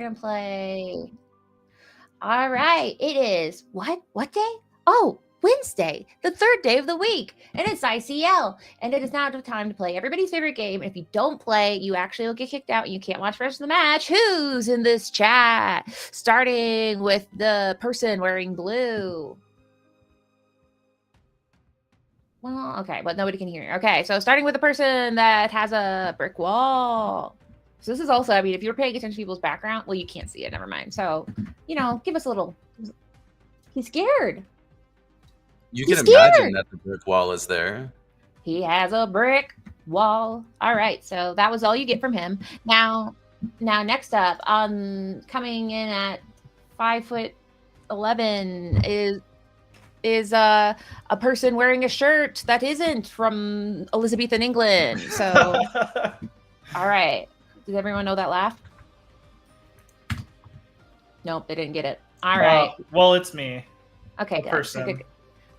We're gonna play. All right, it is what day? Oh, Wednesday, the third day of the week, and it's ICL, and it is now the time to play everybody's favorite game. And if you don't play, you actually will get kicked out, and you can't watch the rest of the match. Who's in this chat? Starting with the person wearing blue. Well, okay, but nobody can hear. Okay, so starting with the person that has a brick wall. So this is also, I mean, if you're paying attention to people's background, well, you can't see it. Never mind. So, give us a little. He's scared. You can imagine that the brick wall is there. He has a brick wall. All right, so that was all you get from him. Now next up, coming in at 5'11" is a person wearing a shirt that isn't from Elizabethan England. So, all right. Does everyone know that laugh? Nope, they didn't get it. All right. Well, it's me. Okay, good. Person.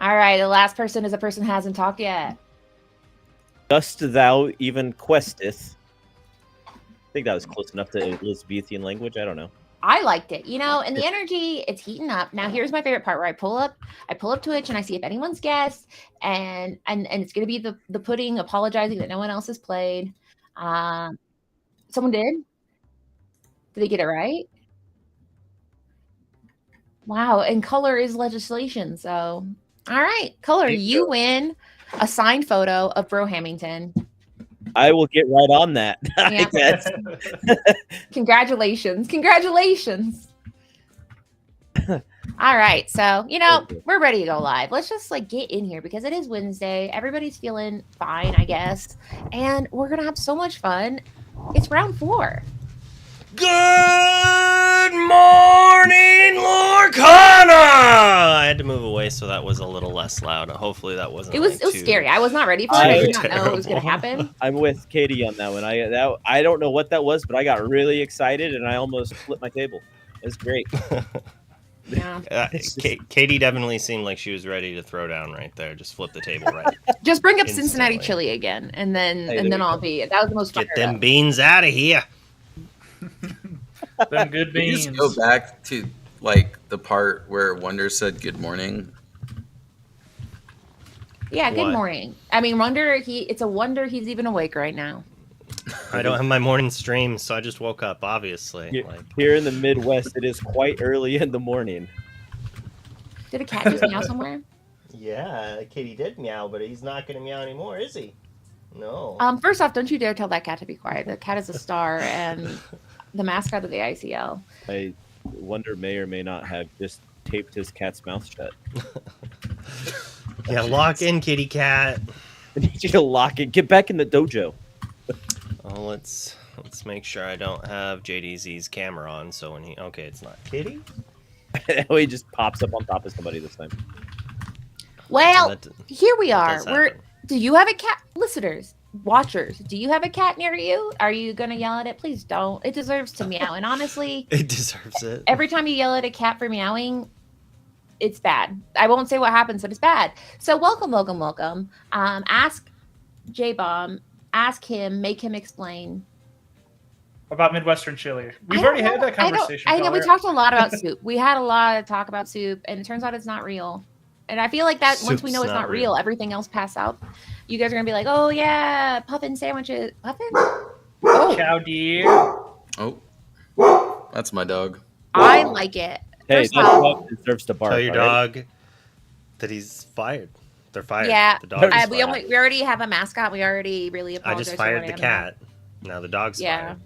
All right, the last person is a person who hasn't talked yet. Dost thou even questeth? I think that was close enough to Elizabethan language. I don't know. I liked it, and the energy, it's heating up. Now, here's my favorite part where I pull up Twitch and I see if anyone's guessed, and it's going to be the pudding apologizing that no one else has played. Someone did? Did they get it right? Wow, and color is legislation, so... All right, color, you win a signed photo of Bro Hamilton. I will get right on that. Yeah. Congratulations. All right, so we're ready to go live. Let's just get in here because it is Wednesday. Everybody's feeling fine, I guess, and we're gonna have so much fun. It's round 4. Good morning, Lorcana! I had to move away so that was a little less loud. Hopefully that wasn't. It was scary. I was not ready for it. I did not know it was going to happen. I'm with Katie on that one. I don't know what that was, but I got really excited and I almost flipped my table. It was great. Yeah. Katie definitely seemed like she was ready to throw down right there. Just flip the table right. Just bring up Cincinnati chili again, and then I'll be. That was the most. Get them beans out of here. Them good beans. Can you just go back to the part where Wonder said good morning? Yeah, good morning. I mean, it's a wonder he's even awake right now. I don't have my morning stream, so I just woke up, obviously. Here in the Midwest, it is quite early in the morning. Did a cat just meow somewhere? Yeah, Katie did meow, but he's not going to meow anymore, is he? No. First off, don't you dare tell that cat to be quiet. The cat is a star and the mascot of the ICL. I wonder may or may not have just taped his cat's mouth shut. Yeah, lock in, kitty cat. I need you to lock it. Get back in the dojo. Oh, let's make sure I don't have JDZ's camera on. So when okay, it's not Kitty. He just pops up on top of somebody this time. Well, here we are. Do you have a cat, listeners, watchers? Do you have a cat near you? Are you gonna yell at it? Please don't. It deserves to meow. And honestly, it deserves it. Every time you yell at a cat for meowing, it's bad. I won't say what happens, but it's bad. So welcome. Ask J-Bomb. Ask him. Make him explain about Midwestern chili. We've already had that conversation. I know we talked a lot about soup. We had a lot of talk about soup, and it turns out it's not real. And I feel like that once we know it's not real, everything else pass out. You guys are gonna be like, "Oh yeah, puffin sandwiches, puffin." Oh, chow deer. Oh, that's my dog. I like it. Hey, that dog deserves to bark. Tell your dog that he's fired. They're fired. Yeah, the dog is we already have a mascot. We already really apologize. I just fired the cat. Now the dog's fired.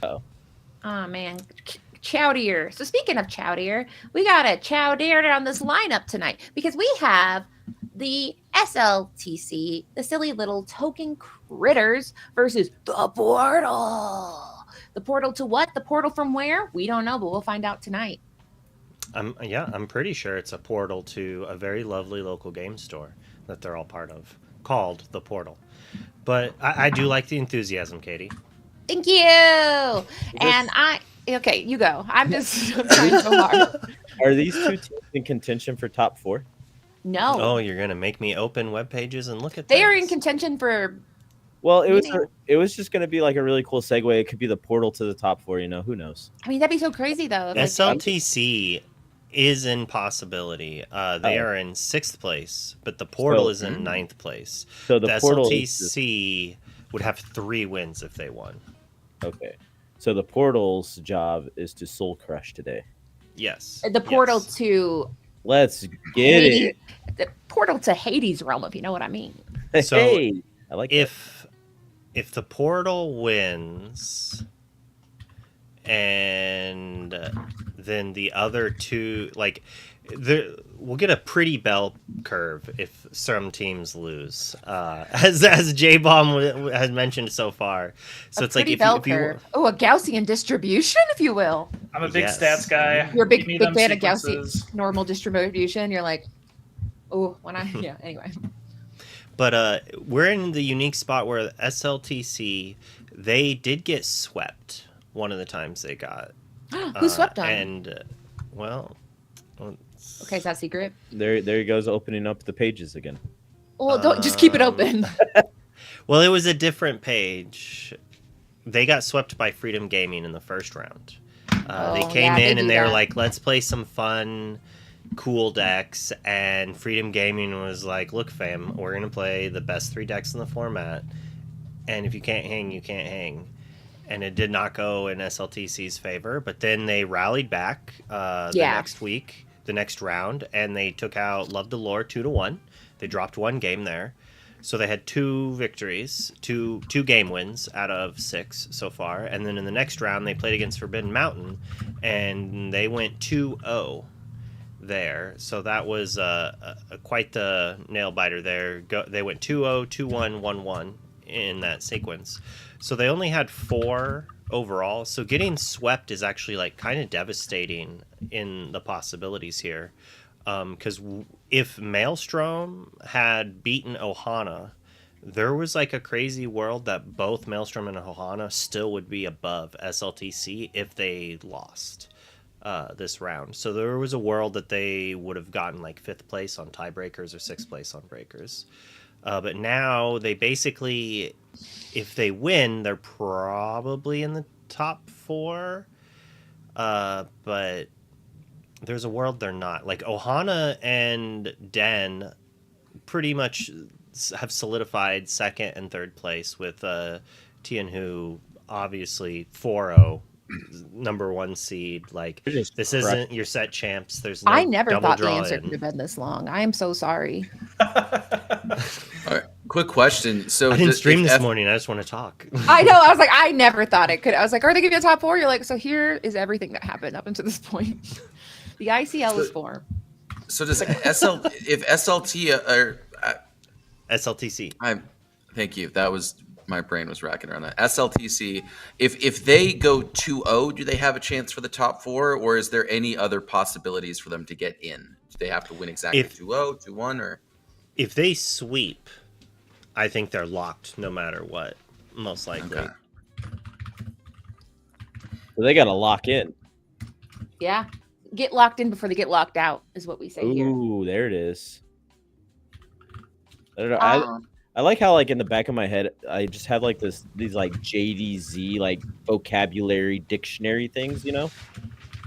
Oh man. Chow deer. So speaking of chow deer, we got a chow deer on this lineup tonight because we have the SLTC, the silly little token critters, versus the portal. The portal to what? The portal from where? We don't know, but we'll find out tonight. I'm pretty sure it's a portal to a very lovely local game store that they're all part of, called the Portal. But I do like the enthusiasm, Katie. Thank you. Okay, you go. I'm trying so hard. Are these two teams in contention for top 4? No. Oh, you're gonna make me open web pages and look at. They are in contention for Well, Maybe. it was just going to be like a really cool segue. It could be the portal to the top 4. Who knows? I mean, that'd be so crazy though. Like, SLTC is in possibility. They Oh. are in 6th place, but the portal So- is in 9th place. So The the portal is SLTC would have 3 wins if they won. okay. So the portal's job is to soul crush today. Yes. the portal yes. to Let's get Hades, it. the portal to Hades realm, if you know what I mean. So, Hey, I like If the portal wins, and then the other 2, like, we'll get a pretty bell curve if some teams lose, as J-Bomb has mentioned so far. So it's like Pretty if bell you, curve. Oh, a Gaussian distribution, if you will. I'm a big Yes. stats guy. You're a big Give me big them fan of sequences. Gaussian normal distribution. You're like, oh, when I yeah. Anyway, but we're in the unique spot where SLTC, they did get swept one of the times they got. who swept them? And well, Okay, is that secret? There he goes, opening up the pages again. Well, don't just keep it Um, open. well, it was a different page. They got swept by Freedom Gaming in the first round. They Oh, came yeah, they in do and they were that. like, let's play some fun, cool decks. And Freedom Gaming was like, look, fam, we're going to play the best 3 decks in the format. And if you can't hang, you can't hang. And it did not go in SLTC's favor. But then they rallied back the next week, the next round, and they took out Love the Lore 2-1. They dropped 1 game there. So they had 2 victories, two game wins out of 6 so far. And then in the next round, they played against Forbidden Mountain, and they went 2-0 there. So that was quite the nail biter there. They went 2-0, 2-1, 1-1 in that sequence. So they only had 4 overall. So getting swept is actually like kind of devastating in the possibilities here. Because if Maelstrom had beaten Ohana, there was like a crazy world that both Maelstrom and Ohana still would be above SLTC if they lost this round. So there was a world that they would have gotten like 5th place on tiebreakers or 6th place on breakers. But now they basically, if they win, they're probably in the top 4. But there's a world they're not. Like Ohana and Den pretty much have solidified 2nd and 3rd place with Tianhu obviously 4-0 number 1 seed. Like this isn't your set champs. There's no I never double thought the draw answer in. could have been this long. I am so sorry. All right, quick question. So I didn't stream if this morning. I just want to talk. I know. I was like, I never thought it could. I was like, are they giving you a top 4? You're like, so here is everything that happened up until this point. The ICL is 4. So does if SLT or SLTC. thank you. That was my brain was racking around that. SLTC, if they go 2-0, do they have a chance for the top 4, or is there any other possibilities for them to get in? Do they have to win exactly 2-0, 2-1, or If they sweep, I think they're locked no matter what, most likely. Okay. So they got to lock in. Yeah. Get locked in before they get locked out is what we say here. Ooh, there it is. I don't know. Um, I like how like in the back of my head I just have like these like JDZ like vocabulary dictionary things, And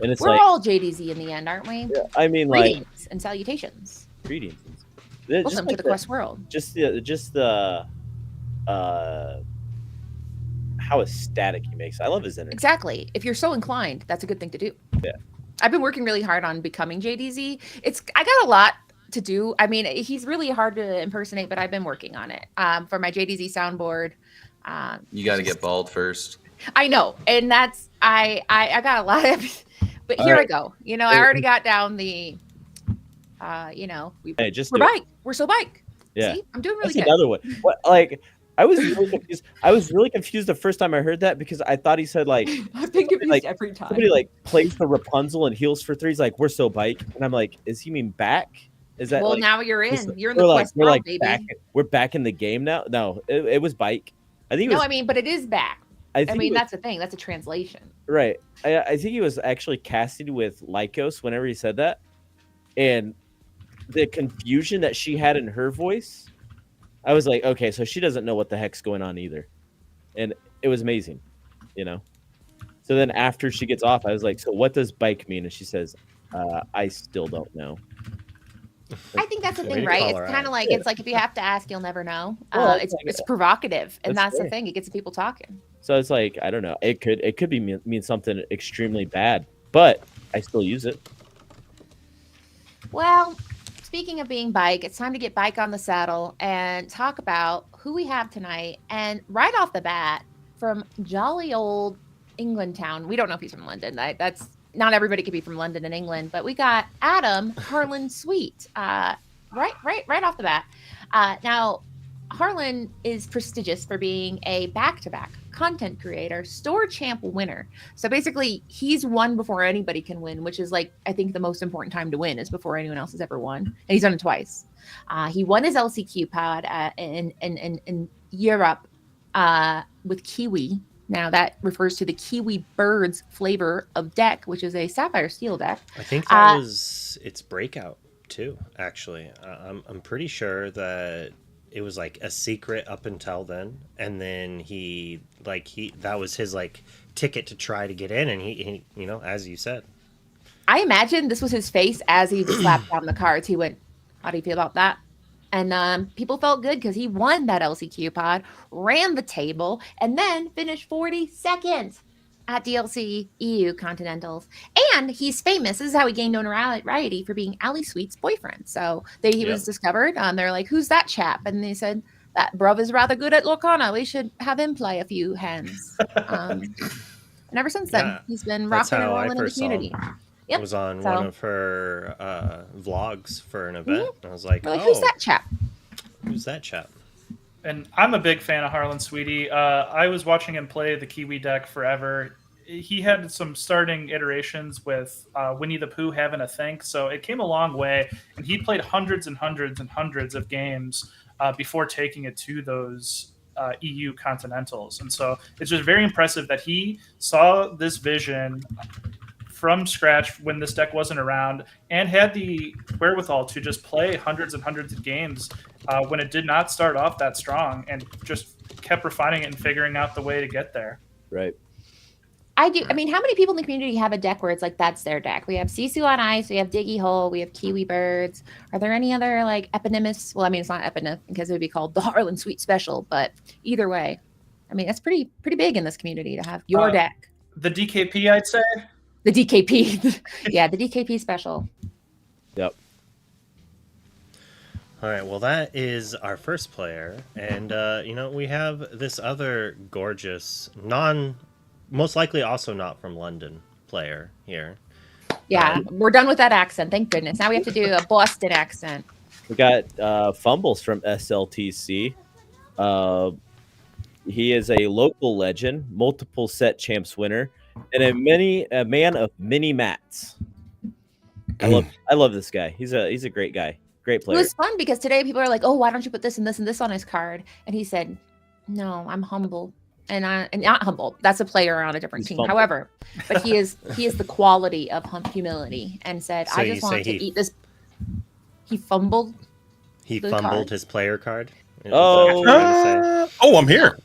it's we're like all JDZ in the end, aren't we? I mean like Greetings and salutations. greetings. Welcome to the Quest world. Just the how ecstatic he makes. I love his energy. Exactly. If you're so inclined, that's a good thing to do. Yeah. I've been working really hard on becoming JDZ. I got a lot to do. I mean, he's really hard to impersonate, but I've been working on it. For my JDZ soundboard. you got to get bald first? I know, and that's I got a lot of, but here I go. I already got down the, Hey, just we're do it. bike. We're so bike. Yeah. See, I'm doing really That's good. another one. What like I was really confused. I was really confused the first time I heard that because I thought he said like I've been confused like, every time. somebody like plays the Rapunzel and heals for 3. He's like, we're so bike, and I'm like, is he mean back? Is that well, like, now you're in. You're in we're the like Quest we're world, like baby. back? We're back in the game now. No, it was bike. I think it was. No, I mean, but it is back. I I think mean, it was- that's the thing. That's a translation. right. I think he was actually casted with Lycos whenever he said that, and the confusion that she had in her voice I was like, okay, so she doesn't know what the heck's going on either, and it was amazing, you know. So then after she gets off, I was like, so what does bike mean? And she says, I still don't know. I think that's the Way thing, to right? call It's her kind out. of like it's like if you have to ask, you'll never know. Well, It's provocative, and That's that's the fair. thing. It gets people talking. So it's like, I don't know. It could be mean something extremely bad, but I still use it. Well, speaking of being bike, it's time to get bike on the saddle and talk about who we have tonight. And right off the bat, from jolly old England town, we don't know if he's from London. That's not everybody could be from London and England, but we got Adam Harlan Sweet. Right off the bat. Now, Harlan is prestigious for being a back-to-back content creator, store champ winner. So basically, he's won before anybody can win, which is like, I think the most important time to win is before anyone else has ever won. And he's done it twice. He won his LCQ pod in Europe with Kiwi. Now that refers to the Kiwi Birds flavor of deck, which is a sapphire steel deck. I think that was its breakout too. Actually, I'm pretty sure that it was like a secret up until then, and then that was his like ticket to try to get in, and he you know, as you said, I imagine this was his face as he slapped down the cards. He went, "How do you feel about that?" And people felt good because he won that LCQ pod, ran the table, and then finished 42nd at DLC EU Continentals. And he's famous. This is how he gained notoriety for being Ali Sweet's boyfriend. So he was discovered. They're like, "Who's that chap?" And they said, "That bruv is rather good at Lorcana. We should have him play a few hands." And ever since then, he's been rocking and rolling in the community. It was on one of her vlogs for an event. And I was like, "Oh, who's that chap?" Who's that chap? And I'm a big fan of Harlan Sweetie. I was watching him play the Kiwi deck forever. He had some starting iterations with Winnie the Pooh having a think, so it came a long way. And he played hundreds and hundreds and hundreds of games before taking it to those EU Continentals. And so it's just very impressive that he saw this vision from scratch when this deck wasn't around and had the wherewithal to just play hundreds and hundreds of games when it did not start off that strong, and just kept refining it and figuring out the way to get there. Right. I do. I mean, how many people in the community have a deck where it's like that's their deck? We have Sisu on Ice, we have Diggy Hole, we have Kiwi Birds. Are there any other like eponymous? Well, I mean, it's not eponym because it would be called the Harlan Sweet Special, but either way, I mean, that's pretty big in this community to have your deck. The DKP, I'd say. The DKP. Yeah, the DKP special. Yep. All right, well, that is our first player. And, you know, we have this other gorgeous, most likely also not from London player here. Yeah, we're done with that accent. Thank goodness. Now we have to do a Boston accent. We got Fumbles from SLTC. He is a local legend, multiple set champs winner, and a man of many mats. I love this guy. He's a great guy. Great player. It was fun because today people are like, "Oh, why don't you put this and this and this on his card?" And he said, "No, I'm humble." And not humble. That's a player on a different team. Fumbled. However, but he is the quality of humility, and said, So "I just want to eat this." He fumbled. He the fumbled card. his player card. Is Oh. that what you're trying to say? Oh, I'm here.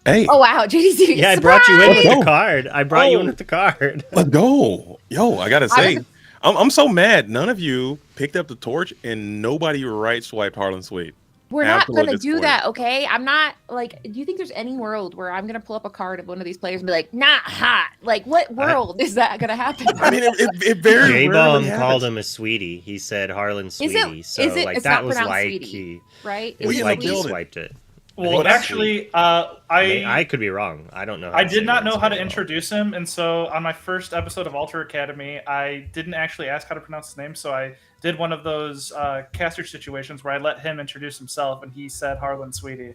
Hey, Oh wow, JDC! Yeah, I brought you in with Surprise! the card. I brought you in with the card. let's go. Yo, I gotta say, I'm so mad. None of you picked up the torch, and nobody right swiped Harlan Sweet. We're not Absolutely gonna do disappointed. that, okay? I'm not like. Do you think there's any world where I'm gonna pull up a card of one of these players and be like, "Not hot"? Like, what world is that gonna happen? I mean, it very J-Bomb rarely called happens. him a sweetie. He said Harlan it- Sweetie. So is it- like it's that not was pronounced like sweetie, he, right? it was Is it like he sweet? swiped it. Well, think it's actually, I could be wrong. I don't know. I did not know how to introduce him, and so on my first episode of Alter Academy, I didn't actually ask how to pronounce his name, so I did one of those caster situations where I let him introduce himself, and he said Harlan Sweetie.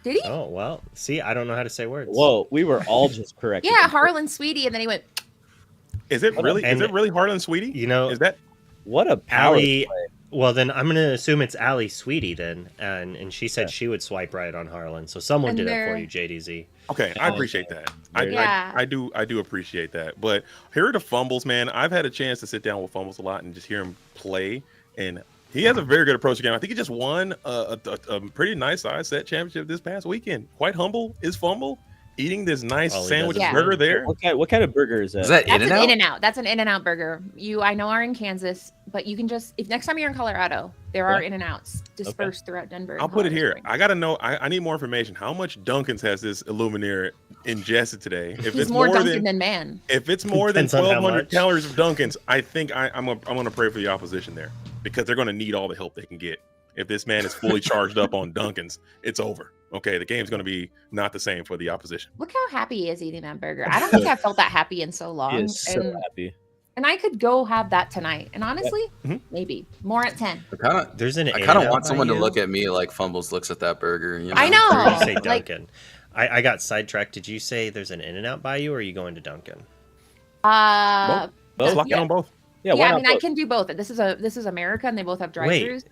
Did he? Oh well, see, I don't know how to say words. Whoa, we were all just correct. Yeah, Harlan Sweetie, and then he went. Is it really? And- Is it really Harlan Sweetie? You know, Is that? What a power Allie. play. Well, then I'm gonna assume it's Ali Sweetie then, and she said she would swipe right on Harlan, so someone And did it they're- for you, JDZ. Okay, I appreciate that. Yeah. I do appreciate that. But here are the Fumbles, man. I've had a chance to sit down with Fumbles a lot and just hear him play, and He has a very good approach to the game. I think he just won a pretty nice size set championship this past weekend. Quite humble, is fumble, eating this nice All he sandwich does is burger win. there. What kind of burger is that? Is that That's In an and In and Out? Out. That's an In and Out burger. I know are in Kansas, but you can just if next time you're in Colorado, there are Yeah. In and Outs dispersed throughout Denver. and I'll put it Colorado here. Springs. I gotta know. I need more information. How much Dunkin's has this Illumineer ingested today? If He's it's more Dunkin' than than man. if it's more than Depends on how 1,200 much. calories of Dunkin's, I think I'm gonna pray for the opposition there because they're gonna need all the help they can get. If this man is fully charged up on Dunkin's, it's over. Okay, the game's gonna be not the same for the opposition. Look how happy he is eating that burger. I don't think I've felt that happy in so long. He is so and, happy. and I could go have that tonight. And honestly, Mhm. maybe more at 10. There's an I kind In-N-Out of want by someone to you? look at me like Fumbles looks at that burger. You know? I know. Or did you say like- Dunkin'? I got sidetracked. Did you say there's an In-N-Out by you, or are you going to Dunkin'? Let's lock yeah. in on both. Yeah, Yeah, why I not mean, I both? can do both. This is America, and they both have Wait. drive-throughs.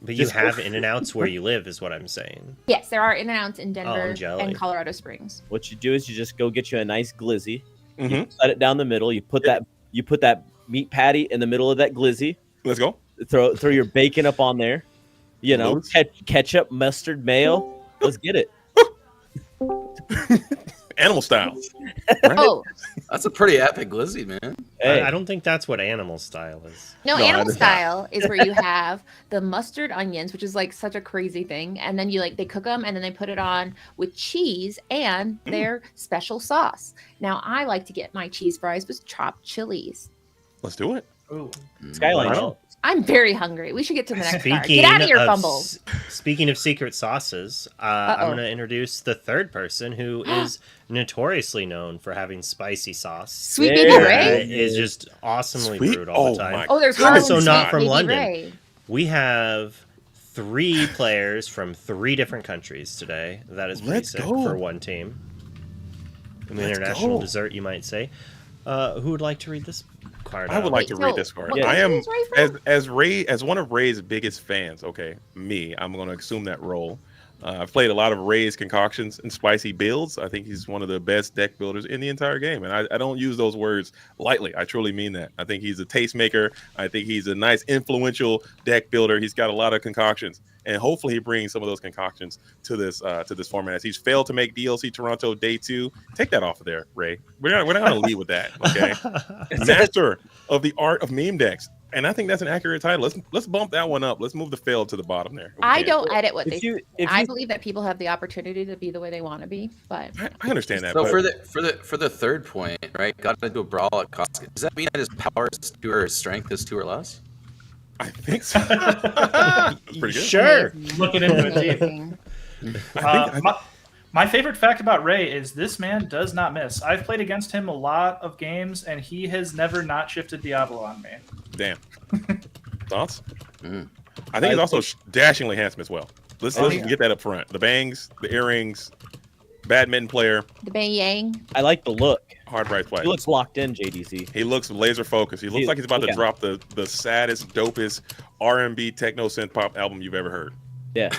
But you Just- have In-N-Outs where you live, is what I'm saying. Yes, there are In-N-Outs in Denver I'm jelly. and Colorado Springs. What you do is you just go get you a nice glizzy. You Mhm. cut it down the middle. You put that meat patty in the middle of that glizzy. Let's go. Throw your bacon up on there. You know, Loose. ketchup, mustard, mayo. Let's get it. Animal style. Right? Oh, That's a pretty epic glizzy, man. Hey, I don't think that's what animal style is. no, No, I animal did not. style is where you have the mustard onions, which is like such a crazy thing. And then they cook them and then they put it on with cheese and their special sauce. Now, I like to get my cheese fries with chopped chilies. Let's do it. Ooh. Skyline. Wow. Show. I'm very hungry. We should get to the next part. Speaking Get out of your of fumbles. Speaking of secret sauces, I'm Uh-oh. going to introduce the third person who is notoriously known for having spicy sauce. Sweet Yeah. baby Uh, Ray. is just awesomely Sweet- brewed all oh the time. my Oh, there's goodness. Harlan Also not Sweet from Baby London. Ray. We have 3 players from 3 different countries today. That is pretty Let's sick go. for one team. An Let's international go. dessert, you might say. Who would like to read this card I would out? like to Wait, read so this card. what Yeah. I am country is Ray from? as one of Ray's biggest fans. Okay, me. I'm going to assume that role. I've played a lot of Ray's concoctions and spicy builds. I think he's one of the best deck builders in the entire game, and I don't use those words lightly. I truly mean that. I think he's a tastemaker. I think he's a nice, influential deck builder. He's got a lot of concoctions, and hopefully he brings some of those concoctions to this format. As he's failed to make DLC Toronto Day 2, take that off of there, Ray. We're not going to lead with that. Okay, master of the art of meme decks. And I think that's an accurate title. Let's bump that one up. Let's move the failed to the bottom there. if we I can. don't edit what they If you, I believe that people have the opportunity to be the way they want to be, but I understand that. So but for the third point, right? Got to do a brawl at cost. Does that mean that his power is 2 or his strength is 2 or less? I think so. That's pretty good. Sure. Looking into it deep. amazing. I think, My favorite fact about Ray is this man does not miss. I've played against him a lot of games, and he has never not shifted Diablo on me. damn. Thoughts? Mm. I think it's also dashingly handsome as well. Let's yeah. get that up front. The bangs, the earrings, badminton player, The Bang Yang. I like the look. hard right play. He looks locked in, JDC. He looks laser focused. He looks like he's about to yeah. drop the saddest, dopest R&B techno synth pop album you've ever heard. Yeah.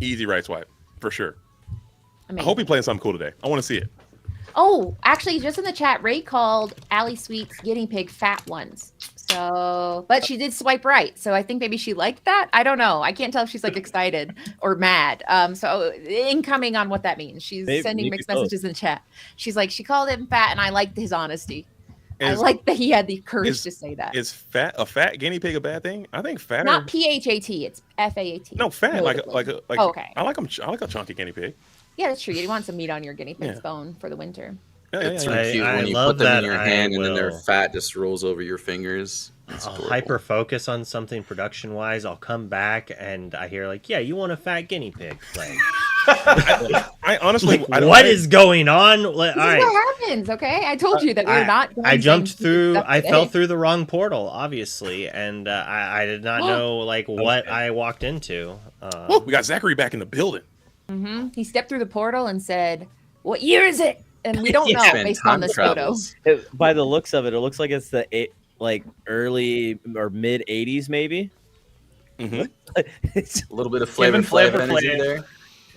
Easy right swipe for sure. I Amazing. hope he's playing something cool today. I want to see it. Oh, actually, just in the chat, Ray called Allie Sweet's guinea pig fat ones. So, but she did swipe right. So I think maybe she liked that. I don't know. I can't tell if she's like excited or mad. So incoming on what that means. She's Maybe sending you mixed could both. messages in chat. She's like, she called him fat, and I liked his honesty. I Is- like that he had the courage is- to say that. Is a fat guinea pig a bad thing? I think fat. Not PHAT. It's FAAT. No, fat. Like Oh, okay. I like them. I like a chunky guinea pig. Yeah, that's true. You want some meat on your guinea pig's Yeah. bone for the winter. Yeah, It's yeah, really I- cute I when you love put them in that your I hand and then their will- fat just rolls over your fingers. It's I'll adorable. hyper focus on something production wise. I'll come back and I hear like, yeah, you want a fat guinea pig leg. I honestly, Like, I don't what like- is going on? Like, This all is right. what happens, okay? I told you that we're not doing I jumped scientific through. stuff I today. fell through the wrong portal, obviously, and I did not know like what I walked into. We got Zachary back in the building. He stepped through the portal and said, "What year is it?" And we don't know Man, based on time this travels. By the looks of it, it looks like it's like early or mid 80s, maybe. Mhm. It's- A little bit of Giving flavor Flavor energy Flav. there.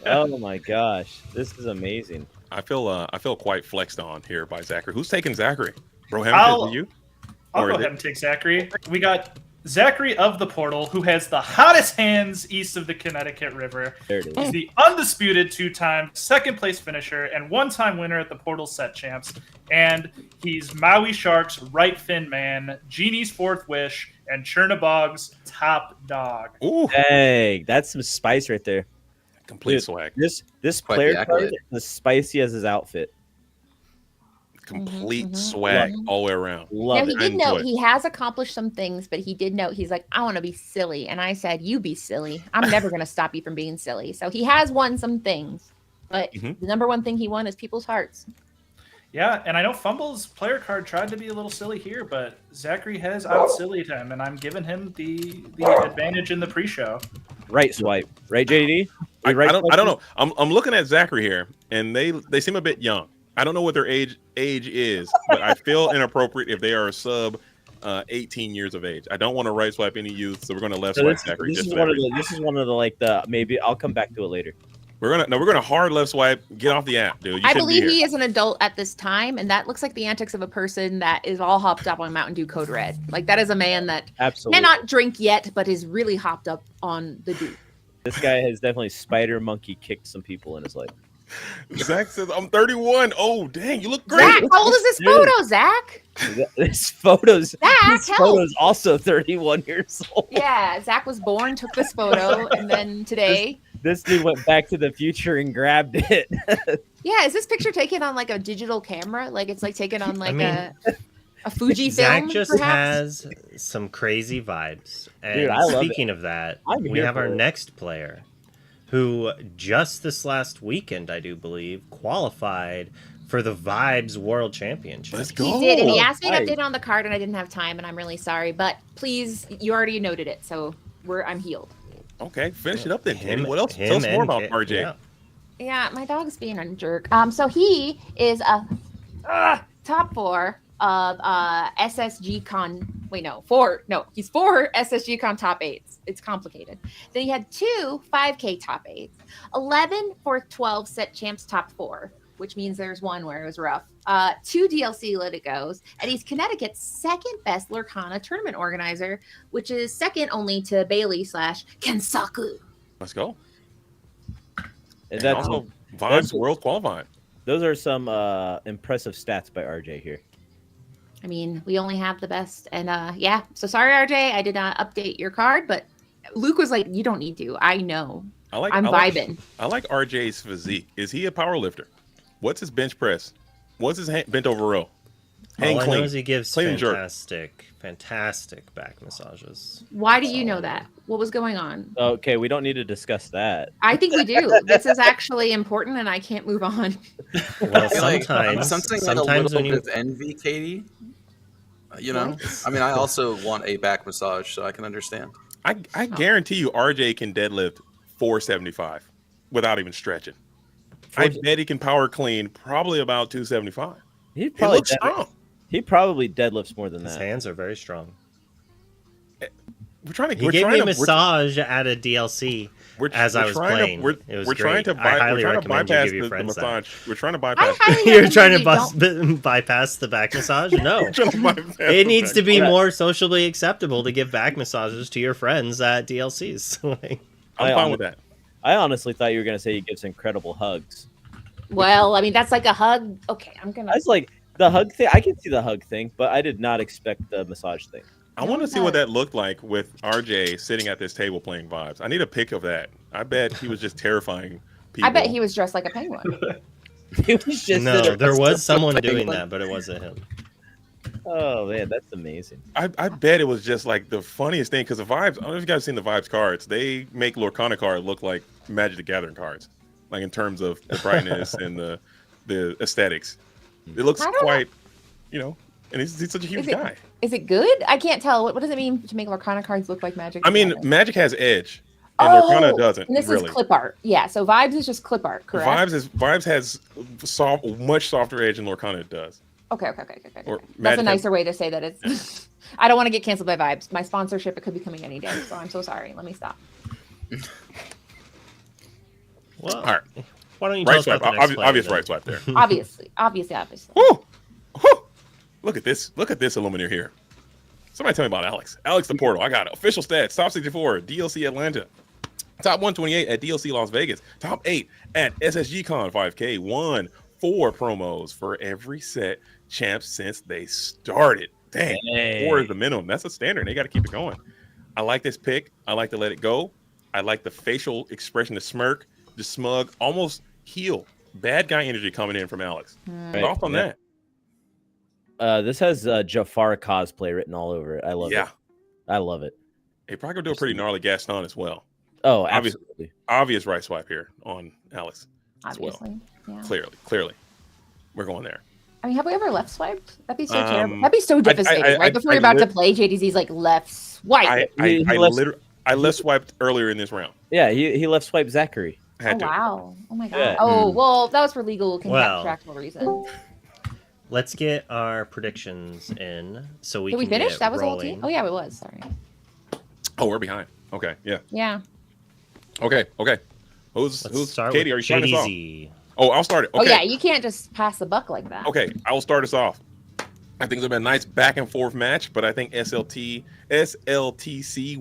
oh my gosh, this is amazing. I feel quite flexed on here by Zachary. Who's taking Zachary? Bro, I'll- Hamilton, you? I'll Or go is ahead it- and take Zachary. We got Zachary of the Portal, who has the hottest hands east of the Connecticut River. There it is. He's the undisputed 2-time second place finisher and 1-time winner at the Portal Set Champs. And he's Maui Sharks' right fin man, Genie's fourth wish, and Chernobog's top dog. Ooh, Dang, that's some spice right there. complete Dude, swag. This Quite player the card accolade. is as spicy as his outfit. Complete mhm. swag all the way around. Now Love he it. did Enjoy note it. he has accomplished some things, but he did note he's like, I want to be silly, and I said, you be silly. I'm never going to stop you from being silly. So he has won some things, but Mhm. the number one thing he won is people's hearts. Yeah, and I know Fumble's player card tried to be a little silly here, but Zachary has out-sillied him, and I'm giving him the advantage in the pre-show. Right swipe, right, JD? I Right don't swipe? know. I'm looking at Zachary here, and they seem a bit young. I don't know what their age is, but I feel inappropriate if they are a sub 18 years of age. I don't want to right swipe any youth, so we're gonna left So swipe this, Zachary. this Just is for one that of the. reason. This is one of the like the maybe I'll come back to it later. We're gonna hard left swipe. Get off the app, dude. You I shouldn't be believe here. he is an adult at this time, and that looks like the antics of a person that is all hopped up on Mountain Dew Code Red. Like that is a man that Absolutely, cannot drink yet, but is really hopped up on the Dew. this guy has definitely spider monkey kicked some people in his life. Zach says I'm 31. Oh dang, you look great. Zach, how old is this Dude. photo, Zach? This photos. Zach, This help. photo's also 31 years old. Yeah, Zach was born, took this photo, and then today. This dude went back to the future and grabbed it. Yeah, is this picture taken on like a digital camera? Like it's like taken on like mean, a Fuji Zach film, just perhaps? has some crazy vibes. And Dude, I love speaking of that, I'm we here have for our it. next player who just this last weekend, I do believe, qualified for the Vibes World Championship. Let's go. He did, and he asked me to Right. update on the card, and I didn't have time, and I'm really sorry. But please, you already noted it, so I'm healed. Okay, finish it up then, Katie. Him- What else? him Tell us more and about Kit- RJ. yeah. Yeah, my dog's being a jerk. So he is a top 4 of SSG Con. Wait, no, 4. No, he's 4 SSG Con top 8s. It's complicated. Then he had 2 5K top 8s, 11 for 12 set champs top 4, which means there's one where it was rough. 2 DLC Let It Goes, and he's Connecticut's second best Lorcana tournament organizer, which is second only to Bailey / Kensaku. Let's go. And And that's also Vibes that's- World qualifying. those are some impressive stats by RJ here. I mean, we only have the best. And yeah, so sorry, RJ, I did not update your card, but Luke was like, you don't need to. I know. I'm vibing. I like RJ's physique. Is he a power lifter? What's his bench press? What's his bent over row? Hang All I know clean. is he gives Clean and jerk. fantastic back massages. Why do you know that? What was going on? Okay, we don't need to discuss that. I think we do. This is actually important, and I can't move on. Well, I feel like sometimes something like a sometimes little when you bit of envy, Katie. You know, I mean, I also want a back massage, so I can understand. I guarantee you RJ can deadlift 475 without even stretching. I bet he can power clean probably about 275. He It probably looks strong. he probably deadlifts more than his that. hands are very strong. We're trying to. He we're gave trying me a to, massage at a DLC as I was playing. We're It was trying to, great. I highly we're trying to recommend you bypass give your the friends that. massage. We're trying to I bypass. highly You're recommend trying to you don't- bypass the back massage? No. We're trying to bypass It the needs to back. be Yeah. more socially acceptable to give back massages to your friends at DLCs. Like, I'm fine with that. I honestly thought you were gonna say he gives incredible hugs. Well, I mean, that's like a hug. Okay, I'm going I was like the hug thing. I can see the hug thing, but I did not expect the massage thing. I want to see what that looked like with RJ sitting at this table playing Vibes. I need a pic of that. I bet he was just terrifying people. I bet he was dressed like a penguin. It was just no, there was someone Penguin. doing that, but it wasn't him. Oh man, that's amazing. I bet it was just like the funniest thing because the Vibes. I don't know if you guys have seen the Vibes cards. They make Lorcana card look like Magic the Gathering cards, like in terms of the brightness and the aesthetics. It looks I don't know. quite, and he's such a huge Is it- guy. Is it good? I can't tell. What does it mean to make Lorcana cards look like Magic? I mean, Gathering? Magic has edge, and Lorcana doesn't And this really. is clip art. Yeah, so Vibes is just clip art, correct? Vibes has much softer edge than Lorcana does. Okay. Or That's Magic a has- nicer way to say that it's. I don't want to get canceled by Vibes. My sponsorship, it could be coming any day, so I'm so sorry. Let me stop. Well, All right, why don't you tell right us swipe. about the next player, Obvious then? right swipe there. Obviously. Woo! Woo! Look at this. Look at this Illumineer here. Somebody tell me about Alex. Alex the Portal. I got it. Official stats. Top 64, DLC Atlanta. Top 128 at DLC Las Vegas. Top 8 at SSGCon 5K. 4 promos for every set champs since they started. Dang, 4 is the minimum. That's a standard. They got to keep it going. I like this pick. I like to let it go. I like the facial expression, the smirk, the smug, almost heel. Bad guy energy coming in from Alex. Off on that. This has Jafar cosplay written all over it. I love it. I love it. He probably gonna do a pretty gnarly Gaston as well. Oh, absolutely. Obvious right swipe here on Alex. Obviously. As well. Clearly. We're going there. I mean, have we ever left swiped? That'd be so terrible. That'd be so devastating. Right before you're about to play, JDZ's like left swipe. I left swiped earlier in this round. Yeah, he left swipe Zachary. Oh, wow. Oh, my God. Yeah. Oh, well, that was for legal contractual reasons. Let's get our predictions in so we Did we can finish? get That was the whole rolling. team? Oh, yeah, it was. Sorry. Oh, we're behind. Okay, yeah. Yeah. Okay. Who's start Katie? with Are you starting us off? JDZ. Oh, I'll start it. Okay. Oh, yeah, you can't just pass the buck like that. Okay, I will start us off. I think it's been a nice back and forth match, but I think SLTC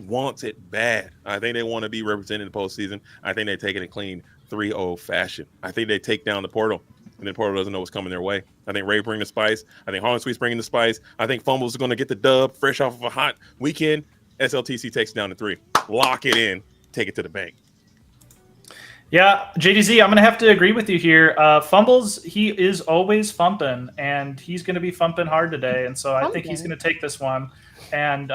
wants it bad. I think they want to be represented in the postseason. I think they take it in clean 3-0 fashion. I think they take down the Portal, and then Portal doesn't know what's coming their way. I think Ray bring the spice. I think Harlan Sweet's bringing the spice. I think Fumbles is going to get the dub fresh off of a hot weekend. SLTC takes it down to 3. Lock it in. Take it to the bank. Yeah, JDZ, I'm going to have to agree with you here. Fumbles, he is always thumping, and he's going to be thumping hard today. And so I think he's going to take this one. And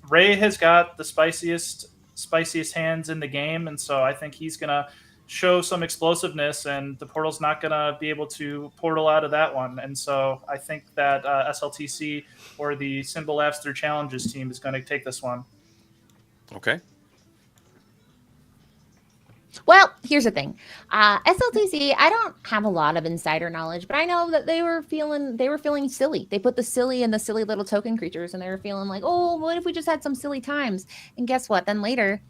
Ray has got the spiciest hands in the game, and so I think he's going to show some explosiveness, and the Portal's not going to be able to portal out of that one. And so I think that SLTC or the Symbol Laughs Through Challenges team is going to take this one. Okay. Well, here's the thing. SLTC, I don't have a lot of insider knowledge, but I know that they were feeling silly. They put the silly in the silly little token creatures, and they were feeling like, oh, what if we just had some silly times? And guess what? Then later,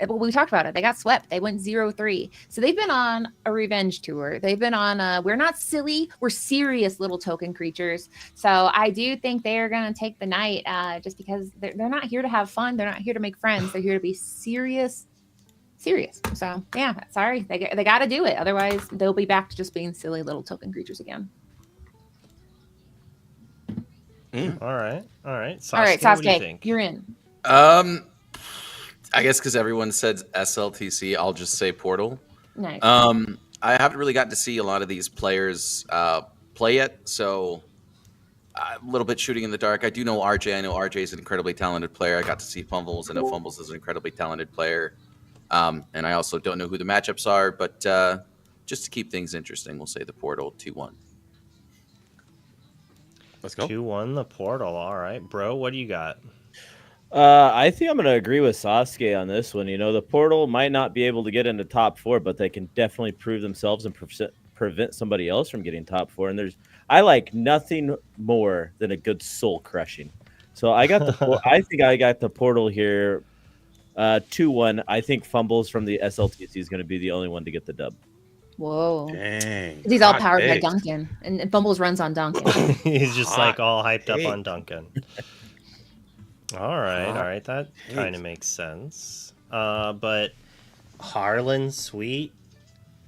well, we talked about it. They got swept. They went 0-3. So they've been on a revenge tour. They've been on we're not silly, we're serious little token creatures. So I do think they are going to take the night just because they're not here to have fun. They're not here to make friends. They're here to be serious. So yeah, sorry, they got to do it. Otherwise, they'll be back to just being silly little token creatures again. All right. Sasuke, All right, what do you Sasuke, think? you're in. I guess because everyone said SLTC, I'll just say Portal. Nice. I haven't really gotten to see a lot of these players play yet, so a little bit shooting in the dark. I do know RJ. I know RJ is an incredibly talented player. I got to see Fumbles. I know Fumbles is an incredibly talented player. And I also don't know who the matchups are, but just to keep things interesting, we'll say the Portal 2-1. Let's go. 2-1 the Portal. All right, bro. What do you got? I think I'm going to agree with Sasuke on this one. You know, the Portal might not be able to get into top 4, but they can definitely prove themselves and prevent somebody else from getting top 4. And I like nothing more than a good soul crushing. So I think I got the Portal here. 2-1. I think Fumbles from the SLTC is going to be the only one to get the dub. Whoa. Dang. He's all powered by Duncan, and Fumbles runs on Duncan. He's just like all hyped up on Duncan. All right. That kind of makes sense. But Harlan, Sweet,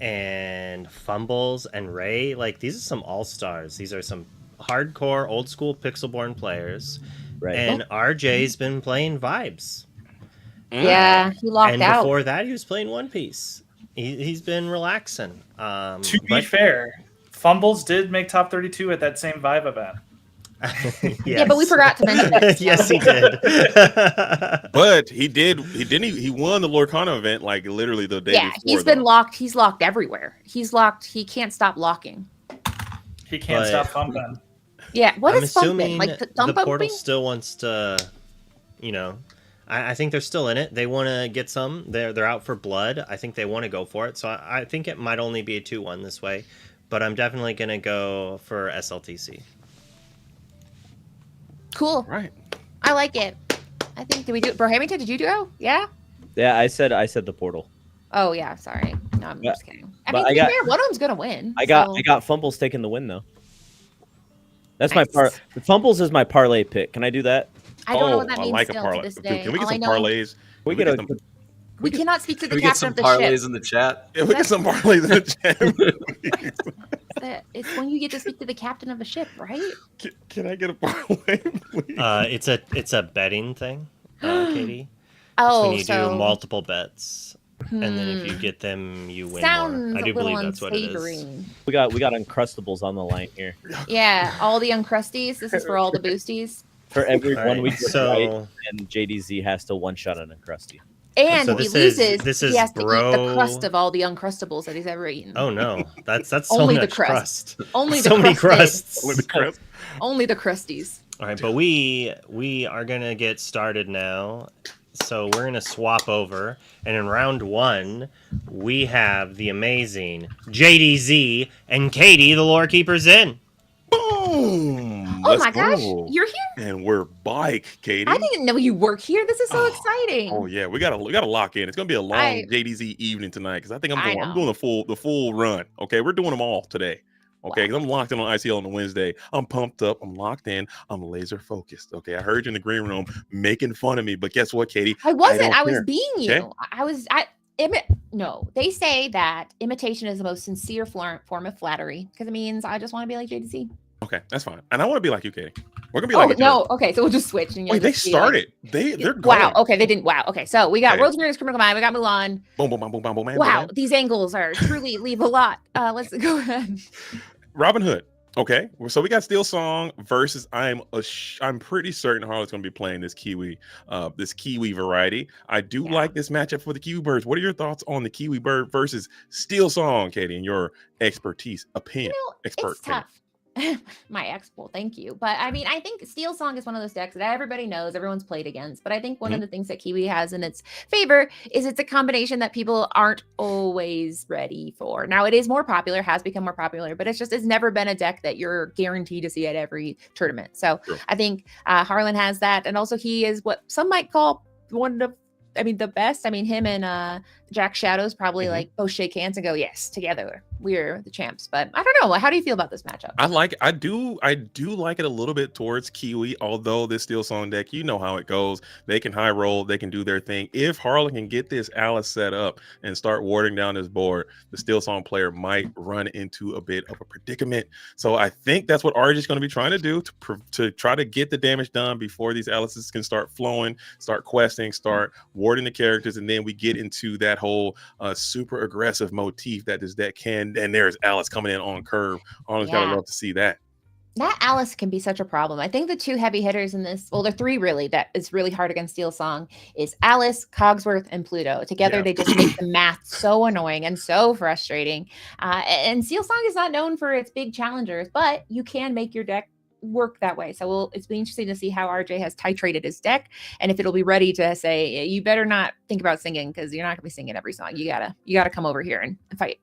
and Fumbles and Ray, like these are some all-stars. These are some hardcore, old-school Pixelborn players. Right. And RJ's been playing Vibes. Yeah, he locked out. And before that, he was playing One Piece. He's been relaxing. To be fair, Fumbles did make top 32 at that same Vibe event. Yes. Yeah, but we forgot to mention it. Yes, he did. But he won the Lorcana event like literally the day before. Yeah, he's been locked. He's locked everywhere. He's locked. He can't stop locking. He can't stop thumping. Yeah, what I'm is thumping? assuming Like the thump Portal bumping? still wants to, I think they're still in it. They want to get some. They're out for blood. I think they want to go for it. So I think it might only be a 2-1 this way, but I'm definitely going to go for SLTC. Cool. Right. I like it. I think, did we do it? Bro Hamilton, did you go? Yeah? Yeah, I said the Portal. Oh, yeah, sorry. No, I'm just kidding. I but mean, to be fair, one of them's going to win. I got Fumbles taking the win, though. That's Nice. The fumbles is my parlay pick. Can I do that? I don't know what Oh, that I means like a still to parlay. this Dude, day. can we get All I some know, parlays? We Can get some, we cannot speak to Can the we get captain some of the parlays ship. in the chat? yeah, we get some parlays in the chat. please? It's when you get to speak to the captain of a ship, right? Can I get a parlay, please? It's a betting thing, Katie. It's when Oh, you do multiple bets, and then if you hmm. get them, you win Sounds more. I a do little believe that's what it is. unsavory. We got Uncrustables on the line here. Yeah, all the Uncrusties. This is for all the boosties. For every All one right, we get right, so and JDZ has to one shot an Uncrusty. And So if he this loses, is he has to eat the bro- crust of all the Uncrustables that he's ever eaten. oh no, that's so Only the much crust. crust. Only so the many crusted. crusts. Only the crust. Only the crusties. All right, but we are gonna get started now. So we're gonna swap over, and in round 1, we have the amazing JDZ and Katie, the lore keepers, in. Boom! Oh Let's my gosh, go. you're here? And we're bike, Katie. I didn't know you work here. This is so exciting. Oh yeah, we gotta lock in. It's gonna be a long I- JDZ evening tonight because I think I I'm know. doing the full run. Okay, we're doing them all today. Okay, because I'm locked in on ICL on a Wednesday. I'm pumped up. I'm locked in. I'm laser focused. Okay, I heard you in the green room making fun of me, but guess what, Katie? I wasn't. don't I was care. being you. Okay? No, they say that imitation is the most sincere form of flattery because it means I just want to be like JDC. Okay, that's fine. And I want to be like you, Katie. We're gonna be Oh like each no, other. okay, so we'll just switch. And you'll Wait, they just be like- started. They're going. Wow. Okay, they didn't. Wow. Okay, so we got Okay. World's Greatest Criminal Mind. We got Mulan. Boom, boom, boom, boom, boom, boom, man. Wow, boom, man. these angles are truly leave a lot. Let's go ahead. Robin Hood. Okay, so we got Steel Song versus I'm pretty certain Harlow's going to be playing this Kiwi variety. I do like this matchup for the Kiwi Birds. What are your thoughts on the Kiwi Bird versus Steel Song, Katie, and your expertise opinion? It's tough. My well, thank you. But I mean, I think Steel Song is one of those decks that everybody knows, everyone's played against. But I think one of the things that Kiwi has in its favor is it's a combination that people aren't always ready for. Now, it is more popular, has become more popular, but it's never been a deck that you're guaranteed to see at every tournament. So I think Harlan has that. And also, he is what some might call the best. I mean, him and Jack Shadows probably like both shake hands and go, yes, together we're the champs. But I don't know. How do you feel about this matchup? I do like it a little bit towards Kiwi, although this Steel Song deck, you know how it goes. They can high roll, they can do their thing. If Harlan can get this Alice set up and start warding down this board, the Steel Song player might run into a bit of a predicament. So I think that's what RJ is going to be trying to do to try to get the damage done before these Alices can start flowing, start questing, start warding the characters, and then we get into that whole super aggressive motif that this deck can. And there's Alice coming in on curve. Harlan's gotta love to see that. That Alice can be such a problem. I think the two heavy hitters in this, well, there are three really, that is really hard against Steel Song, is Alice, Cogsworth, and Pluto. Together, they just make the math so annoying and so frustrating. And Steel Song is not known for its big challengers, but you can make your deck work that way. So it's been interesting to see how RJ has titrated his deck and if it'll be ready to say, you better not think about singing because you're not gonna be singing every song. You gotta come over here and fight.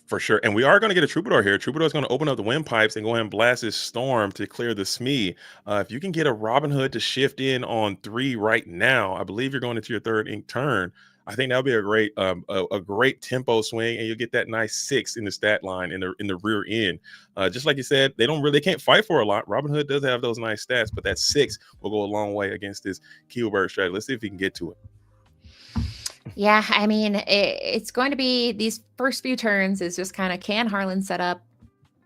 For sure. And we are going to get a Troubadour here. Troubadour is going to open up the windpipes and go ahead and blast his Storm to clear the Smee. If you can get a Robin Hood to shift in on 3 right now, I believe you're going into your third ink turn. I think that would be a great tempo swing, and you'll get that nice 6 in the stat line in the rear end. Just like you said, they can't fight for a lot. Robin Hood does have those nice stats, but that 6 will go a long way against this Keyword strategy. Let's see if he can get to it. Yeah, I mean, it's going to be these first few turns is just kind of, can Harlan set up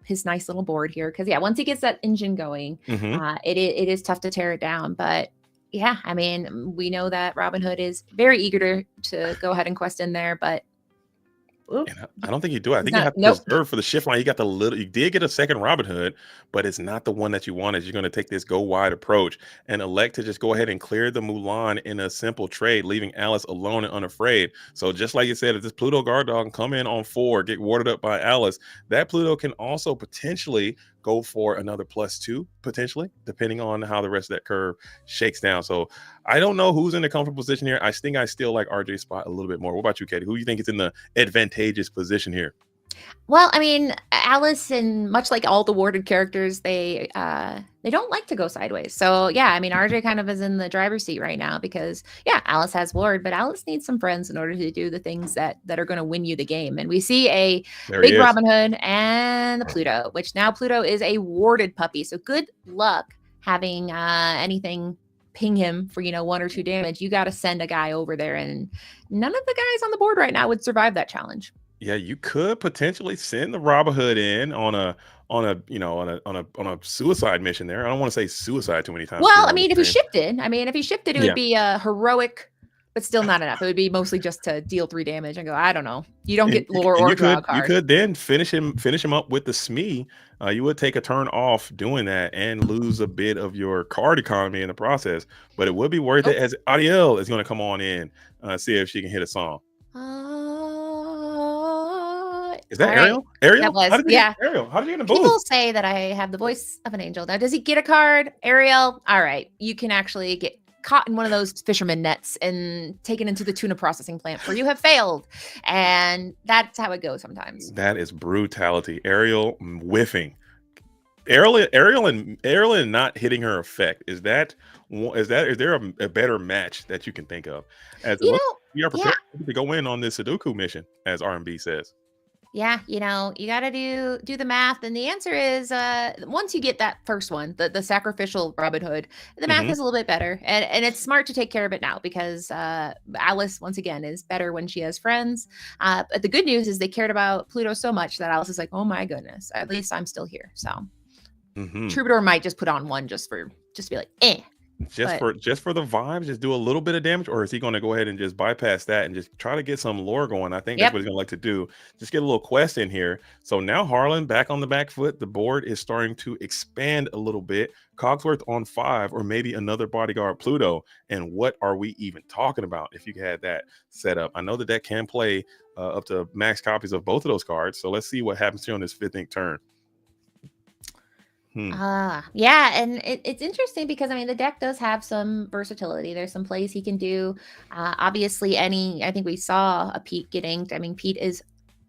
his nice little board here? Because once he gets that engine going, it is tough to tear it down. But yeah, I mean, we know that Robin Hood is very eager to go ahead and quest in there, but and I don't think you do it. I think you have to reserve for the shift line. You did get a second Robin Hood, but it's not the one that you wanted. You're going to take this go wide approach and elect to just go ahead and clear the Mulan in a simple trade, leaving Alice alone and unafraid. So just like you said, if this Pluto guard dog can come in on 4, get warded up by Alice, that Pluto can also potentially go for another +2, potentially, depending on how the rest of that curve shakes down. So I don't know who's in the comfortable position here. I think I still like RJ's spot a little bit more. What about you, Katie? Who do you think is in the advantageous position here? Well, I mean, Alice and much like all the warded characters, they don't like to go sideways. So yeah, I mean, RJ kind of is in the driver's seat right now because yeah, Alice has ward, but Alice needs some friends in order to do the things that are going to win you the game. And we see a There he big is. Robin Hood and the Pluto, which now Pluto is a warded puppy. So good luck having anything ping him for 1 or 2 damage. You got to send a guy over there, and none of the guys on the board right now would survive that challenge. Yeah, you could potentially send the Robin Hood in on a suicide mission there. I don't want to say suicide too many times. Well, I mean, if he shifted, it Yeah. would be a heroic, but still not enough. It would be mostly just to deal 3 damage and go, I don't know. You don't get lore or draw a card. You could then finish him up with the Smee. You would take a turn off doing that and lose a bit of your card economy in the process. But it would be worth it, as Adiel is going to come on in, see if she can hit a song. Is that Ariel? Right. Ariel? That was, Ariel, how did you get in the booth? People say that I have the voice of an angel. Now, does he get a card? Ariel, all right. You can actually get caught in one of those fisherman nets and taken into the tuna processing plant where you have failed. And that's how it goes sometimes. That is brutality. Ariel whiffing. Ariel and not hitting her effect. Is there a better match that you can think of? As we are prepared to go in on this Sudoku mission, as R&B says. Yeah, you got to do the math, and the answer is once you get that first one, the sacrificial Robin Hood, the math is a little bit better, and it's smart to take care of it now because Alice once again is better when she has friends. But the good news is they cared about Pluto so much that Alice is like, oh my goodness, at least I'm still here. So Troubadour might just put on one just to be like, eh. Just for the vibes, just do a little bit of damage, or is he going to go ahead and just bypass that and just try to get some lore going? I think that's what he's going to like to do. Just get a little quest in here. So now Harlan back on the back foot. The board is starting to expand a little bit. Cogsworth on 5, or maybe another bodyguard Pluto. And what are we even talking about if you had that set up? I know the deck can play up to max copies of both of those cards. So let's see what happens here on this 5th ink turn. Yeah, and it's interesting because I mean the deck does have some versatility. There's some plays he can do. Obviously, I think we saw a Pete get inked. I mean, Pete is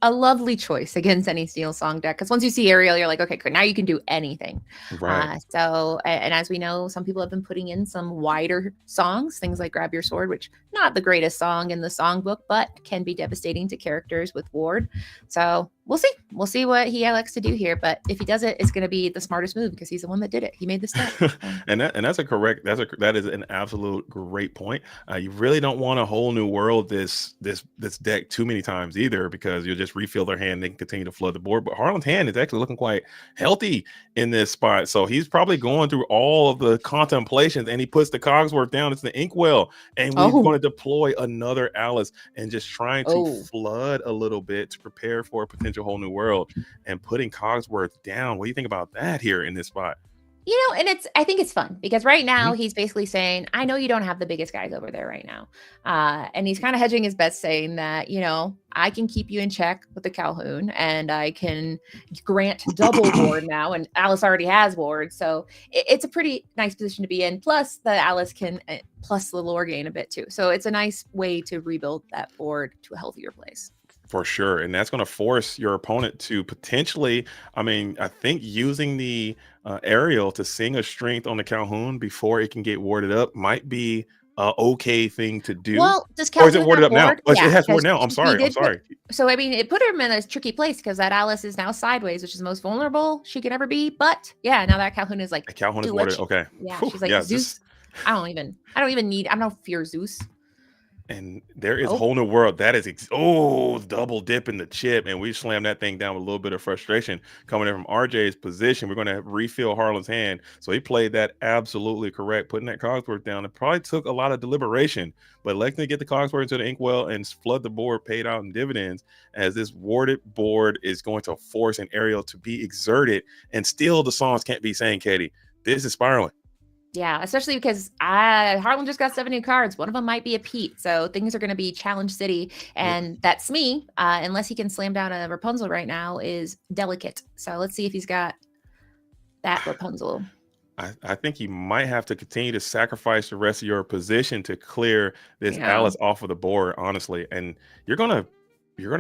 a lovely choice against any Steel Song deck because once you see Ariel, you're like, okay, good, now you can do anything. Right. So, and as we know, some people have been putting in some wider songs, things like Grab Your Sword, which not the greatest song in the songbook, but can be devastating to characters with ward. So we'll see what he likes to do here. But if he does it, it's going to be the smartest move because he's the one that did it. He made the step. and that is an absolute great point. You really don't want a whole new world this deck too many times either, because you'll just refill their hand. They can continue to flood the board. But Harlan's hand is actually looking quite healthy in this spot. So he's probably going through all of the contemplations, and he puts the Cogsworth down. It's the Inkwell, and we're going to deploy another Alice and just trying to flood a little bit to prepare for a potential whole new world and putting Cogsworth down. What do you think about that here in this spot? And I think it's fun because right now he's basically saying, I know you don't have the biggest guys over there right now. And he's kind of hedging his bets saying that, I can keep you in check with the Calhoun and I can grant double ward now. And Alice already has ward. So it's a pretty nice position to be in. Plus the Alice can plus the lore gain a bit too. So it's a nice way to rebuild that board to a healthier place. For sure. And that's going to force your opponent to potentially, I think using the Ariel to sing a strength on the Calhoun before it can get warded up might be an okay thing to do. Well, does Calhoun or is it warded up now? Ward? It has ward now. I'm sorry. So, it put him in a tricky place because that Alice is now sideways, which is the most vulnerable she could ever be. But yeah, now that Calhoun is like, the Calhoun is warded. Okay. Yeah. She's like, Zeus. I don't fear Zeus. And there is a whole new world. That is double dip in the chip, and we slammed that thing down with a little bit of frustration coming in from RJ's position. We're going to refill Harlan's hand, so he played that absolutely correct, putting that Cogsworth down. It probably took a lot of deliberation, but electing to get the Cogsworth into the Inkwell and flood the board paid out in dividends, as this warded board is going to force an Ariel to be exerted, and still the songs can't be sang, Katie. This is spiraling. Yeah, especially because Harlan just got 7 new cards. One of them might be a Pete. So things are going to be Challenge City. And that's me, unless he can slam down a Rapunzel right now, is delicate. So let's see if he's got that Rapunzel. I think you might have to continue to sacrifice the rest of your position to clear this Alice off of the board, honestly. And you're gonna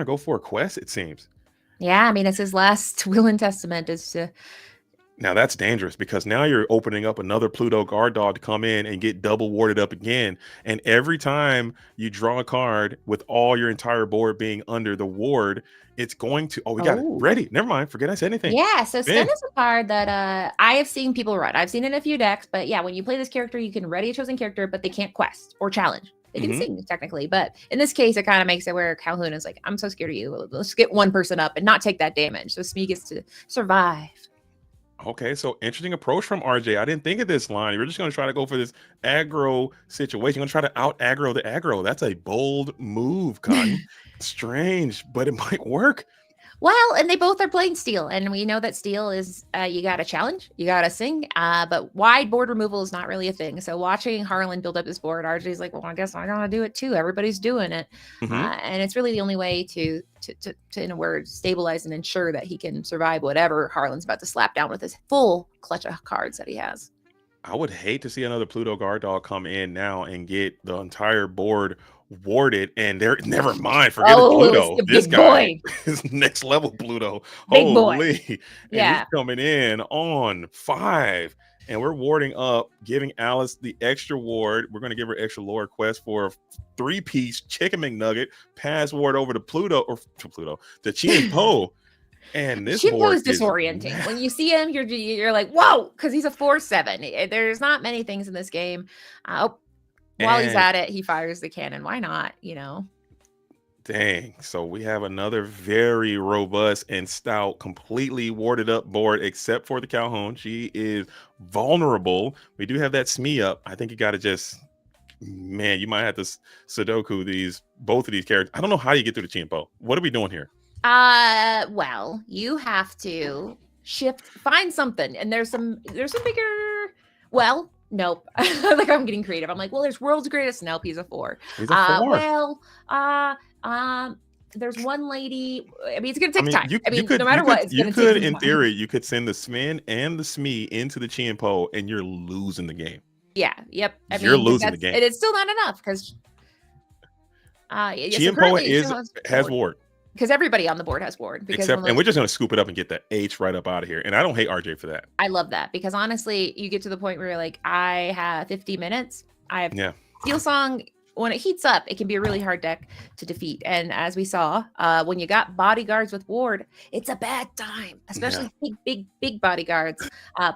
go for a quest, it seems. Yeah, I mean, it's his last will and testament is to. Now that's dangerous because now you're opening up another Pluto guard dog to come in and get double warded up again. And every time you draw a card with all your entire board being under the ward, it's going to. Oh, we got it Oh. ready. Never mind. Forget I said anything. Yeah, so Sten Man. is a card that I have seen people run. I've seen it in a few decks, but yeah, when you play this character, you can ready a chosen character, but they can't quest or challenge. They can Mhm. sing technically, but in this case, it kind of makes it where Calhoun is like, I'm so scared of you. Let's get one person up and not take that damage. So Smee gets to survive. Okay, so interesting approach from RJ. I didn't think of this line. You're just going to try to go for this aggro situation. You're going to try to out aggro the aggro. That's a bold move, Cotton. Strange, but it might work. Well, and they both are playing steel, and we know that steel is you got to challenge, you got to sing, but wide board removal is not really a thing. So watching Harlan build up his board, RJ's like, well, I guess I gotta do it too. Everybody's doing it, Mhm. and it's really the only way to in a word stabilize and ensure that he can survive whatever Harlan's about to slap down with his full clutch of cards that he has. I would hate to see another Pluto guard dog come in now and get the entire board warded, and they're never mind. Forget Oh, it was Pluto. the This big guy boy. is next level Pluto. Big boy. Holy. And Yeah. he's coming in on 5. And we're warding up, giving Alice the extra ward. We're going to give her extra lore quest for a 3-piece chicken McNugget. Pass ward over to Pluto, to Chien Po. And this Chimpo board is disorienting. When you see him, you're like, whoa, because he's a 4/7. There's not many things in this game. While he's And- at it, he fires the cannon. Why not? Dang. So we have another very robust and stout, completely warded up board, except for the Calhoun. She is vulnerable. We do have that Smee up. I think you got to just, man, you might have to Sudoku both of these characters. I don't know how you get through the Chimpo. What are we doing here? Well, you have to find something, and there's some bigger. Well, nope. Like I'm getting creative. I'm like, well, there's world's greatest. Nope, he's a 4. He's a 4. There's one lady. I mean, it's gonna take time. You no matter what, it's gonna take in time. theory, you could send the Smin and the Smee into the Chimpo, and you're losing the game. Yeah. Yep. You're losing the game. And it's still not enough because Chimpo has ward. Because everybody on the board has ward. And we're just going to scoop it up and get the H right up out of here. And I don't hate RJ for that. I love that because honestly, you get to the point where you're like, I have 50 minutes. I have Steel Song. When it heats up, it can be a really hard deck to defeat. And as we saw, when you got bodyguards with ward, it's a bad time, especially big bodyguards.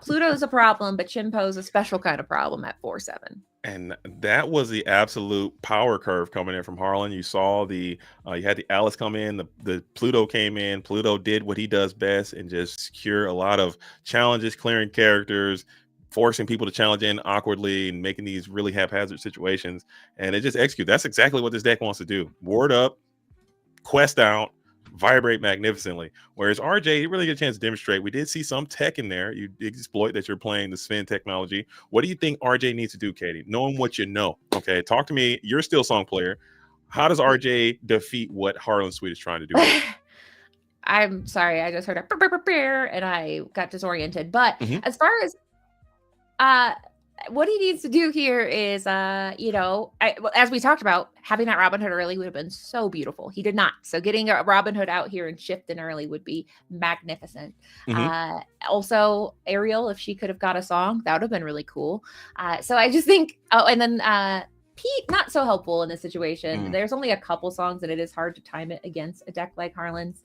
Pluto's a problem, but Chimpo's a special kind of problem at 4/7. And that was the absolute power curve coming in from Harlan. You saw you had the Alice come in, the Pluto came in. Pluto did what he does best and just secure a lot of challenges, clearing characters, forcing people to challenge in awkwardly and making these really haphazard situations. And it just execute. That's exactly what this deck wants to do. Ward up, quest out, vibrate magnificently. Whereas RJ, you really get a chance to demonstrate. We did see some tech in there. You exploit that you're playing the Sven technology. What do you think RJ needs to do, Katie? Knowing what you know. Okay, talk to me. You're a Steel Song player. How does RJ defeat what Harlan Sweet is trying to do? I'm sorry, I just heard a and I got disoriented. But as far as what he needs to do here is, as we talked about, having that Robin Hood early would have been so beautiful. He did not. So getting a Robin Hood out here and shifting early would be magnificent. Also, Ariel, if she could have got a song, that would have been really cool. So I just think, and then Pete, not so helpful in this situation. There's only a couple songs and it is hard to time it against a deck like Harlan's.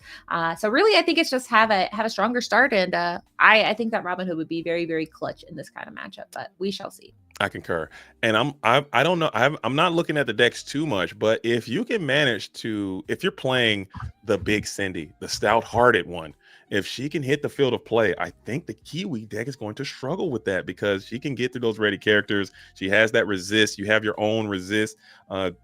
So really, I think it's just have a stronger start. And I think that Robin Hood would be very, very clutch in this kind of matchup, but we shall see. I concur. And I don't know. I'm not looking at the decks too much, but if you can manage if you're playing the big Cindy, the stout-hearted one, if she can hit the field of play, I think the Kiwi deck is going to struggle with that because she can get through those ready characters. She has that resist. You have your own resist.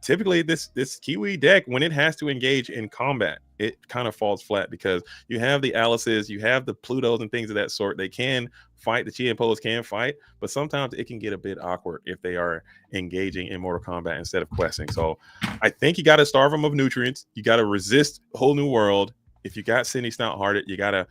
Typically, this Kiwi deck, when it has to engage in combat, it kind of falls flat because you have the Alices, you have the Plutos and things of that sort. They can fight. The Chimpos can fight, but sometimes it can get a bit awkward if they are engaging in Mortal Kombat instead of questing. So I think you got to starve them of nutrients. You got to resist a whole new world. If you got Cindy Stout-Hearted, you got to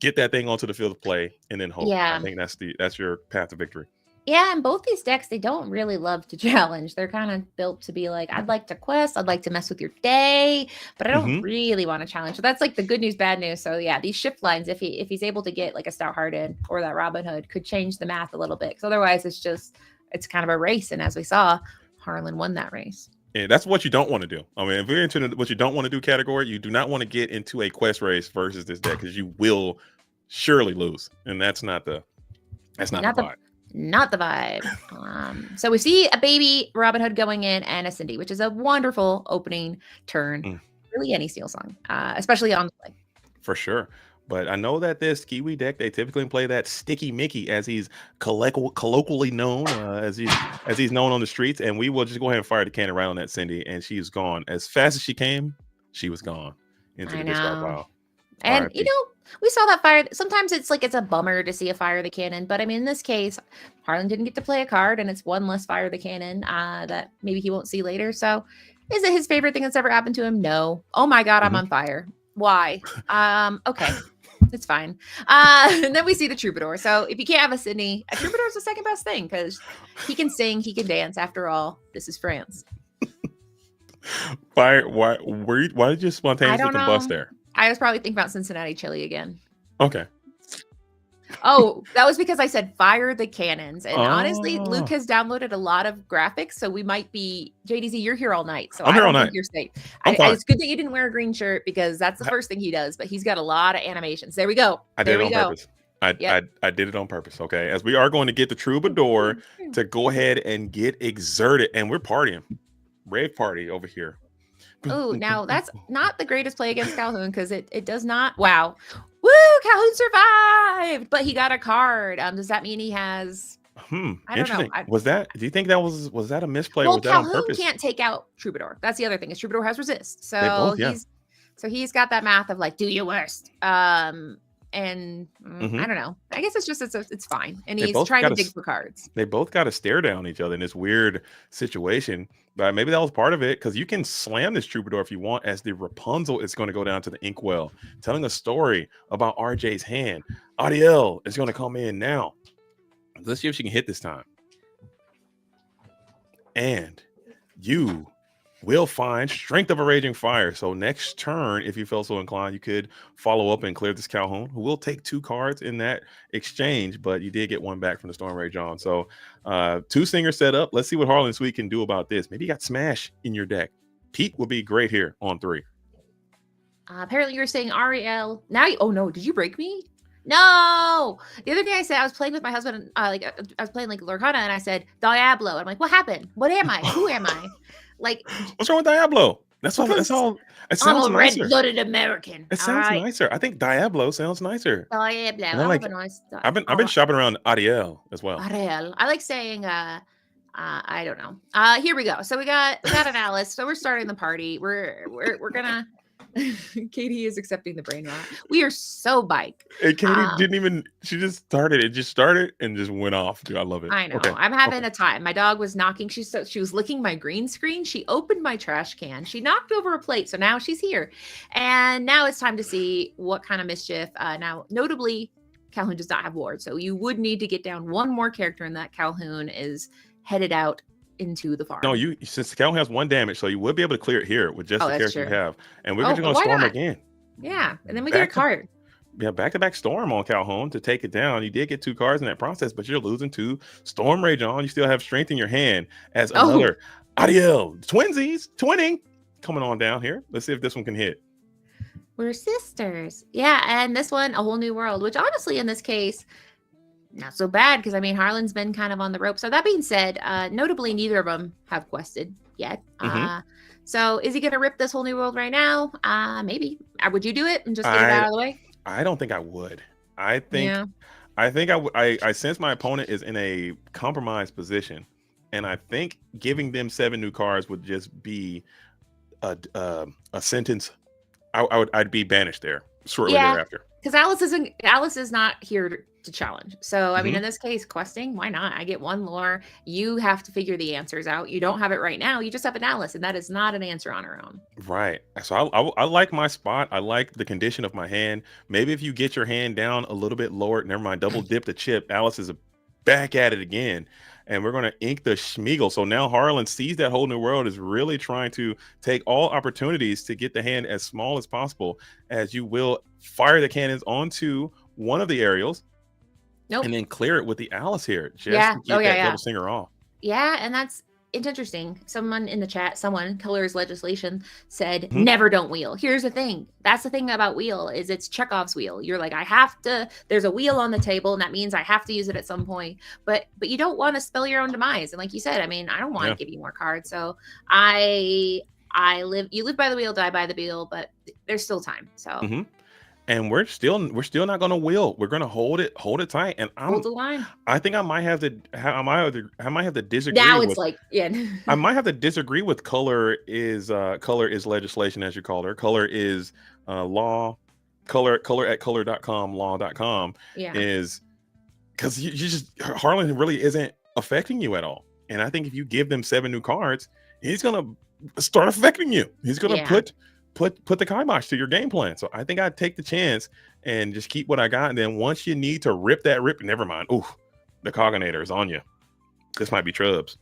get that thing onto the field of play and then hope. Yeah. I think that's your path to victory. Yeah, and both these decks, they don't really love to challenge. They're kind of built to be like, I'd like to quest, I'd like to mess with your day, but I don't really want to challenge. So that's like the good news, bad news. So yeah, these shift lines, if he's able to get like a Stout Hearted or that Robin Hood, could change the math a little bit. Because otherwise, it's kind of a race. And as we saw, Harlan won that race. Yeah, that's what you don't want to do. I mean, if you're into what you don't want to do category, you do not want to get into a quest race versus this deck because you will surely lose, and that's not the vibe. Not the vibe. So we see a baby Robin Hood going in and a Cindy, which is a wonderful opening turn. Really any Steel Song, especially on the play. For sure. But I know that this Kiwi deck, they typically play that Sticky Mickey, as he's colloquially known, as he's known on the streets. And we will just go ahead and fire the cannon right on that Cindy, and she's gone. As fast as she came, she was gone into the discard pile. And you know, we saw that fire. Sometimes it's a bummer to see a fire the cannon, but I mean, in this case, Harlan didn't get to play a card, and it's one less fire the cannon that maybe he won't see later. So, is it his favorite thing that's ever happened to him? No. Oh my God, I'm on fire. Why? Okay. It's fine. And then we see the Troubadour. So if you can't have a Sydney, a Troubadour is the second best thing because he can sing, he can dance. After all, this is France. Why did you spontaneously combust there? I was probably thinking about Cincinnati chili again. Okay. Oh, that was because I said fire the cannons. And honestly, Luke has downloaded a lot of graphics. So we might be, JDZ, you're here all night. So I'm here all night. You're safe. It's good that you didn't wear a green shirt because that's the first thing he does. But he's got a lot of animations. There we go. I did it on purpose. I did it on purpose. Okay. As we are going to get the Troubadour to go ahead and get exerted. And we're partying. Rave party over here. Oh, now that's not the greatest play against Calhoun because it does not. Wow. Woo! Calhoun survived, but he got a card. Does that mean he has? I don't know. Do you think that was that a misplay? Well, or was that on Calhoun purpose? can't take out Troubadour. That's the other thing. Is Troubadour has resist, so he's got that math of like do your worst. And I don't know. I guess it's fine. And he's trying to dig for cards. They both got to stare down each other in this weird situation. But maybe that was part of it because you can slam this Troubadour if you want, as the Rapunzel is going to go down to the inkwell, telling a story about RJ's hand. Adiel is going to come in now. Let's see if she can hit this time. And you will find Strength of a Raging Fire. So next turn, if you feel so inclined, you could follow up and clear this Calhoun, who will take 2 cards in that exchange, but you did get 1 back from the Storm Rage on. So 2 singers set up. Let's see what Harlan Sweet can do about this. Maybe you got Smash in your deck. Pete would be great here on 3. Apparently you're saying Ariel. Now oh no, did you break me? No. The other day I said I was playing with my husband, I was playing like Lorcana, and I said Diablo. I'm like, what happened? What am I? Who am I? Like, what's wrong with Diablo? That's all. It sounds I'm a nicer. red-blooded American. It sounds nicer. I think Diablo sounds nicer. Diablo. I've been shopping around Ariel as well. Ariel. I like saying I don't know. Here we go. So we got an Alice. So we're starting the party. We're gonna Katie is accepting the brain rot. We are so bike. And Katie didn't even, she just started. It just started and just went off. Dude, I love it. I know. Okay. I'm having a time. My dog was knocking. She was licking my green screen. She opened my trash can. She knocked over a plate. So now she's here. And now it's time to see what kind of mischief. Now, notably, Calhoun does not have ward. So you would need to get down one more character, and that Calhoun is headed out into the farm. No, since Calhoun has 1 damage, so you would be able to clear it here with just the character you have. And we're just going to storm again. Yeah, and then we get a card. Yeah, back-to-back storm on Calhoun to take it down. You did get 2 cards in that process, but you're losing to Storm Rage on. You still have strength in your hand as another Adiel. Twinsies, twinning, coming on down here. Let's see if this one can hit. We're sisters. Yeah, and this one, A Whole New World, which honestly in this case, not so bad because I mean Harlan's been kind of on the rope. So that being said, notably neither of them have quested yet. So is he gonna rip this Whole New World right now? Maybe. Would you do it and just get it out of the way? I don't think I would. I think I sense my opponent is in a compromised position, and I think giving them 7 new cards would just be a sentence. I'd be banished there shortly thereafter. Because Alice is not here to challenge. So I mean, in this case, questing, why not? I get 1 lore. You have to figure the answers out. You don't have it right now. You just have an Alice, and that is not an answer on her own. Right. So I like my spot. I like the condition of my hand. Maybe if you get your hand down a little bit lower, never mind, double dip the chip. Alice is back at it again. And we're going to ink the Schmeagle. So now Harlan sees that whole new world, is really trying to take all opportunities to get the hand as small as possible, as you will fire the cannons onto one of the aerials. Nope. And then clear it with the Alice here, just Yeah. to keep that double singer off. Yeah, and it's interesting. Someone in the chat, Colors Legislation said, Mhm. never don't wheel. Here's the thing. That's the thing about wheel, is it's Chekhov's wheel. You're like, I have to, there's a wheel on the table, and that means I have to use it at some point. But you don't want to spell your own demise. And like you said, I mean, I don't want to give you more cards. So you live by the wheel, die by the wheel, but there's still time. So and we're still not going to wheel. We're going to hold it tight. And hold the line. I think I might have to disagree. Now it's like, yeah. I might have to disagree with color is legislation, as you call her. Color is law. Color at color.com, law.com is, because you just, Harlan really isn't affecting you at all. And I think if you give them 7 new cards, he's gonna start affecting you. He's gonna put the kibosh to your game plan. So I think I'd take the chance and just keep what I got. And then once you need to rip, never mind. Ooh, the Coginator is on you. This might be Trubs.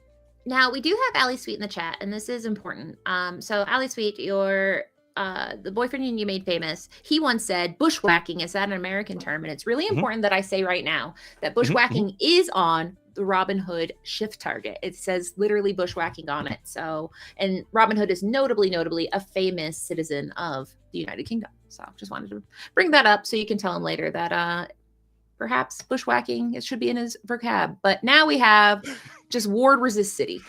Now we do have Ali Sweet in the chat, and this is important. So Ali Sweet, your the boyfriend you made famous, he once said bushwhacking is that an American term, and it's really important that I say right now that bushwhacking is on the Robin Hood shift target. It says literally bushwhacking on it. So, and Robin Hood is notably a famous citizen of the United Kingdom. So just wanted to bring that up so you can tell him later that perhaps bushwhacking, it should be in his vocab. But now we have just ward resist city.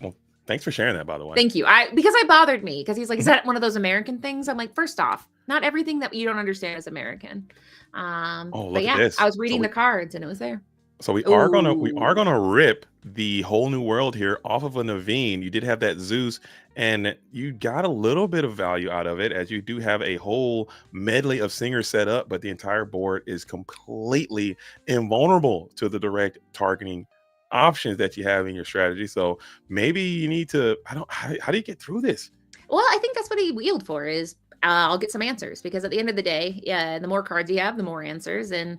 Well, thanks for sharing that, by the way. Thank you. Because it bothered me, because he's like, is that one of those American things? I'm like, first off, not everything that you don't understand is American. But yeah, I was reading the cards and it was there. So we are gonna rip the whole new world here off of a Naveen. You did have that Zeus, and you got a little bit of value out of it, as you do have a whole medley of singers set up, but the entire board is completely invulnerable to the direct targeting options that you have in your strategy. So maybe you need to, how do you get through this? Well, I think that's what he wheeled for, is I'll get some answers, because at the end of the day, the more cards you have, the more answers. And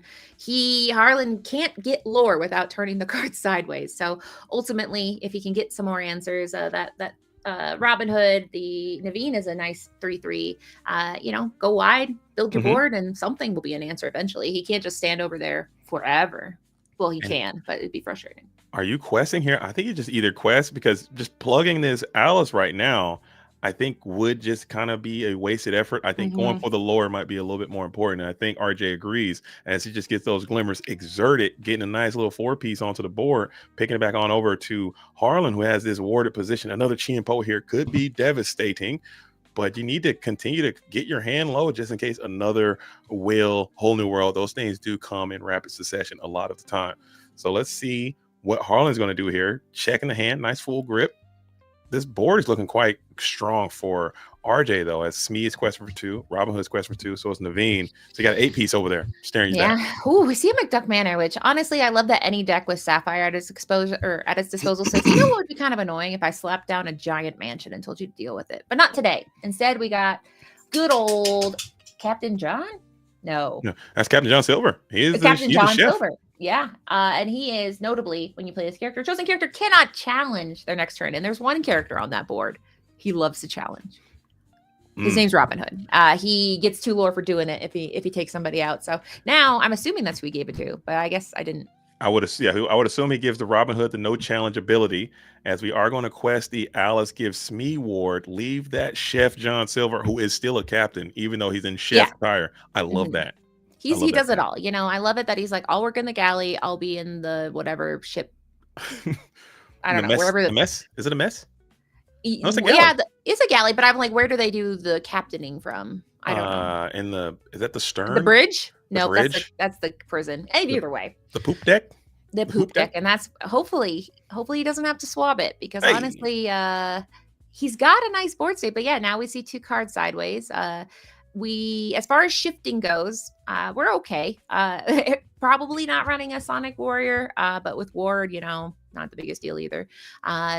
Harlan can't get lore without turning the cards sideways. So ultimately, if he can get some more answers, Robin Hood, the Naveen is a nice 3/3. Go wide, build your board, and something will be an answer eventually. He can't just stand over there forever. Well, he can, but it'd be frustrating. Are you questing here? I think you just either quest, because just plugging this Alice right now, I think would just kind of be a wasted effort. I think going for the lore might be a little bit more important. And I think RJ agrees, as he just gets those glimmers, exert it, getting a nice little 4-piece onto the board, picking it back on over to Harlan, who has this warded position. Another Chien-Po here could be devastating, but you need to continue to get your hand low just in case another whole new world. Those things do come in rapid succession a lot of the time. So let's see what Harlan's going to do here. Checking the hand, nice full grip. This board is looking quite strong for RJ, though, as Smee's quest for 2, Robin Hood's quest for 2, so it's Naveen. So you got an 8-piece over there staring you down. Ooh, we see a McDuck Manor, which honestly, I love that any deck with Sapphire at its disposal says, you know what would be kind of annoying if I slapped down a giant mansion and told you to deal with it. But not today. Instead, we got good old Captain John? No, that's Captain John Silver. He's Captain the John chef. Silver. Yeah. And he is notably, when you play this character, chosen character cannot challenge their next turn. And there's one character on that board he loves to challenge. His name's Robin Hood. He gets 2 lore for doing it if he takes somebody out. So now I'm assuming that's who he gave it to, but I guess I didn't. I would assume he gives the Robin Hood the no challenge ability, as we are going to quest the Alice gives Smee ward. Leave that Chef John Silver, who is still a captain, even though he's in chef attire. I love that. He does it all. I love it that he's like, I'll work in the galley. I'll be in the whatever ship. I don't know. Wherever the mess. Is it a mess? No, it's a galley. Yeah, it's a galley, but I'm like, where do they do the captaining from? I don't know. Is that the stern? The bridge? No, that's the prison. Either way. The poop deck? The poop deck. And that's hopefully he doesn't have to swab it, because honestly, he's got a nice board state. But yeah, now we see 2 cards sideways. As far as shifting goes, we're okay. Probably not running a Sonic Warrior, but with Ward, not the biggest deal either.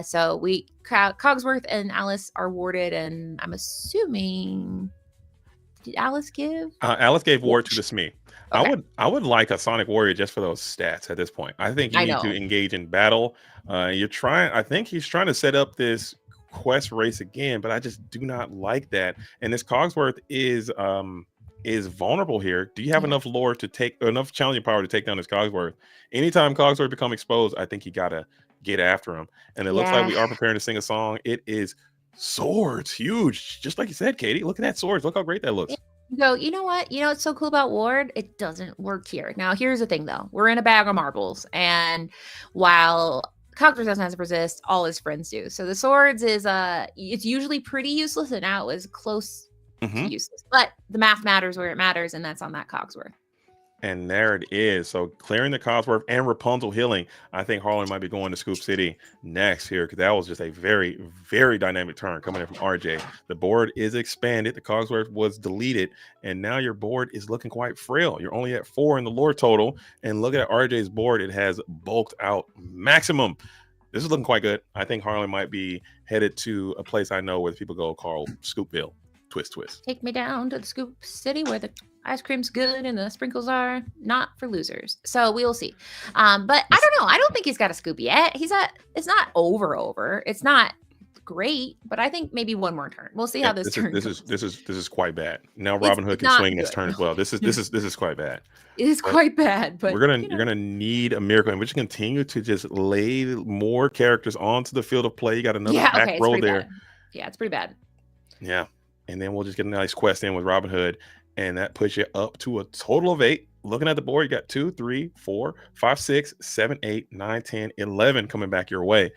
So Cogsworth and Alice are warded, and I'm assuming Did Alice give? Alice gave Ward to the Smee. Okay. I would like a Sonic Warrior just for those stats at this point. I think you I need know. to engage in battle. I think he's trying to set up this quest race again, but I just do not like that. And this Cogsworth is vulnerable here. Do you have enough lore to take enough challenging power to take down this Cogsworth? Anytime Cogsworth become exposed, I think you gotta get after him. And it looks like we are preparing to sing a song. It is swords, huge, just like you said, Katie. Look at that swords. Look how great that looks. Go, you know what? You know what's so cool about Ward? It doesn't work here. Now, here's the thing, though. We're in a bag of marbles, and while Cogsworth doesn't have to resist, all his friends do. So the swords is it's usually pretty useless, and now it was close to useless. But the math matters where it matters, and that's on that Cogsworth. And there it is. So clearing the Cogsworth and Rapunzel healing. I think Harlan might be going to Scoop City next here because that was just a very, very dynamic turn coming in from RJ. The board is expanded. The Cogsworth was deleted. And now your board is looking quite frail. You're only at 4 in the lore total. And look at RJ's board. It has bulked out maximum. This is looking quite good. I think Harlan might be headed to a place I know where people go called Scoopville. Twist. Take me down to the Scoop City where the ice cream's good and the sprinkles are not for losers. So we will see. But I don't know. I don't think he's got a scoop yet. It's not over. It's not great, but I think maybe one more turn. We'll see how this turn goes. This is quite bad. Now Robin Hood can swing this turn as well. This is quite bad. It is quite bad, but you're gonna need a miracle, and we should continue to just lay more characters onto the field of play. You got another back row there. Bad. Yeah, it's pretty bad. Yeah. And then we'll just get a nice quest in with Robin Hood, and that puts you up to a total of 8. Looking at the board, you got 2, 3, 4, 5, 6, 7, 8, 9, 10, 11 coming back your way.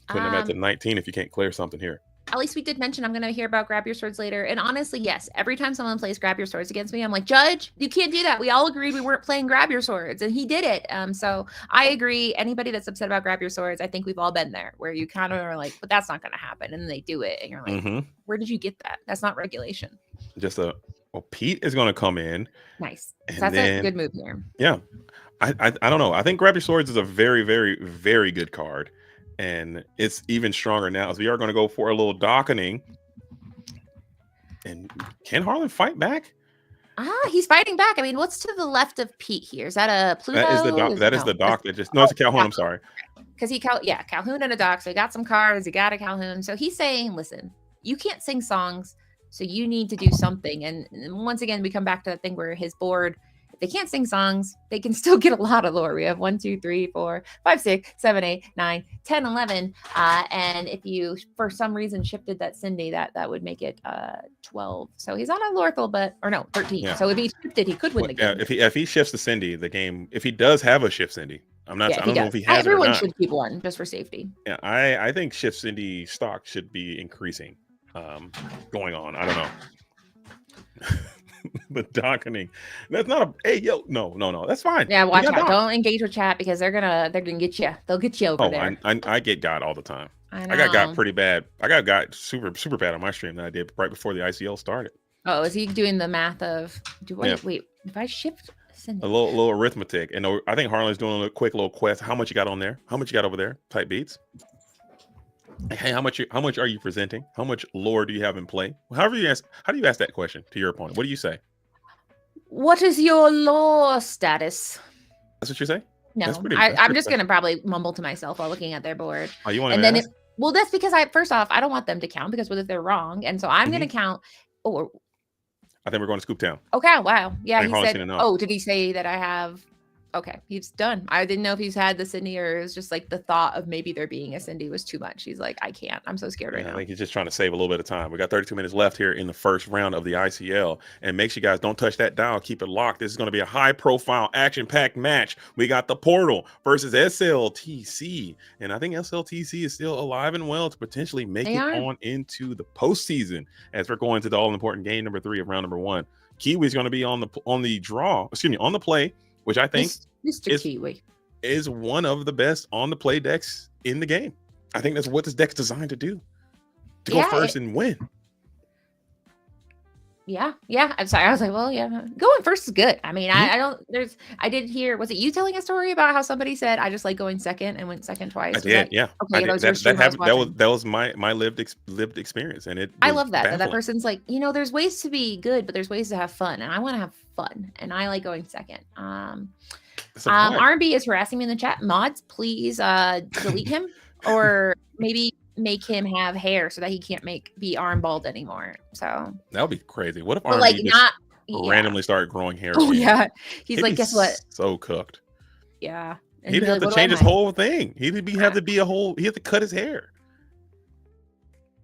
Putting them at the 19 if you can't clear something here. At least we did mention I'm going to hear about Grab Your Swords later. And honestly, yes, every time someone plays Grab Your Swords against me, I'm like, Judge, you can't do that. We all agreed we weren't playing Grab Your Swords, and he did it. So I agree. Anybody that's upset about Grab Your Swords, I think we've all been there, where you kind of are like, but that's not going to happen. And then they do it. And you're like, where did you get that? That's not regulation. Pete is going to come in. Nice. That's a good move here. Yeah. I don't know. I think Grab Your Swords is a very, very, very good card. And it's even stronger now as we are going to go for a little dockening. And can Harlan fight back? He's fighting back. I mean, what's to the left of Pete here? Is that a Pluto? That is the dock. That is the dock that just it's a Calhoun. I'm sorry. Because Calhoun and a dock. So he got some cards. He got a Calhoun. So he's saying, listen, you can't sing songs, so you need to do something. And once again, we come back to that thing where his board, if they can't sing songs, they can still get a lot of lore. We have 1, 2, 3, 4, 5, 6, 7, 8, 9, 10, 11. And if you, for some reason, shifted that Cindy, that would make it 12. So he's on a Lorthal, 13. Yeah. So if he shifted, he could win the game. If he shifts the Cindy, the game, if he does have a shift Cindy, I don't know if he has Everyone it or not. should keep one just for safety. Yeah, I think shift Cindy stock should be increasing. Going on. I don't know. The dockening. That's not no. That's fine. Yeah, watch out. Don't engage with chat because they're gonna get you. They'll get you over there. I get got all the time. I got got pretty bad. I got super bad on my stream that I did right before the ICL started. Oh, is he doing the math of wait, if I shift a little arithmetic, and I think Harlan's doing a quick little quest. How much you got on there? How much you got over there? Type beats. Hey, how much are you presenting? How much lore do you have in play? However you ask, how do you ask that question to your opponent? What do you say? What is your lore status? That's what you say? No, I'm just gonna probably mumble to myself while looking at their board. Oh, you want to? And then that's because first off, I don't want them to count because what if they're wrong? And so I'm gonna count. Oh, I think we're going to Scoop Town. Okay, wow, yeah. He said, "Oh, did he say that I have?" Okay, he's done. I didn't know if he's had the Cindy or it was just like the thought of maybe there being a Cindy was too much. He's like, I can't. I'm so scared right now. I think he's just trying to save a little bit of time. We got 32 minutes left here in the first round of the ICL. And make sure you guys don't touch that dial. Keep it locked. This is going to be a high-profile, action-packed match. We got the Portal versus SLTC. And I think SLTC is still alive and well to potentially make on into the postseason as we're going to the all-important game number 3 of round number 1. Kiwi's going to be on the play, which I think Mr. Kiwi is one of the best on the play decks in the game. I think that's what this deck's designed to do. To go first and win. Yeah, yeah. I'm sorry. I was like, well, yeah, going first is good. I mean, I don't. I did hear. Was it you telling a story about how somebody said I just like going second and went second twice? I Was did, that, yeah. okay, I that did. was your That stream I was happened. watching. That was my lived experience, and it I was love that baffling. person's like, there's ways to be good, but there's ways to have fun, and I want to have fun, and I like going second. It's a vibe. R&B is harassing me in the chat. Mods, please delete him, or maybe make him have hair so that he can't be arm bald anymore. So That would be crazy. What if but R&B like just not randomly started growing hair? Oh again? yeah, he's He'd like, be guess what? So cooked. Yeah, and He'd be have like, to "What change am his I?" whole thing. He'd have to be a whole. He have to cut his hair.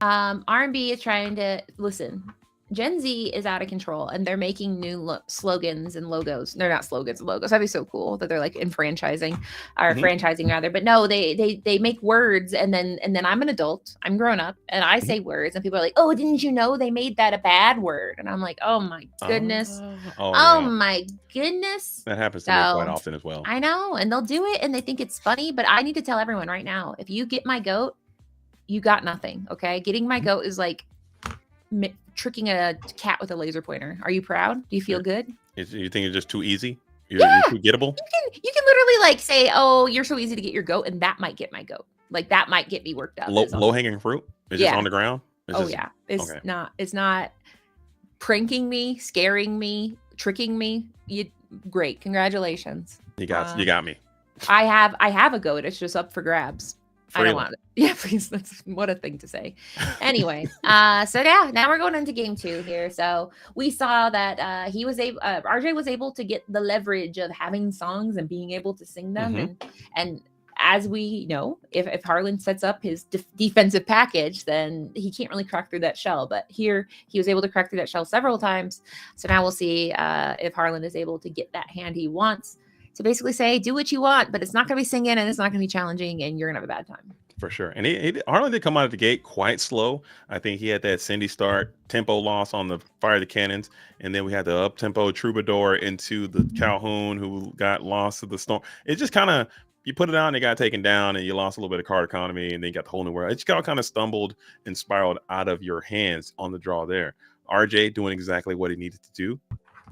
R&B is trying to listen. Gen Z is out of control, and they're making new slogans and logos. They're not slogans and logos. That'd be so cool that they're like franchising rather. But no, they make words, and then I'm an adult. I'm grown up, and I say words, and people are like, "Oh, didn't you know they made that a bad word?" And I'm like, "Oh my goodness, yeah. my goodness." That happens to me quite often as well. I know, and they'll do it, and they think it's funny. But I need to tell everyone right now: if you get my goat, you got nothing. Okay, getting my goat is like tricking a cat with a laser pointer. Are you proud? Do you feel good? You think it's just too easy? You're too gettable? You can literally like say, "Oh, you're so easy to get your goat," and that might get my goat. Like that might get me worked up. Low hanging fruit? It's just on the ground? It's not pranking me, scaring me, tricking me. Great. Congratulations. You got me. I have a goat. It's just up for grabs. Freeland. I don't want it. Yeah, please. That's what a thing to say. Anyway, so yeah, now we're going into game 2 here. So we saw that RJ was able to get the leverage of having songs and being able to sing them, and as we know, if Harlan sets up his defensive package, then he can't really crack through that shell. But here he was able to crack through that shell several times. So now we'll see if Harlan is able to get that hand he wants. To basically say, do what you want, but it's not going to be singing and it's not going to be challenging, and you're going to have a bad time. For sure. And Harlan did come out of the gate quite slow. I think he had that Cindy start tempo loss on the Fire the Cannons, and then we had the up tempo Troubadour into the Calhoun, who got lost to the storm. It just kind of, you put it on, it got taken down, and you lost a little bit of card economy, and then you got the whole new world. It just got kind of stumbled and spiraled out of your hands on the draw there. RJ doing exactly what he needed to do.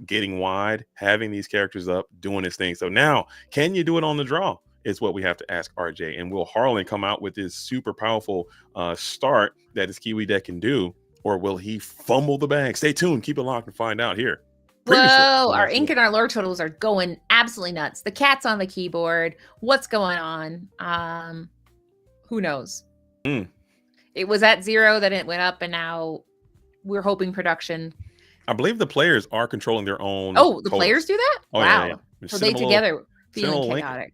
Getting wide, having these characters up, doing his thing. So now, can you do it on the draw? Is what we have to ask RJ. And will Harlan come out with this super powerful start that his Kiwi deck can do, or will he fumble the bag? Stay tuned. Keep it locked and find out here. Whoa, our ink and our lore totals are going absolutely nuts. The cat's on the keyboard. What's going on? Who knows? It was at 0, then it went up, and now we're hoping production. I believe the players are controlling their own. Oh, the players do that? Oh, wow. Yeah. So they together feeling chaotic.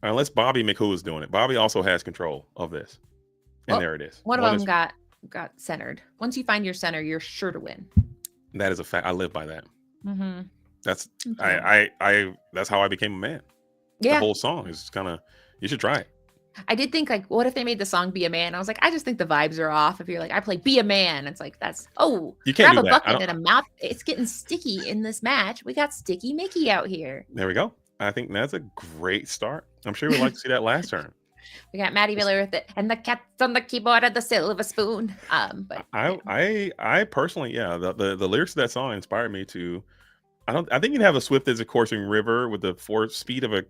Unless Bobby McHugh is doing it. Bobby also has control of this. And there it is. One of them got centered. Once you find your center, you're sure to win. That is a fact. I live by that. That's okay. I that's how I became a man. Yeah. The whole song is kind of, you should try it. I did think, like, what if they made the song Be a Man? I was like, I just think the vibes are off. If you're like, I play Be a Man, it's like, you can't grab do a that. bucket and a mouth. It's getting sticky in this match. We got Sticky Mickey out here. There we go. I think that's a great start. I'm sure we'd like to see that last turn. We got Maddie Miller with it, and the cat's on the keyboard and the silver spoon. But I personally, the lyrics of that song inspired me to. I think you'd have a swift as a coursing river with the speed of a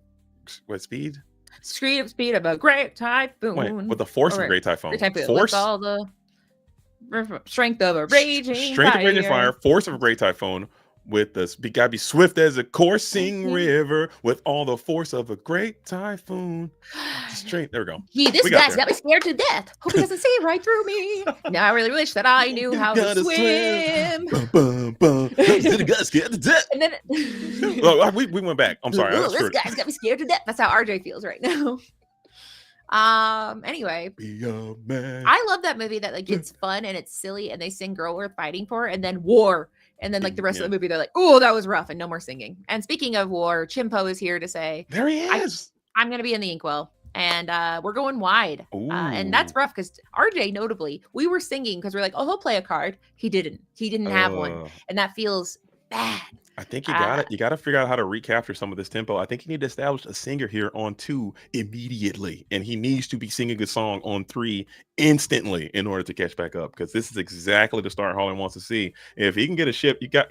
speed Wait, with the force of a great typhoon. Force all the strength of a raging fire. Force of a great typhoon. With this, gotta be swift as a coursing river with all the force of a great typhoon. Straight, there we go. This guy's got me scared to death. Hope he doesn't see right through me. Now I really wish that I knew how to swim. Got scared to death. And then we went back. I'm sorry. This guy's got me scared to death. That's how RJ feels right now. Anyway, Be a man. I love that movie that like gets fun and it's silly and they sing "Girl Worth Fighting For" and then war. And then, like, the rest of the movie, they're like, oh, that was rough, and no more singing. And speaking of war, Chimpo is here to say, there he is. I'm going to be in the inkwell, and we're going wide. And that's rough because RJ, notably, we were singing because we're like, oh, he'll play a card. He didn't. He didn't have one. And that feels bad. I think you got to figure out how to recapture some of this tempo. I think you need to establish a singer here on 2 immediately, and he needs to be singing a song on 3 instantly in order to catch back up, because this is exactly the start Harlan wants to see. If he can get a shift, you can't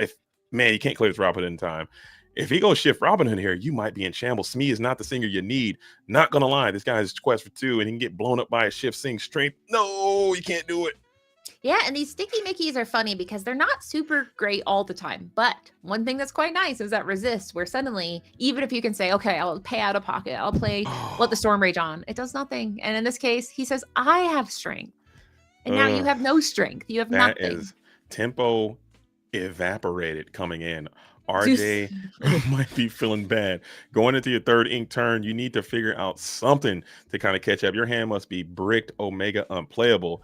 clear this Robin Hood in time. If he goes shift Robin Hood here, you might be in shambles. Smee is not the singer you need. Not gonna lie, this guy has quest for 2, and he can get blown up by a shift sing strength. No, you can't do it. Yeah, and these sticky Mickeys are funny because they're not super great all the time. But one thing that's quite nice is that resist, where suddenly, even if you can say, okay, I'll pay out of pocket, I'll play Let the Storm Rage on, it does nothing. And in this case, he says, I have strength. And now you have no strength. You have nothing. That is tempo evaporated coming in. RJ might be feeling bad. Going into your 3rd ink turn, you need to figure out something to kind of catch up. Your hand must be bricked Omega unplayable.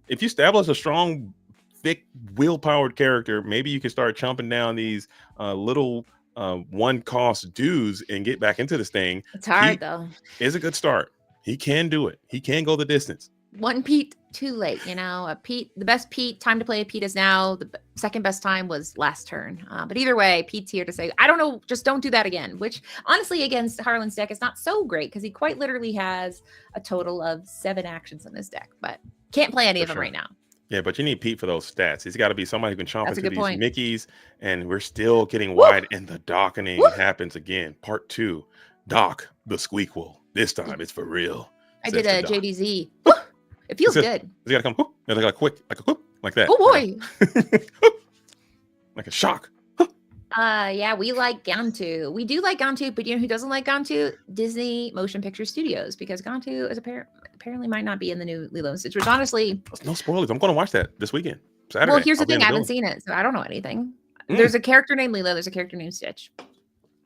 If you establish a strong, thick, will-powered character, maybe you can start chomping down these little one-cost dudes and get back into this thing. It's hard, though. It's a good start. He can do it. He can go the distance. One Pete too late, a Pete, the best Pete time to play a Pete is now. The second best time was last turn. But either way, Pete's here to say, I don't know, just don't do that again, which honestly against Harlan's deck is not so great because he quite literally has a total of 7 actions in his deck, but can't play any of them right now. Yeah, but you need Pete for those stats. He's got to be somebody who can chomp That's into a good these point. Mickeys, and we're still getting wide, and the dockening happens again. Part 2, Doc the Squeakquel. This time it's for real. I did a JDZ. It feels good. It's got to come like a quick, like that. Oh boy. Like a shock. Yeah, we like Gantu. We do like Gantu, but you know who doesn't like Gantu? Disney Motion Picture Studios, because Gantu is apparently might not be in the new Lilo & Stitch, which honestly... No spoilers. I'm going to watch that this weekend. Saturday. Well, here's the thing. I haven't seen it, so I don't know anything. There's a character named Lilo. There's a character named Stitch.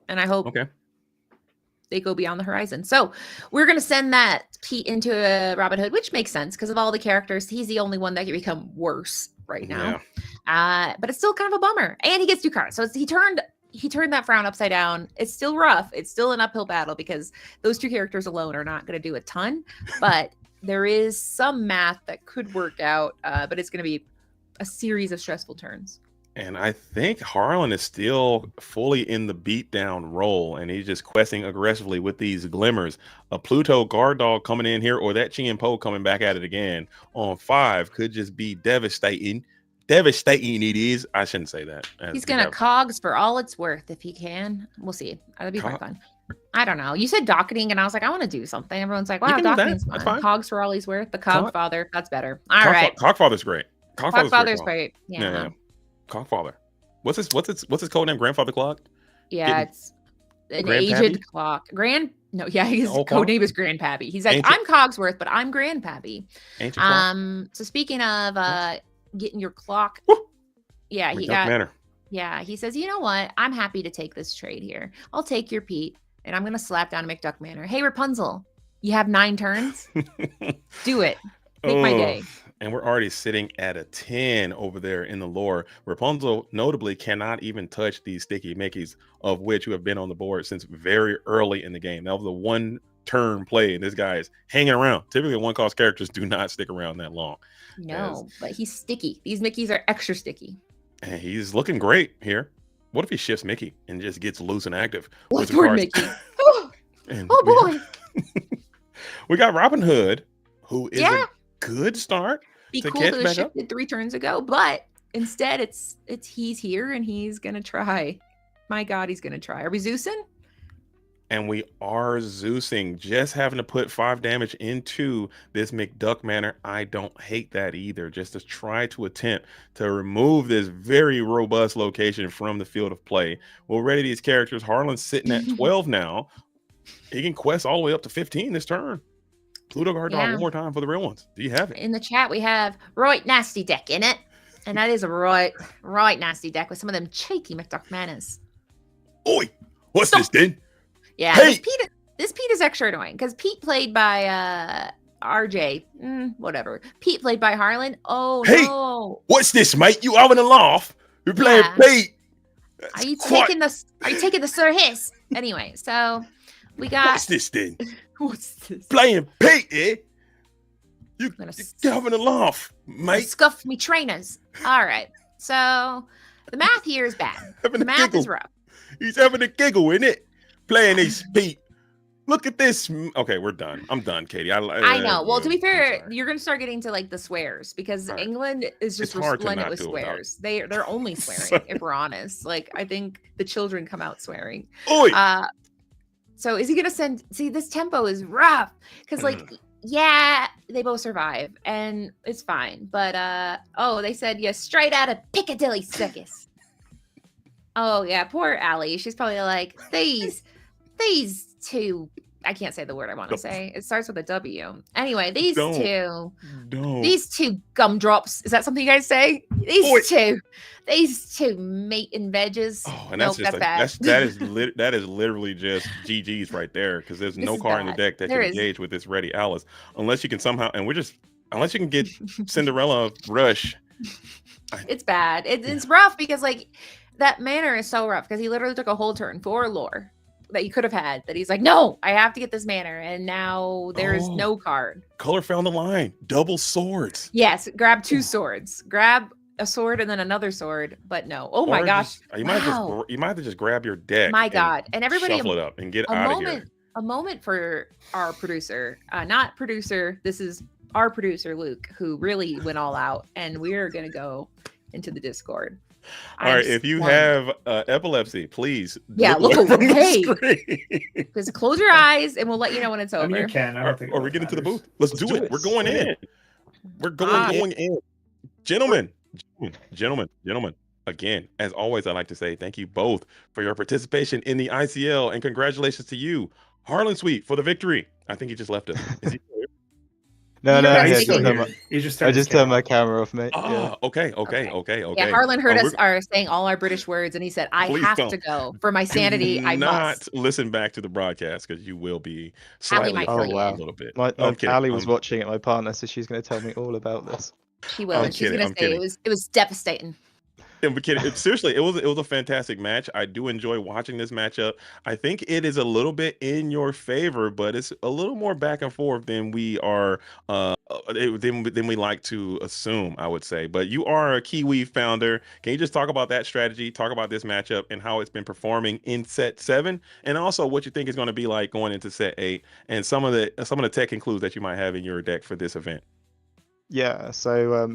And I hope they go beyond the horizon. So we're going to send that Pete into a Robin Hood, which makes sense because of all the characters. He's the only one that can become worse right now. Yeah. But it's still kind of a bummer. And he gets 2 cards. So he turned that frown upside down. It's still rough. It's still an uphill battle because those 2 characters alone are not going to do a ton. But there is some math that could work out. But it's going to be a series of stressful turns. And I think Harlan is still fully in the beatdown role, and he's just questing aggressively with these glimmers. A Pluto guard dog coming in here, or that Chien Po coming back at it again on 5 could just be devastating. Devastating it is. I shouldn't say that. He's going to cogs for all it's worth if he can. We'll see. That'd be quite fun. I don't know. You said docketing, and I was like, I want to do something. Everyone's like, wow, docketing's fun. Cogs for all he's worth. The Cogfather, that's better. All right. Cogfather's great. Cogfather's great. Yeah. Cogfather. What's his code name? Grandfather Clock? Yeah, it's an aged clock. His code name is Grandpappy. He's like, I'm Cogsworth, but I'm Grandpappy. So speaking of getting your clock, he says, you know what? I'm happy to take this trade here. I'll take your Pete, and I'm gonna slap down McDuck Manor. Hey, Rapunzel, you have 9 turns. Do it. Make my day. And we're already sitting at a 10 over there in the lore. Rapunzel notably cannot even touch these sticky Mickeys, of which you have been on the board since very early in the game. That was a 1-turn play, and this guy is hanging around. Typically, 1-cost characters do not stick around that long. No, but he's sticky. These Mickeys are extra sticky. And he's looking great here. What if he shifts Mickey and just gets loose and active? What's more Mickey? Boy. We got Robin Hood, who is a good start. Be cool to have shifted 3 turns ago, but instead it's he's here and he's gonna try. My God, he's gonna try. Are we Zeusing? And we are Zeusing, just having to put 5 damage into this McDuck Manor. I don't hate that either. Just to try to attempt to remove this very robust location from the field of play. We'll ready these characters. Harlan's sitting at 12 now. He can quest all the way up to 15 this turn. Pluto guard dog one more time for the real ones. Do you have it? In the chat, we have right nasty deck in it. And that is a right nasty deck with some of them cheeky McDuck Manors. Oi, what's this then? Yeah, hey! This Pete is extra annoying because Pete played by RJ. Whatever. Pete played by Harlan. Oh, hey, no. What's this, mate? You having a laugh? You're playing Pete. Are you taking the Sir Hiss? Anyway, so we got. What's this then? What's this? Playing Pete, eh? You're having a laugh, mate. Scuff me trainers. All right. So The math here is bad. Having The a math is giggle. rough. He's having a giggle, isn't it? Playing his feet. Look at this. Okay, we're done. I'm done, Katie. I know. Well, to be I'm fair, sorry. you're going to start getting to like the swears because All right. England is just It's hard to resplendent not with do it without- swears. They're only swearing, Sorry. if we're honest. Like I think the children come out swearing. Oi! So is he gonna send? See, this tempo is rough because, like, yeah, they both survive and it's fine. But oh, they said yeah, straight out of Piccadilly Circus. Oh yeah, poor Allie. She's probably like these two. I can't say the word I want to say. It starts with a W. Anyway, these Don't. gumdrops. Is that something you guys say? Oi. These two meat and veggies. Oh, and Nope, that's just bad. that is literally just GG's right there because there's This no is card in the bad. deck that There can is- engage with this ready Alice unless you can somehow unless you can get Cinderella Rush. It's bad. It's rough because like that manner is so rough because he literally took a whole turn for lore that you could have had that he's like, no, I have to get this manner, and now there's Oh. no card. Color found the line. Double swords. Yes, grab two swords. Grab a sword and then another sword, but no. Oh my Or gosh. you might Wow. have to just grab your deck. My and God. And everybody shuffle it up and get a out of moment here. a moment for our producer. Not producer. This is our producer, Luke, who really went all out, and we're gonna go into the Discord. All right, if you have epilepsy, please. Yeah, look look, away from the hey. screen. Just close your eyes and we'll let you know when it's I over. mean, you can. I don't think. Or we get into the booth. Let's do it. We're going in. We're Ah. going in. Gentlemen. Again, as always, I'd like to say thank you both for your participation in the ICL and congratulations to you, Harlan Sweet, for the victory. I think he just left us. Is he still here? No, You're yeah, right. He's I still just, here. He just I turned his just turned camera my camera off, mate. Yeah. Okay. Yeah, Harlan heard us We're- are saying all our British words, and he said, "I Please have don't. to go for my sanity. Do I not must." listen back to the broadcast because you will be Allie slightly might kill offended you. a Oh, wow. little bit. My I'm kidding. Ali was watching it, my partner, so she's going to tell me all about this. She will, I'm and she's kidding, gonna I'm say kidding. it was devastating. And we kidding. Seriously, it was a fantastic match. I do enjoy watching this matchup. I think it is a little bit in your favor, but it's a little more back and forth than we are than we like to assume, I would say. But you are a Kiwi founder. Can you just talk about that strategy, talk about this matchup and how it's been performing in set 7, and also what you think is going to be like going into set 8 and some of the tech includes that you might have in your deck for this event? Yeah, so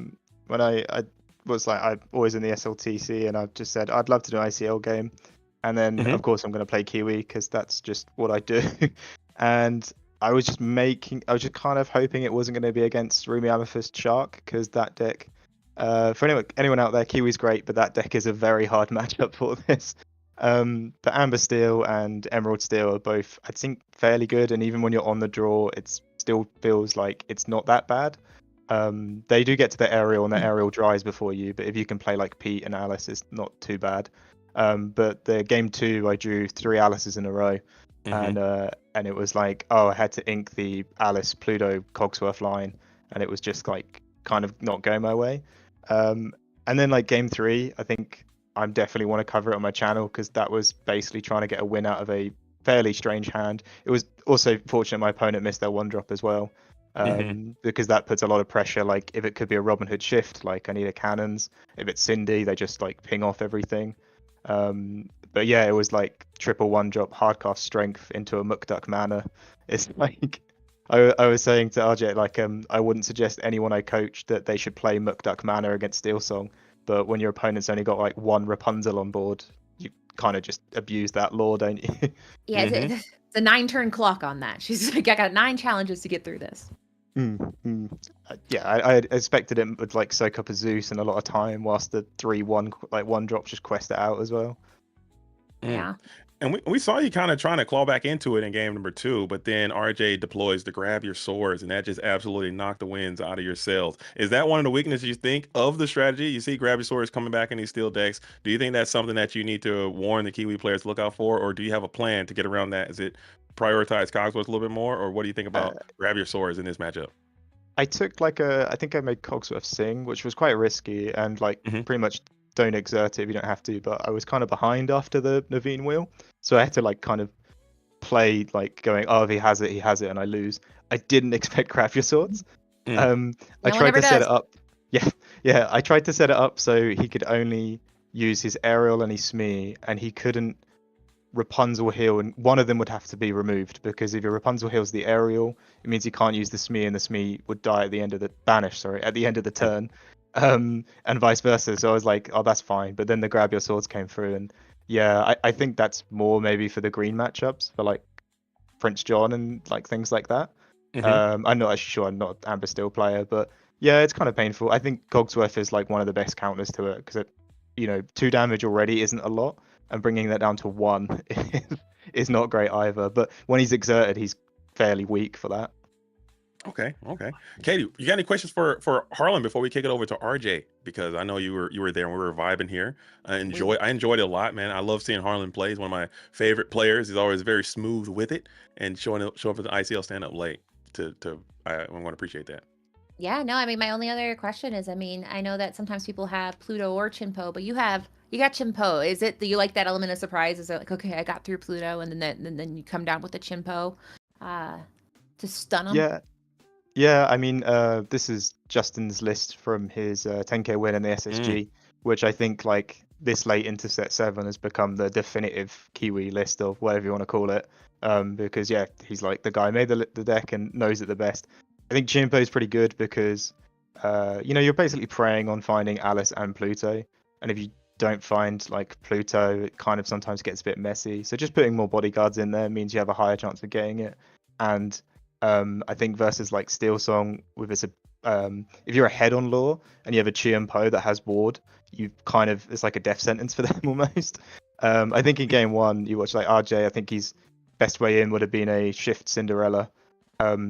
when I was like, I'm always in the SLTC, and I've just said I'd love to do an ICL game, and then Mhm. of course I'm going to play Kiwi because that's just what I do. And I was just kind of hoping it wasn't going to be against Rumi Amethyst Shark because that deck, for anyone out there, Kiwi's great, but that deck is a very hard matchup for this. But Amber Steel and Emerald Steel are both, I think, fairly good, and even when you're on the draw, it still feels like it's not that bad. They do get to the aerial, and the aerial dries before you, but if you can play like Pete and Alice, it's not too bad. But the game 2, I drew 3 Alices in a row, and it was like, oh, I had to ink the Alice Pluto Cogsworth line, and it was just like kind of not going my way. And then like game 3, I think I definitely want to cover it on my channel because that was basically trying to get a win out of a fairly strange hand. It was also fortunate my opponent missed their 1-drop as well. Because that puts a lot of pressure. Like if it could be a Robin Hood shift, like I need a cannons. If it's Cindy, they just like ping off everything. But yeah, it was like triple 1-drop hardcast strength into a Mukduk mana. It's like I was saying to RJ, like I wouldn't suggest anyone I coach that they should play Mukduk mana against Steel Song. But when your opponent's only got like 1 Rapunzel on board, you kind of just abuse that lore, don't you? Yeah, it's a 9-turn clock on that. She's like, I got 9 challenges to get through this. Yeah, I expected it would like soak up a Zeus and a lot of time, whilst the 3-1 like 1-drop just quest it out as well. Yeah. And we saw you kind of trying to claw back into it in game number 2, but then RJ deploys to grab your swords, and that just absolutely knocked the winds out of your sails. Is that one of the weaknesses you think of the strategy? You see grab your swords coming back in these steel decks. Do you think that's something that you need to warn the Kiwi players to look out for, or do you have a plan to get around that? Is it prioritize Cogsworth a little bit more, or what do you think about grab your swords in this matchup? I took like I think I made Cogsworth sing, which was quite risky, and like pretty much don't exert it if you don't have to, but I was kind of behind after the Naveen wheel, so I had to like kind of play like going, oh, if he has it, and I lose. I didn't expect grab your swords. I tried to set it up. Yeah, I tried to set it up so he could only use his aerial and his Smee, and he couldn't Rapunzel heal, and one of them would have to be removed, because if your Rapunzel heals the aerial, it means he can't use the Smee, and the Smee would die at the end of the at the end of the turn, and vice versa. So I was like, oh, that's fine. But then the grab your swords came through, and yeah, I think that's more maybe for the green matchups for like Prince John and like things like that. I'm not actually sure. I'm not an Amber Steel player, but yeah, it's kind of painful. I think Cogsworth is like one of the best counters to it, because it, 2 damage already isn't a lot, and bringing that down to 1 is not great either. But when he's exerted, he's fairly weak for that. Okay. Katie, you got any questions for Harlan before we kick it over to RJ? Because I know you were there and we were vibing here. I enjoyed it a lot, man. I love seeing Harlan play. He's one of my favorite players. He's always very smooth with it, and show up at the ICL stand up late. I'm going to appreciate that. Yeah, no, I mean, my only other question is, I mean, I know that sometimes people have Pluto or Chimpo, but you got Chimpo. Is it that you like that element of surprise? Is it like, okay, I got through Pluto, and then you come down with the Chimpo to stun them? Yeah. I mean, this is Justin's list from his 10K win in the SSG, which I think like this late into set 7 has become the definitive Kiwi list, of whatever you want to call it. Because yeah, he's like the guy who made the deck and knows it the best. I think Chimpo is pretty good because, you're basically preying on finding Alice and Pluto, and if you don't find like Pluto, it kind of sometimes gets a bit messy. So just putting more bodyguards in there means you have a higher chance of getting it. And I think versus like Steel Song, with its if you're ahead on lore and you have a Chimpo that has ward, it's like a death sentence for them almost. I think in game 1 you watch like RJ. I think his best way in would have been a shift Cinderella.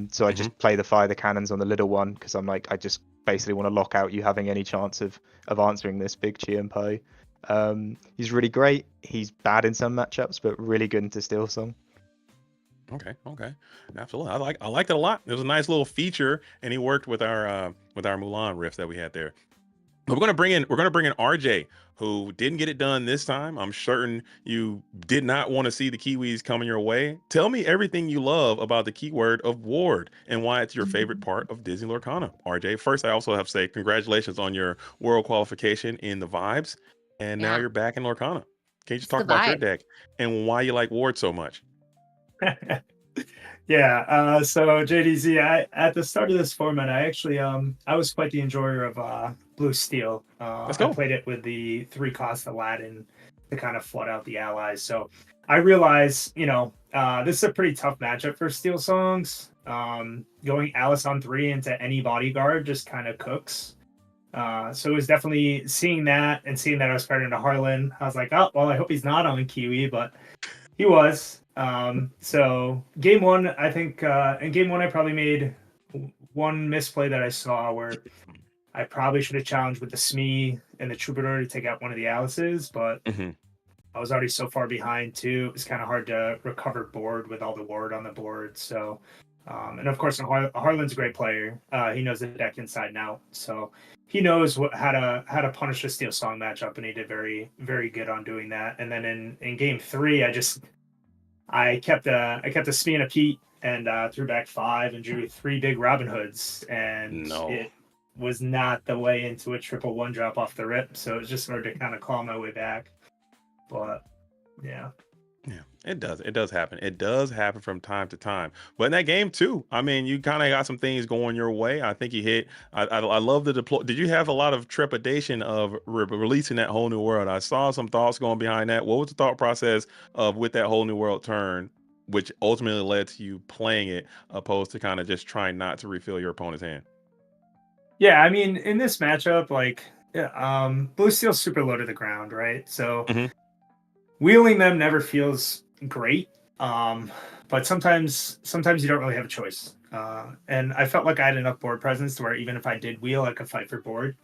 So I just play the cannons on the little one, because I'm like, I just basically want to lock out you having any chance of answering this big Chimpo. He's really great. He's bad in some matchups, but really good into Steel Song. Okay, absolutely. I liked it a lot. It was a nice little feature, and he worked with our Mulan riffs that we had there. But we're gonna bring in RJ, who didn't get it done this time. I'm certain you did not want to see the Kiwis coming your way. Tell me everything you love about the keyword of ward and why it's your favorite part of Disney Lorcana. RJ, first I also have to say congratulations on your world qualification in the vibes, and now you're back in Lorcana. Can you just talk about your deck and why you like ward so much? Yeah, so JDZ, at the start of this format, I actually I was quite the enjoyer of Blue Steel. Let's go. I played it with the 3-cost Aladdin to kind of flood out the allies. So I realized, this is a pretty tough matchup for Steel Songs. Going Alice on 3 into any bodyguard just kind of cooks. So it was definitely seeing that I was paired into Harlan. I was like, oh, well, I hope he's not on Kiwi, but he was. So game 1, I think in game 1 I probably made one misplay that I saw, where I probably should have challenged with the Smee and the Troubadour to take out one of the Alices, but I was already so far behind too. It was kind of hard to recover board with all the ward on the board. So, and of course, Harlan's a great player. He knows the deck inside and out, so he knows how to punish a Steel Song matchup, and he did very, very good on doing that. And then in game 3, I kept a Smee and a Pete, and threw back 5 and drew 3 big Robin Hoods, and it was not the way into a triple 1-drop off the rip. So it was just hard to kind of claw my way back. But yeah, it does happen. It does happen from time to time. But in that game too, I mean, you kind of got some things going your way. I think you hit. I love the deploy. Did you have a lot of trepidation of releasing that whole new world? I saw some thoughts going behind that. What was the thought process of with that whole new world turn, which ultimately led to you playing it, opposed to kind of just trying not to refill your opponent's hand? Yeah, I mean, in this matchup, like, Blue Steel's super low to the ground, right? So wheeling them never feels great. But sometimes you don't really have a choice. And I felt like I had enough board presence to where even if I did wheel, I could fight for board.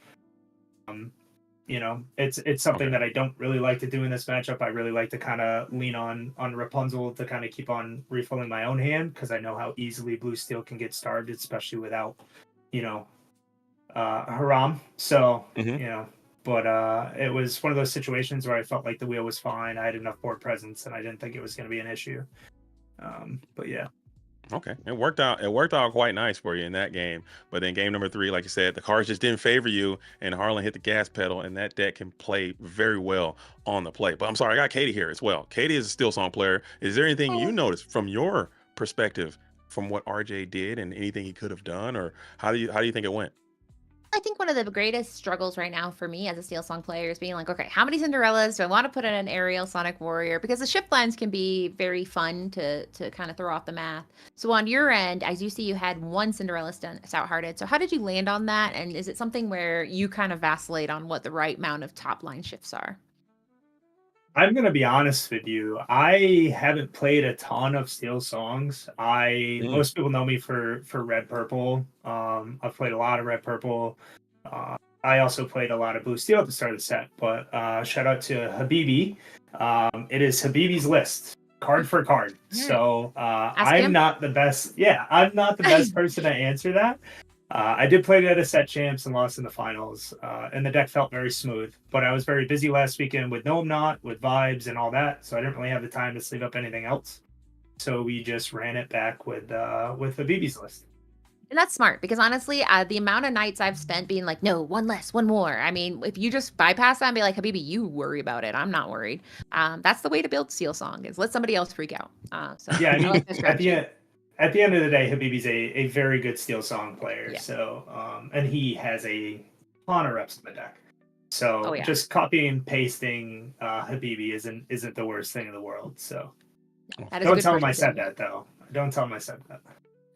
It's something that I don't really like to do in this matchup. I really like to kind of lean on Rapunzel to kind of keep on refilling my own hand, because I know how easily Blue Steel can get starved, especially without, Haram. So, but it was one of those situations where I felt like the wheel was fine. I had enough board presence, and I didn't think it was going to be an issue. But yeah. Okay, it worked out. It worked out quite nice for you in that game. But then game number 3, like you said, the cards just didn't favor you, and Harlan hit the gas pedal, and that deck can play very well on the play. But I'm sorry, I got Katie here as well. Katie is a Steel Song player. Is there anything you noticed from your perspective from what RJ did, and anything he could have done, or how do you think it went? I think one of the greatest struggles right now for me as a Steel Song player is being like, okay, how many Cinderellas do I want to put in an aerial Sonic Warrior? Because the shift lines can be very fun to kind of throw off the math. So on your end, as you see, you had one Cinderella Stout-Hearted. So how did you land on that? And is it something where you kind of vacillate on what the right amount of top line shifts are? I'm gonna be honest with you. I haven't played a ton of Steel Songs. Most people know me for Red Purple. I've played a lot of Red Purple. I also played a lot of Blue Steel at the start of the set. But shout out to Habibi. It is Habibi's list, card for card. So I'm him. not the best. Yeah, I'm not the best person to answer that. I did play it at a set champs and lost in the finals, and the deck felt very smooth. But I was very busy last weekend with No I'm Not, with vibes and all that, so I didn't really have the time to sleeve up anything else. So we just ran it back with Habibi's list. And that's smart because honestly, the amount of nights I've spent being like, no, one less, one more. I mean, if you just bypass that and be like, Habibi, you worry about it. I'm not worried. That's the way to build Steel Song is let somebody else freak out. So Yeah, I mean, like this strategy. at the end of the day, Habibi's a very good Steel Song player. Yeah. So, and he has a ton of reps in the deck. So yeah. just copying and pasting Habibi isn't the worst thing in the world. So That is don't good tell him I perspective. said that though. Don't tell him I said that.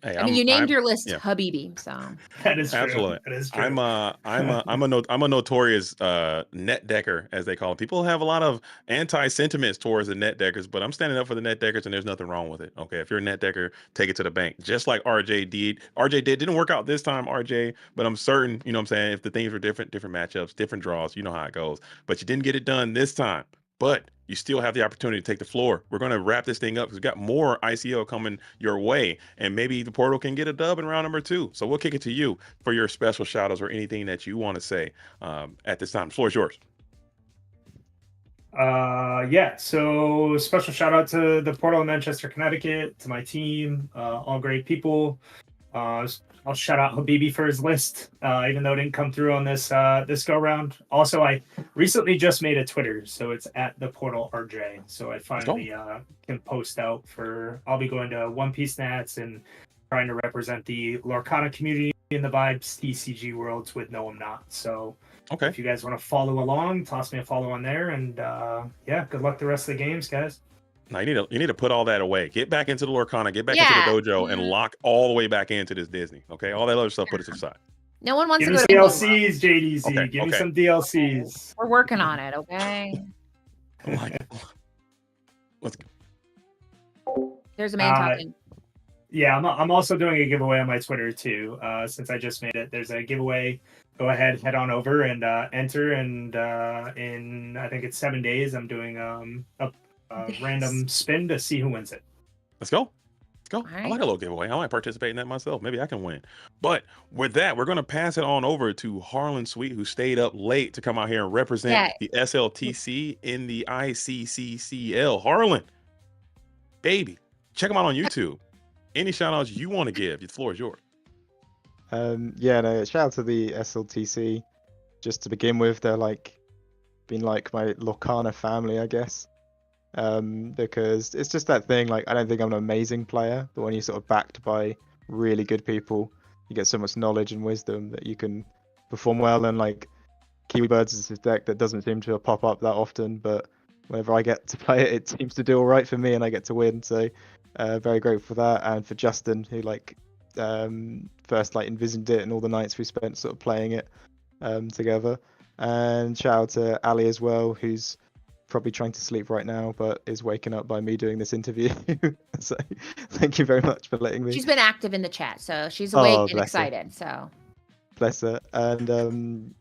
Hey, I mean, you named your list yeah. Habibi, so That is true. Absolutely. That is true. I'm a notorious net decker, as they call it. People have a lot of anti-sentiments towards the net deckers, but I'm standing up for the net deckers, and there's nothing wrong with it. Okay, if you're a net decker, take it to the bank, just like RJ did. Didn't work out this time, RJ, but I'm certain, you know what I'm saying, if the things were different matchups, different draws, you know how it goes. But you didn't get it done this time. But you still have the opportunity to take the floor. We're going to wrap this thing up because we've got more ICL coming your way, and maybe the portal can get a dub in round number 2. So we'll kick it to you for your special shout outs or anything that you want to say at this time. The floor is yours. Yeah, so special shout out to the portal in Manchester, Connecticut, to my team, all great people. I'll shout out Habibi for his list, even though it didn't come through on this go round. Also, I recently just made a Twitter, so it's at the portal RJ. So I finally can post out for. I'll be going to One Piece Nats and trying to represent the Lorcana community in the Vibes TCG worlds with No I'm Not. So if you guys want to follow along, toss me a follow on there, and yeah, good luck the rest of the games, guys. Now you need to put all that away. Get back into the Lorcana, get back into the dojo, and lock all the way back into this Disney. Okay, all that other stuff, put it to the side. No one wants Give to me go to DLCs, JDC. Okay, Give me some DLCs. We're working on it, okay? I'm like, let's go. There's a man talking. Yeah, I'm also doing a giveaway on my Twitter too. Since I just made it, there's a giveaway. Go ahead, head on over and enter. And in I think it's 7 days, I'm doing a random spin to see who wins it. Let's go. Let's go. Right. I like a little giveaway. I might participate in that myself. Maybe I can win. But with that, we're going to pass it on over to Harlan Sweet, who stayed up late to come out here and represent the SLTC in the ICCL. Harlan, baby, check him out on YouTube. Any shout outs you want to give, the floor is yours. Shout out to the SLTC. Just to begin with, they're been like my Lorcana family, I guess. Because it's just that thing, I don't think I'm an amazing player, but when you're sort of backed by really good people, you get so much knowledge and wisdom that you can perform well. And Kiwi Birds is a deck that doesn't seem to pop up that often, but whenever I get to play it, it seems to do all right for me and I get to win. So very grateful for that. And for Justin, who first envisioned it and all the nights we spent sort of playing it together. And shout out to Ali as well, who's probably trying to sleep right now, but is waking up by me doing this interview. So thank you very much for letting me. She's been active in the chat, so she's awake and excited. So bless her. And the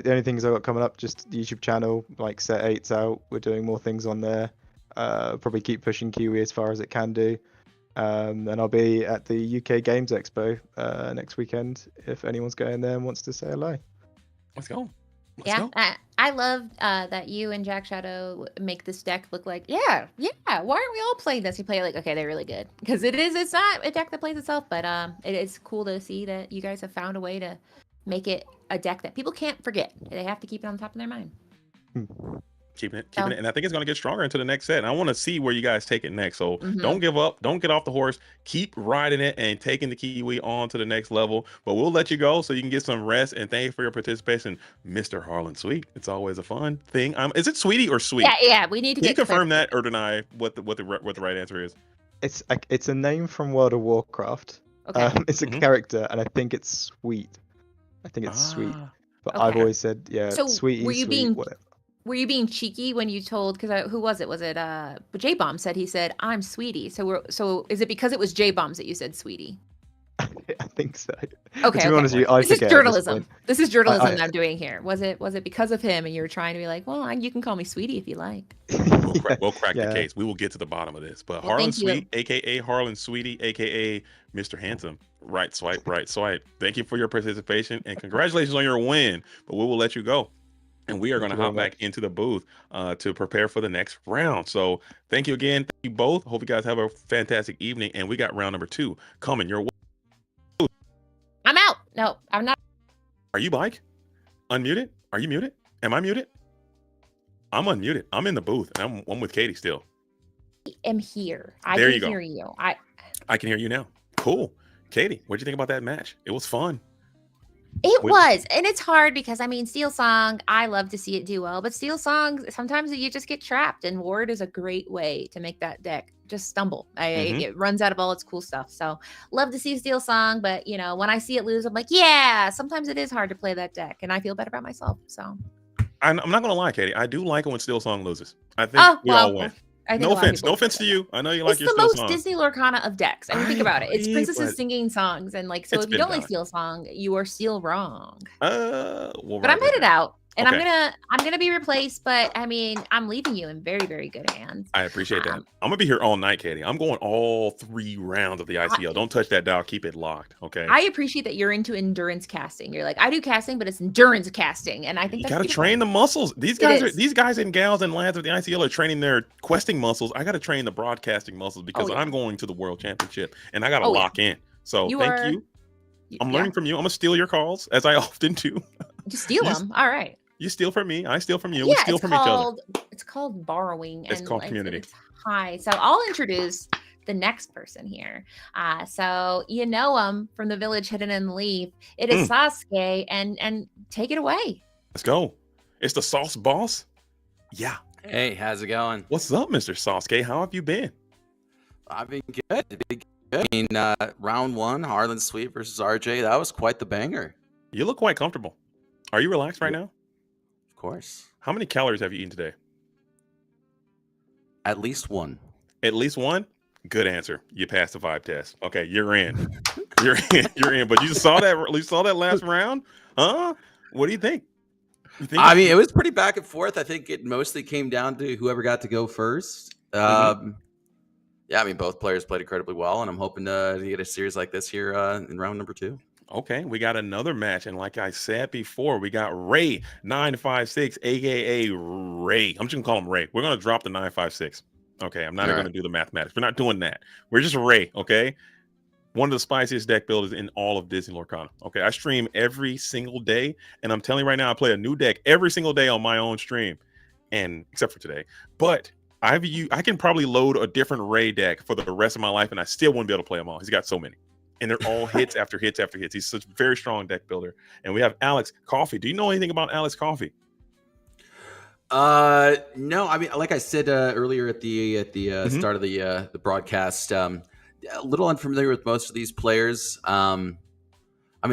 only things I got coming up, just the YouTube channel, set 8's out. We're doing more things on there. Probably keep pushing Kiwi as far as it can do. And I'll be at the UK Games Expo next weekend if anyone's going there and wants to say hello. Let's go. Let's Yeah, go. I love that you and Jack Shadow make this deck look like, yeah, yeah. Why aren't we all playing this? You play it like, okay, they're really good because it's not a deck that plays itself, but it is cool to see that you guys have found a way to make it a deck that people can't forget. They have to keep it on top of their mind. Keeping it, So, and I think it's going to get stronger into the next set. And I want to see where you guys take it next. So mhm. don't give up, don't get off the horse, keep riding it and taking the Kiwi on to the next level. But we'll let you go so you can get some rest. And thank you for your participation, Mr. Harlan Sweet. It's always a fun thing. Is it Sweetie or Sweet? Yeah. We need to Can you get confirm that or deny what the right answer is? It's a name from World of Warcraft. Okay. It's a character, and I think it's Sweet. I think it's Sweet. But I've Okay. always said, yeah, So, Sweetie, were you Sweet, being- whatever. Were you being cheeky when you told? Because who was it? Was it J-Bomb said he said I'm Sweetie. So is it because it was J-Bombs that you said Sweetie? I think so. Okay. To be honest with you, I This is forget at this journalism. point. This is journalism I- that I'm doing here. Was it because of him and you were trying to be like, well, you can call me Sweetie if you like. We'll crack Yeah. the case. We will get to the bottom of this. But Well, Harlan thank you. Sweet, aka Harlan Sweetie, aka Mr. Handsome. Right swipe, right swipe. Thank you for your participation and congratulations on your win. But we will let you go. And we are going to Thank you hop very back into the booth to prepare for the next round. So thank you again. Thank you both. Hope you guys have a fantastic evening. And we got round number 2 coming your way. I'm out. No, I'm not. Are you Mike? Unmuted? Are you muted? Am I muted? I'm unmuted. I'm in the booth. And I'm with Katie still. Am here. I There can you go. hear you. I can hear you now. Cool. Katie, what'd you think about that match? It was fun. It With- was, and it's hard because Steel Song, I love to see it do well, but Steel Song, sometimes you just get trapped, and Ward is a great way to make that deck just stumble. It runs out of all its cool stuff. So love to see Steel Song, but when I see it lose, I'm like, yeah, sometimes it is hard to play that deck, and I feel better about myself. So I'm not gonna lie, Katie. I do like it when Steel Song loses. I think we all win. I think No a lot of offense. people No offense to you. I know you like It's your the Steel most Song. Disney Lorcana of decks. I mean, think I about it. It's agree, princesses but singing songs, and so it's if you been don't like done. Steel Song, you are still wrong. We'll But I'm ride with headed it. out, and Okay. I'm gonna be replaced. But I'm leaving you in very, very good hands. I appreciate that. Um, I'm gonna be here all night, Katie. I'm going all 3 rounds of the ICL. Don't touch that dial. Keep it locked. Okay. I appreciate that you're into endurance casting. You're like, I do casting, but it's endurance casting, and I think You that's gotta beautiful. train the muscles. These is. these guys and gals and lads of the ICL are training their questing muscles. I gotta train the broadcasting muscles because yeah. I'm going to the World Championship and I gotta Oh, yeah. lock in. So You thank are- you. I'm learning from you. I'm gonna steal your calls as I often do. Just steal you- them. All right. You steal from me. I steal from you. We steal it's from each other. It's called borrowing. It's called community. It's high. So I'll introduce the next person here. So you know him from the village hidden in the leaf. It is Sasuke, and take it away. Let's go. It's the Sauce Boss. Yeah. Hey, how's it going? What's up, Mr. Sasuke? How have you been? I've been good. I mean, round 1, Harlan Sweet versus RJ. That was quite the banger. You look quite comfortable. Are you relaxed right now? Of course. How many calories have you eaten today? At least 1. At least 1? Good answer. You passed the vibe test. Okay, you're in. You're in. You're in. But you saw that last round? Huh? What do you think? I mean, it was pretty back and forth. I think it mostly came down to whoever got to go first. Yeah, I mean, both players played incredibly well, and I'm hoping to get a series like this here in round number 2. Okay, we got another match, and like I said before, we got Ray 956, aka Ray. I'm just gonna call him Ray. We're gonna drop the 956. Okay, I'm not even gonna do the mathematics. We're not doing that. We're just Ray. Okay, one of the spiciest deck builders in all of Disney Lorcana. Okay, I stream every single day, and I'm telling you right now, I play a new deck every single day on my own stream, and except for today. But I can probably load a different Ray deck for the rest of my life, and I still wouldn't be able to play them all. He's got so many. And they're all hits after hits after hits. He's such a very strong deck builder. And we have Alex Coffee. Do you know anything about Alex Coffee? No, I mean, like I said earlier at the start of the broadcast, a little unfamiliar with most of these players. I mean,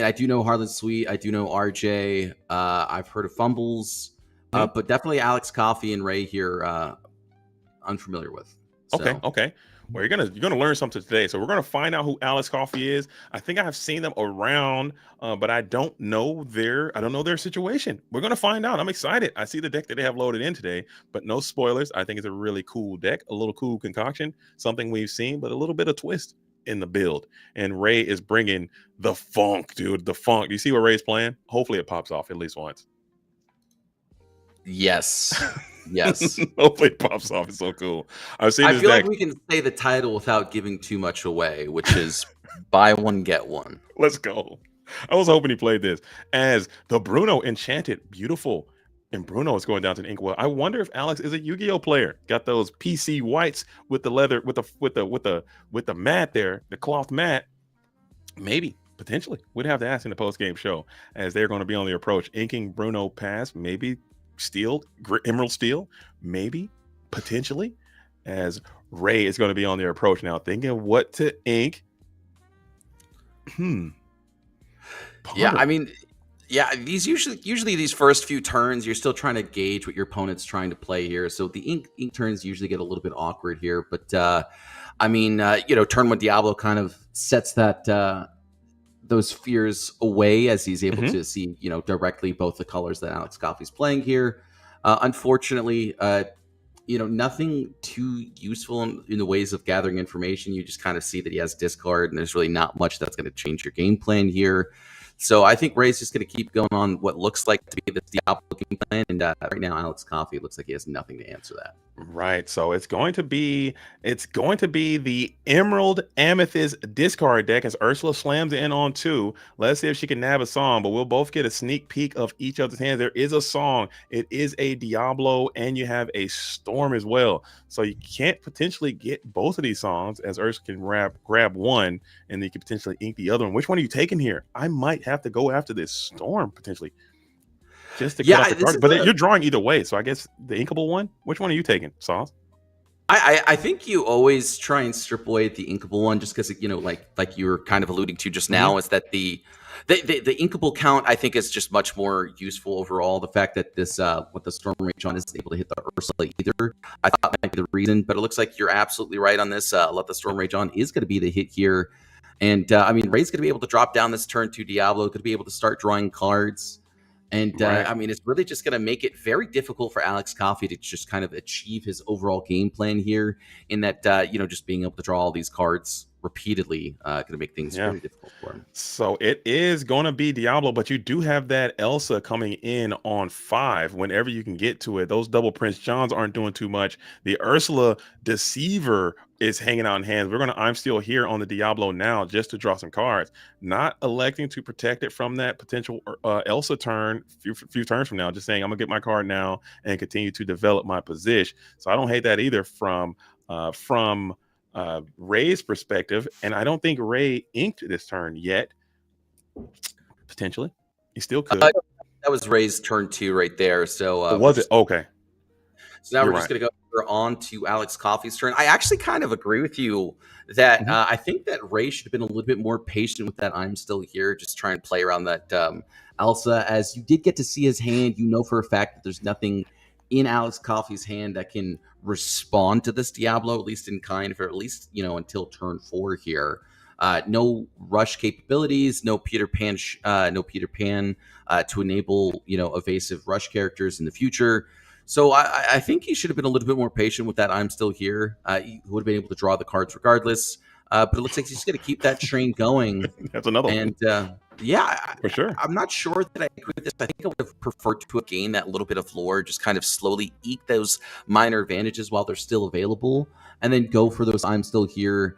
I do know Harlan Sweet. I do know RJ. I've heard of Fumbles, but definitely Alex Coffee and Ray here, unfamiliar with. So. Okay. Well, you're gonna learn something today. So we're gonna find out who Alex Coffee is. I think I have seen them around, but I don't know their situation. We're gonna find out. I'm excited. I see the deck that they have loaded in today, but no spoilers. I think it's a really cool deck, a little cool concoction, something we've seen, but a little bit of twist in the build. And Ray is bringing the funk, dude. The funk. You see what Ray's playing? Hopefully it pops off at least once. Yes. Yes. Hopefully it pops off. It's so cool. I've seen I this feel deck. like we can say the title without giving too much away, which is buy one, get one. Let's go. I was hoping he played this as the Bruno Enchanted Beautiful. And Bruno is going down to the Inkwell. I wonder if Alex is a Yu-Gi-Oh player. Got those PC whites with the leather, with the mat there, the cloth mat. Maybe, potentially. We'd have to ask in the post-game show as they're going to be on the approach. Inking Bruno pass, maybe steel, emerald steel, maybe, potentially, as Ray is going to be on their approach now, thinking what to ink. Yeah, I mean, yeah, these usually these first few turns, you're still trying to gauge what your opponent's trying to play here. So the ink turns usually get a little bit awkward here. But I mean, turn one Diablo kind of sets that those fears away as he's able to see, directly both the colors that Alex Coffey's playing here. Unfortunately, nothing too useful in the ways of gathering information. You just kind of see that he has discard, and there's really not much that's going to change your game plan here. So I think Ray's just going to keep going on what looks like to be the Diablo game plan, and right now Alex Coffey looks like he has nothing to answer that. Right. So it's going to be the Emerald Amethyst discard deck as Ursula slams in on 2. Let's see if she can nab a song, but we'll both get a sneak peek of each other's hands. There is a song, it is a Diablo, and you have a Storm as well. So you can't potentially get both of these songs as Ursula can grab one, and then you can potentially ink the other one. Which one are you taking here? I might have to go after this Storm potentially. Just to cut off the card. But you're drawing either way, so I guess the inkable one. Which one are you taking, Sauce? I think you always try and strip away the inkable one, just because like you were kind of alluding to just now, is that the inkable count I think is just much more useful overall. The fact that this what the Storm Rage on isn't able to hit the Ursula either, I thought might be the reason, but it looks like you're absolutely right on this. Let the Storm Rage on is going to be the hit here, and I mean Ray's going to be able to drop down this turn to Diablo, going to be able to start drawing cards. And I mean, it's really just going to make it very difficult for Alex Coffey to just kind of achieve his overall game plan here. In that, just being able to draw all these cards repeatedly, going to make things very difficult for him. So it is going to be Diablo, but you do have that Elsa coming in on 5 whenever you can get to it. Those double Prince Johns aren't doing too much. The Ursula Deceiver is hanging out in hands. I'm still here on the Diablo now just to draw some cards, not electing to protect it from that potential Elsa turn few turns from now, just saying I'm gonna get my card now and continue to develop my position. So I don't hate that either from Ray's perspective, and I don't think Ray inked this turn yet. Potentially, he still could. That was Ray's turn 2 right there. So was it? Okay. So now we're just going to go on to Alex Coffey's turn. I actually kind of agree with you that I think that Ray should have been a little bit more patient with that I'm still here, just trying to play around that Elsa, as you did get to see his hand. You know for a fact that there's nothing in Alex Coffey's hand that can respond to this Diablo, at least in kind, for at least, until turn 4 here. No rush capabilities, no Peter Pan to enable, evasive rush characters in the future. So I think he should have been a little bit more patient with that I'm still here. He would have been able to draw the cards regardless. But it looks like he's going to keep that train going. That's another one. And for sure. I'm not sure that I agree with this. I think I would have preferred to have gained that little bit of lore, just kind of slowly eke those minor advantages while they're still available, and then go for those I'm still here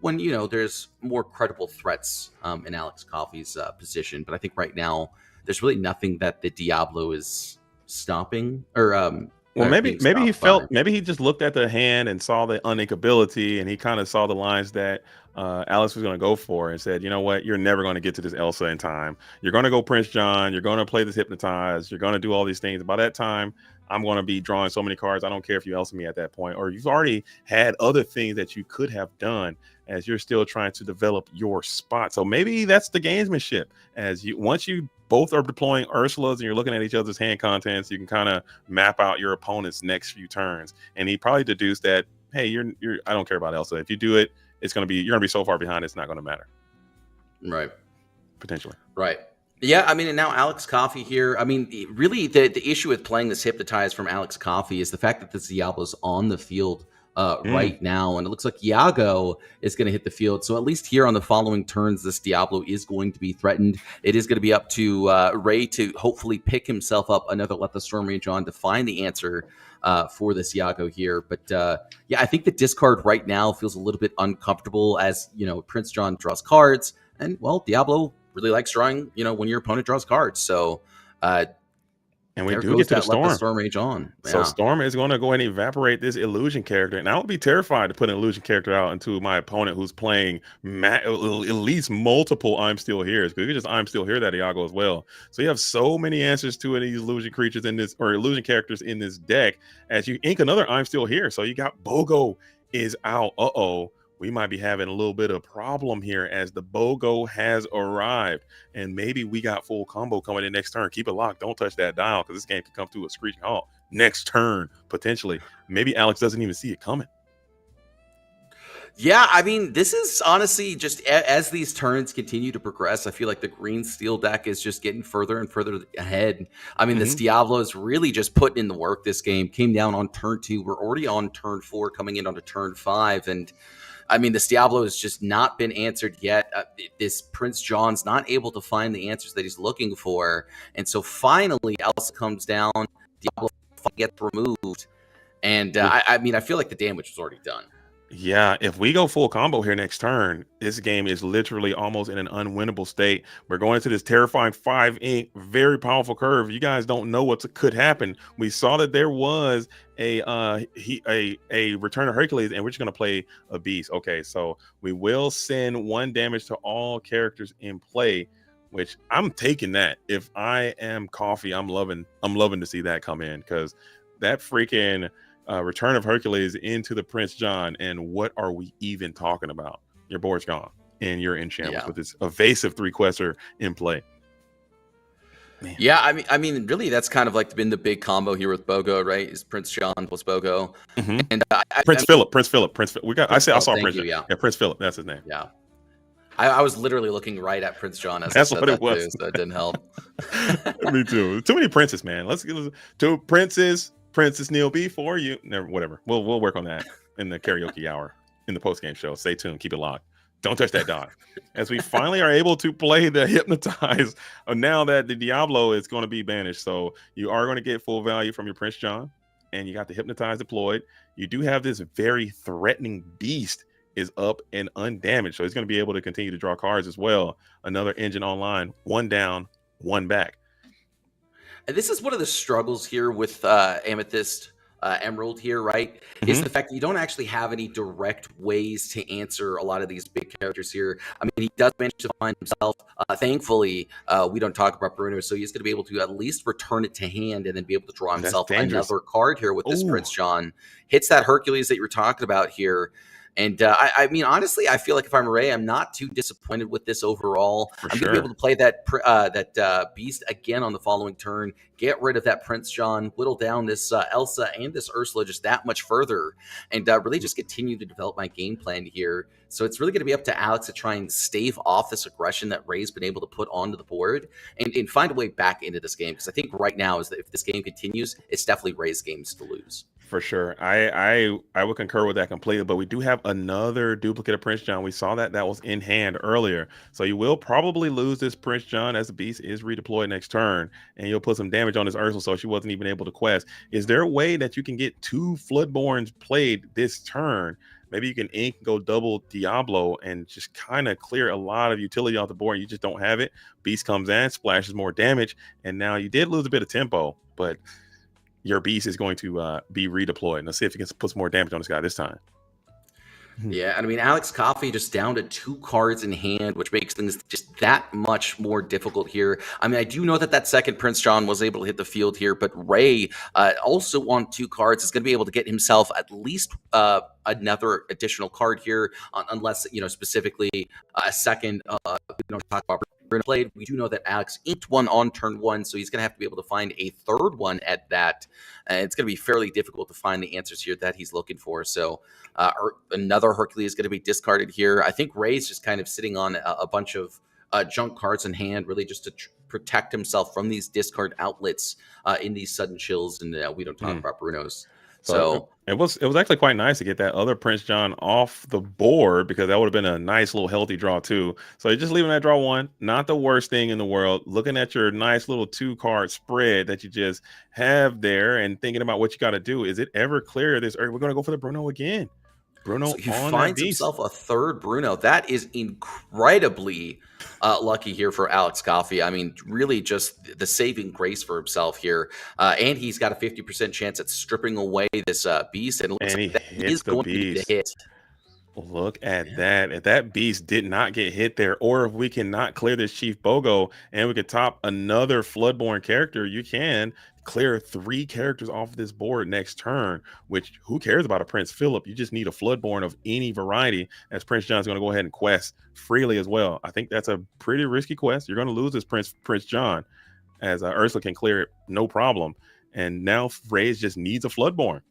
when, there's more credible threats in Alex Coffey's position. But I think right now there's really nothing that the Diablo is stopping or maybe he just looked at the hand and saw the uninkability, and he kind of saw the lines that Alex was going to go for and said, you know what, you're never going to get to this Elsa in time. You're going to go Prince John. You're going to play this Hypnotize. You're going to do all these things. By that time, I'm going to be drawing so many cards. I don't care if you Elsa me at that point, or you've already had other things that you could have done as you're still trying to develop your spot. So maybe that's the gamesmanship. Once you both are deploying Ursulas and you're looking at each other's hand contents, you can kind of map out your opponent's next few turns. And he probably deduced that, hey, I don't care about Elsa. If you do it, you're going to be so far behind, it's not going to matter. Right. Potentially. Right. Yeah, I mean, and now Alex Coffey here. I mean, really, the issue with playing this Hypnotize from Alex Coffey is the fact that this Diablo's on the field right now. And it looks like Iago is going to hit the field. So at least here on the following turns, this Diablo is going to be threatened. It is going to be up to Ray to hopefully pick himself up another Let the Storm Rage on to find the answer for this Iago here. But yeah, I think the discard right now feels a little bit uncomfortable as, Prince John draws cards. And, well, Diablo really likes drawing, when your opponent draws cards. So and we there do goes get to the that Let the Storm. Storm Rage on. So Yeah. Storm is going to go ahead and evaporate this illusion character, and I would be terrified to put an illusion character out into my opponent who's playing at least multiple I'm Still Here's, because you just I'm Still Here that Iago as well. So you have so many answers to these illusion creatures in this, or illusion characters in this deck, as you ink another I'm Still Here. So you got BOGO is out. We might be having a little bit of problem here as the BOGO has arrived, and maybe we got full combo coming in next turn. Keep it locked. Don't touch that dial, because this game can come to a screeching halt next turn, potentially. Maybe Alex doesn't even see it coming. Yeah, I mean, this is honestly just as these turns continue to progress, I feel like the green steel deck is just getting further and further ahead. I mean, this Diablo is really just putting in the work this game. Came down on turn 2. We're already on turn 4, coming in onto turn 5. And I mean, this Diablo has just not been answered yet. This Prince John's not able to find the answers that he's looking for. And so finally, Elsa comes down, Diablo gets removed. And I mean, I feel like the damage was already done. Yeah, if we go full combo here next turn, this game is literally almost in an unwinnable state. We're going into this terrifying 5-ink, very powerful curve. You guys don't know what could happen. We saw that there was a Return of Hercules, and we're just going to play a beast. Okay, so we will send 1 damage to all characters in play, which I'm taking that. If I am Coffee, I'm loving to see that come in, because that freaking Return of Hercules into the Prince John, and what are we even talking about? Your board's gone, and you're in shambles with this evasive 3-quester in play. Man. Yeah, I mean, really, that's kind of like been the big combo here with BOGO, right? Is Prince John plus BOGO, and Prince Philip. We got. I saw Prince. Yeah, Prince Philip. That's his name. Yeah, I was literally looking right at Prince John as that's I said what that it was. too, so it didn't help. Me too. Too many princes, man. Let's get 2 princes. Princess Neil B for you. Never, whatever. We'll work on that in the karaoke hour in the post game show. Stay tuned. Keep it locked. Don't touch that dot. As we finally are able to play the Hypnotize, now that the Diablo is going to be banished, so you are going to get full value from your Prince John, and you got the Hypnotize deployed. You do have this very threatening beast is up and undamaged, so he's going to be able to continue to draw cards as well. Another engine online, 1 down, 1 back. And this is one of the struggles here with Amethyst Emerald here, right? Is the fact that you don't actually have any direct ways to answer a lot of these big characters here. I mean, he does manage to find himself. Thankfully, we don't talk about Bruno, so he's going to be able to at least return it to hand and then be able to draw himself another card here with this Prince John. Hits that Hercules that you were talking about here. And I mean, honestly, I feel like if I'm Ray, I'm not too disappointed with this overall. I'm going to be able to play that beast again on the following turn, get rid of that Prince John, whittle down this Elsa and this Ursula just that much further, and really just continue to develop my game plan here. So it's really going to be up to Alex to try and stave off this aggression that Ray's been able to put onto the board and find a way back into this game. Because I think right now is that if this game continues, it's definitely Ray's games to lose. For sure. I would concur with that completely, but we do have another duplicate of Prince John. We saw that was in hand earlier. So you will probably lose this Prince John as the beast is redeployed next turn, and you'll put some damage on this Ursula so she wasn't even able to quest. Is there a way that you can get 2 Floodborns played this turn? Maybe you can ink and go double Diablo and just kind of clear a lot of utility off the board. You just don't have it. Beast comes in, splashes more damage, and now you did lose a bit of tempo, but your beast is going to be redeployed. Let's see if you can put some more damage on this guy this time. Yeah, and I mean, Alex Coffey just down to 2 cards in hand, which makes things just that much more difficult here. I mean, I do know that second Prince John was able to hit the field here, but Ray also on 2 cards is going to be able to get himself at least another additional card here, unless, specifically a second, we don't talk about played. We do know that Alex inked 1 on turn 1, so he's going to have to be able to find a 3rd one at that. It's going to be fairly difficult to find the answers here that he's looking for. So another Hercules is going to be discarded here. I think Ray's just kind of sitting on a bunch of junk cards in hand, really just to protect himself from these discard outlets in these sudden chills. And we don't talk about Bruno's. So it was actually quite nice to get that other Prince John off the board, because that would have been a nice little healthy draw too. So you're just leaving that draw one, not the worst thing in the world. Looking at your nice little 2-card spread that you just have there and thinking about what you got to do. Is it ever clear this? Or we're going to go for the Bruno again. Bruno so he on that finds beast. himself a third Bruno. That is incredibly lucky here for Alex Coffey. I mean, really just the saving grace for himself here. And he's got a 50% chance at stripping away this beast. And it looks And he like that hits is the going to be the beast. hit. Look at that. If that beast did not get hit there, or if we cannot clear this Chief Bogo and we could top another Floodborn character, you can clear 3 characters off this board next turn, which who cares about a Prince Philip? You just need a Floodborn of any variety, as Prince John's going to go ahead and quest freely as well. I think that's a pretty risky quest. You're going to lose this Prince John, as Ursula can clear it no problem. And now Reyes just needs a Floodborn.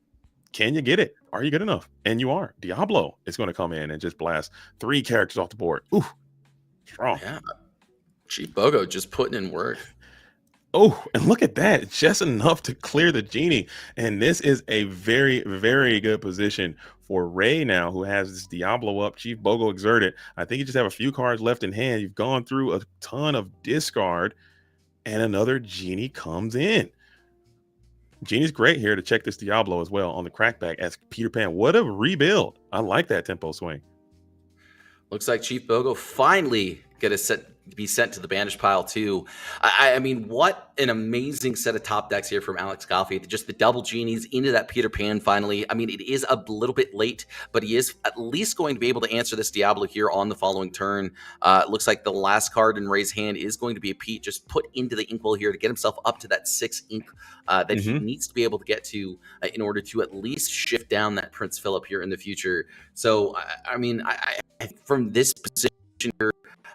Can you get it? Are you good enough? And you are. Diablo is going to come in and just blast 3 characters off the board. Ooh, strong. Yeah. Chief Bogo just putting in work. Oh, and look at that. Just enough to clear the genie. And this is a very, very good position for Ray now, who has this Diablo up. Chief Bogo exerted. I think you just have a few cards left in hand. You've gone through a ton of discard, and another genie comes in. Genie's great here to check this Diablo as well on the crackback as Peter Pan. What a rebuild. I like that tempo swing. Looks like Chief Bogo finally going to be sent to the banish pile too. I mean, what an amazing set of top decks here from Alex Coffey. Just the double genies into that Peter Pan finally. I mean, it is a little bit late, but he is at least going to be able to answer this Diablo here on the following turn. It looks like the last card in Ray's hand is going to be a Pete just put into the inkwell here to get himself up to that 6 ink that he needs to be able to get to in order to at least shift down that Prince Philip here in the future. So, I mean, from this position here,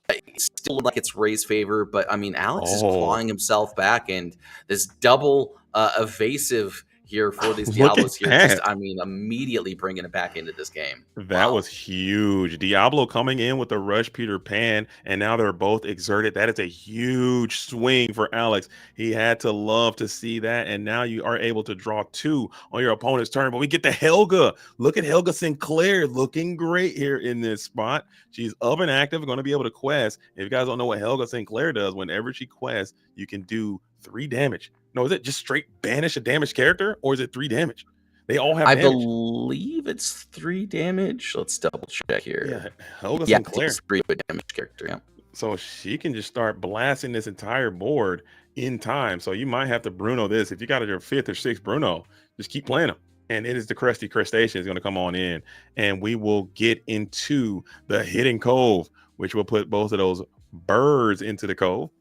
it still look like it's Ray's favor, but I mean, Alex is clawing himself back, and this double evasive here for these Diablos here, just, I mean, immediately bringing it back into this game. That was huge. Diablo coming in with the rush Peter Pan, and now they're both exerted. That is a huge swing for Alex. He had to love to see that, and now you are able to draw 2 on your opponent's turn. But we get the Helga. Look at Helga Sinclair looking great here in this spot. She's up and active, going to be able to quest. If you guys don't know what Helga Sinclair does, whenever she quests, you can do 3 damage. No, is it just straight banish a damaged character, or is it 3 damage? They all have damage. I believe it's 3 damage. Let's double check here. Yeah, Helga Sinclair. It's 3 damage character, yeah. So she can just start blasting this entire board in time. So you might have to Bruno this. If you got your 5th or 6th Bruno, just keep playing them. And it is the Crusty Crustacean is going to come on in. And we will get into the Hidden Cove, which will put both of those birds into the cove.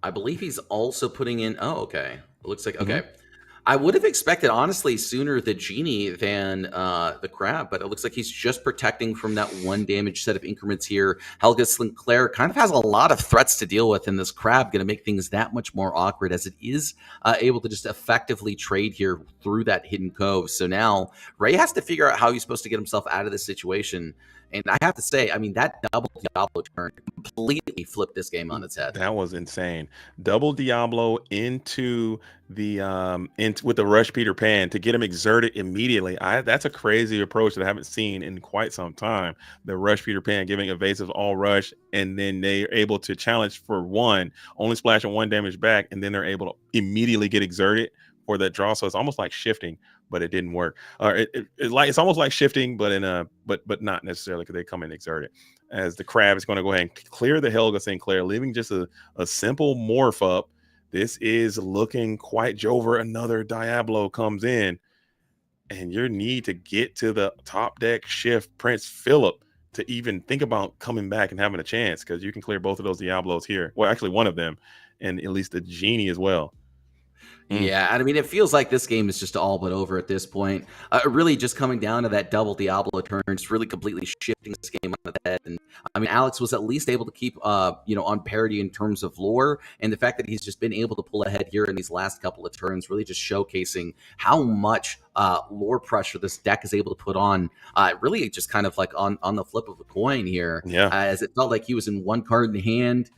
I believe he's also putting in. Oh, okay. It looks like okay. I would have expected, honestly, sooner the genie than the crab, but it looks like he's just protecting from that 1 damage set of increments here. Helga Sinclair kind of has a lot of threats to deal with, and this crab going to make things that much more awkward, as it is able to just effectively trade here through that hidden cove. So now Ray has to figure out how he's supposed to get himself out of this situation. And I have to say, I mean, that double Diablo turn completely flipped this game on its head. That was insane. Double Diablo into the with the rush Peter Pan to get him exerted immediately. That's a crazy approach that I haven't seen in quite some time. The rush Peter Pan giving evasive all rush, and then they're able to challenge for 1, only splashing 1 damage back, and then they're able to immediately get exerted for that draw. So it's almost like shifting, but it didn't work. It's almost like shifting, but but not necessarily, because they come in exerted. As the crab is going to go ahead and clear the Helga Sinclair, leaving just a simple morph up. This is looking quite Jover. Another Diablo comes in, and your need to get to the top deck shift Prince Philip to even think about coming back and having a chance, because you can clear both of those Diablos here. Well, actually one of them, and at least the genie as well. Yeah, and I mean, it feels like this game is just all but over at this point. Really just coming down to that double Diablo turn, just really completely shifting this game on the head. And I mean, Alex was at least able to keep, on parity in terms of lore. And the fact that he's just been able to pull ahead here in these last couple of turns, really just showcasing how much lore pressure this deck is able to put on. Really just kind of like on the flip of a coin here. Yeah. As it felt like he was in 1 card in hand.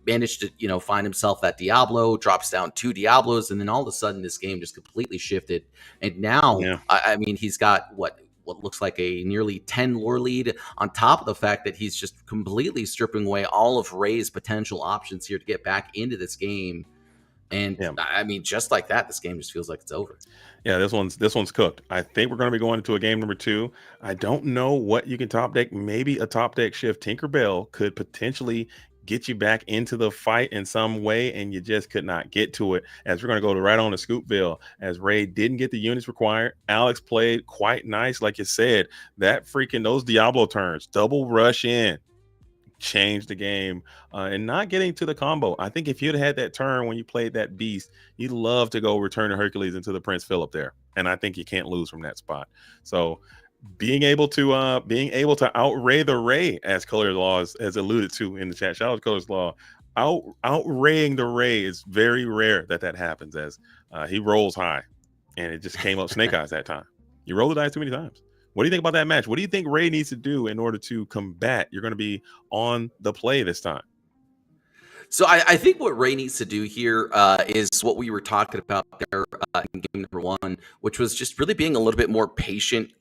managed to, find himself that Diablo, drops down 2 Diablos, and then all of a sudden this game just completely shifted. And now, Yeah. I mean, he's got what looks like a nearly 10 lore lead, on top of the fact that he's just completely stripping away all of Ray's potential options here to get back into this game. And Yeah. I mean, just like that, this game just feels like it's over. Yeah, this one's cooked. I think we're going to be going into a game number 2. I don't know what you can top deck. Maybe a top deck shift Tinkerbell could potentially get you back into the fight in some way, and you just could not get to it. As we're going to go right on to Scoopville, as Ray didn't get the units required. Alex played quite nice, like you said. That freaking those Diablo turns, double rush in, changed the game, and not getting to the combo. I think if you'd had that turn when you played that beast, you'd love to go return to Hercules into the Prince Philip there, and I think you can't lose from that spot. So being able to outray the Ray, as Color's Law has alluded to in the chat, shout out to Color's Law, outraying the Ray is very rare that happens, as he rolls high, and it just came up snake eyes that time. You roll the dice too many times. What do you think about that match? What do you think Ray needs to do in order to combat? You're going to be on the play this time. So I think what Ray needs to do here is what we were talking about there in game number 1, which was just really being a little bit more patient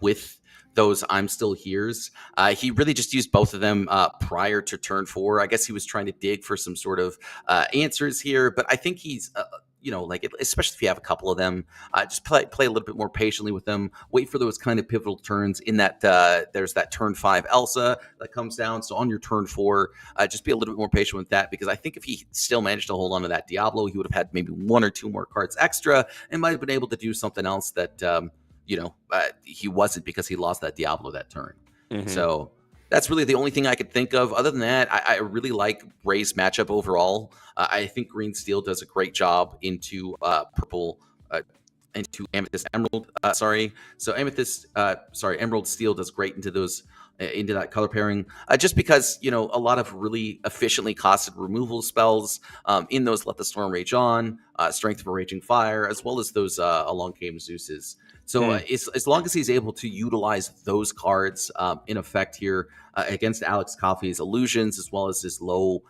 with those I'm still here's. He really just used both of them prior to turn 4. I guess he was trying to dig for some sort of answers here, but I think he's especially if you have a couple of them, just play a little bit more patiently with them. Wait for those kind of pivotal turns. In that there's that turn 5 Elsa that comes down. So on your turn 4, just be a little bit more patient with that, because I think if he still managed to hold on to that Diablo, he would have had maybe 1 or 2 more cards extra and might have been able to do something else that he wasn't, because he lost that Diablo that turn. Mm-hmm. So that's really the only thing I could think of. Other than that, I really like Ray's matchup overall. I think Green Steel does a great job into purple, into Amethyst Emerald. Emerald Steel does great into those, into that color pairing. Just because, a lot of really efficiently costed removal spells in those Let the Storm Rage On, Strength of a Raging Fire, as well as those Along Came Zeus's. So as long as he's able to utilize those cards in effect here against Alex Coffey's illusions, as well as his low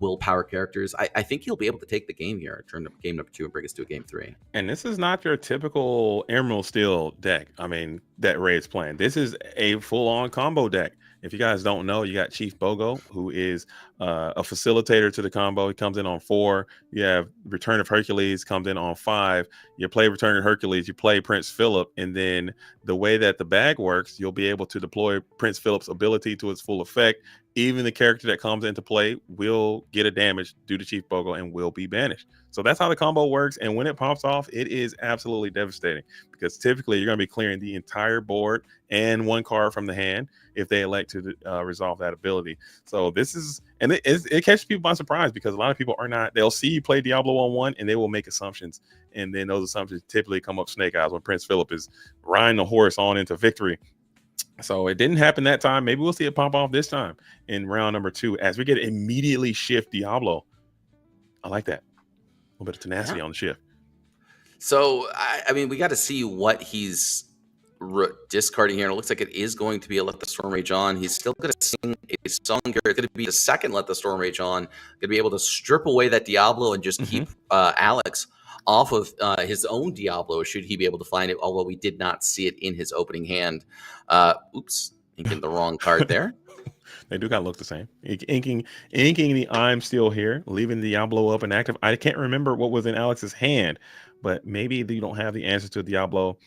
willpower characters, I think he'll be able to take the game here, turn to game number 2 and bring us to a game 3. And this is not your typical Emerald Steel deck, that Ray is playing. This is a full-on combo deck. If you guys don't know, you got Chief Bogo, who is a facilitator to the combo. He comes in on 4. You have Return of Hercules, comes in on 5. You play Return of Hercules, you play Prince Philip, and then the way that the bag works, you'll be able to deploy Prince Philip's ability to its full effect. Even the character that comes into play will get a damage due to Chief Bogo and will be banished. So that's how the combo works. And when it pops off, it is absolutely devastating, because typically you're going to be clearing the entire board and 1 card from the hand if they elect to resolve that ability. So this is, and it catches people by surprise, because a lot of people are not, they'll see you play Diablo on 1 and they will make assumptions. And then those assumptions typically come up snake eyes when Prince Philip is riding the horse on into victory. So it didn't happen that time. Maybe we'll see it pop off this time in round number 2 as we get immediately shift Diablo. I like that. A little bit of tenacity on the shift. So, I mean, we got to see what he's discarding here. And it looks like it is going to be a Let the Storm Rage On. He's still going to sing a song here. It's going to be the second Let the Storm Rage On. Going to be able to strip away that Diablo and just keep Alex off of his own Diablo, should he be able to find it, although we did not see it in his opening hand. Oops, inking the wrong card there. They do got to look the same. Inking the I'm still here, leaving Diablo up and active. I can't remember what was in Alex's hand, but maybe you don't have the answer to Diablo.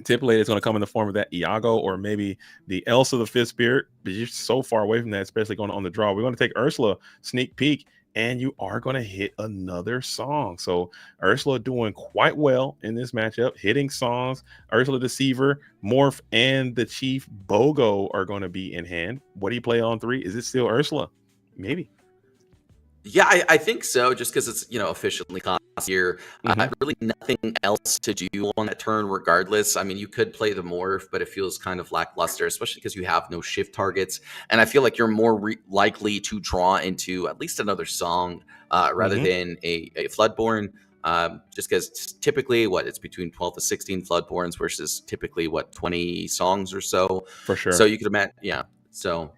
Typically, it's going to come in the form of that Iago or maybe the Elsa, the 5th Spirit, but you're so far away from that, especially going on the draw. We're going to take Ursula, sneak peek, and you are going to hit another song. So Ursula doing quite well in this matchup, hitting songs. Ursula Deceiver, Morph, and the Chief Bogo are going to be in hand. What do you play on 3? Is it still Ursula? Maybe. Yeah, I think so, just because it's, efficiently cost here. Really nothing else to do on that turn regardless. I mean, you could play the Morph, but it feels kind of lackluster, especially because you have no shift targets. And I feel like you're more likely to draw into at least another song rather than a Floodborn. Just because typically it's between 12 to 16 Floodborns versus typically 20 songs or so. For sure. So you could imagine, yeah. So,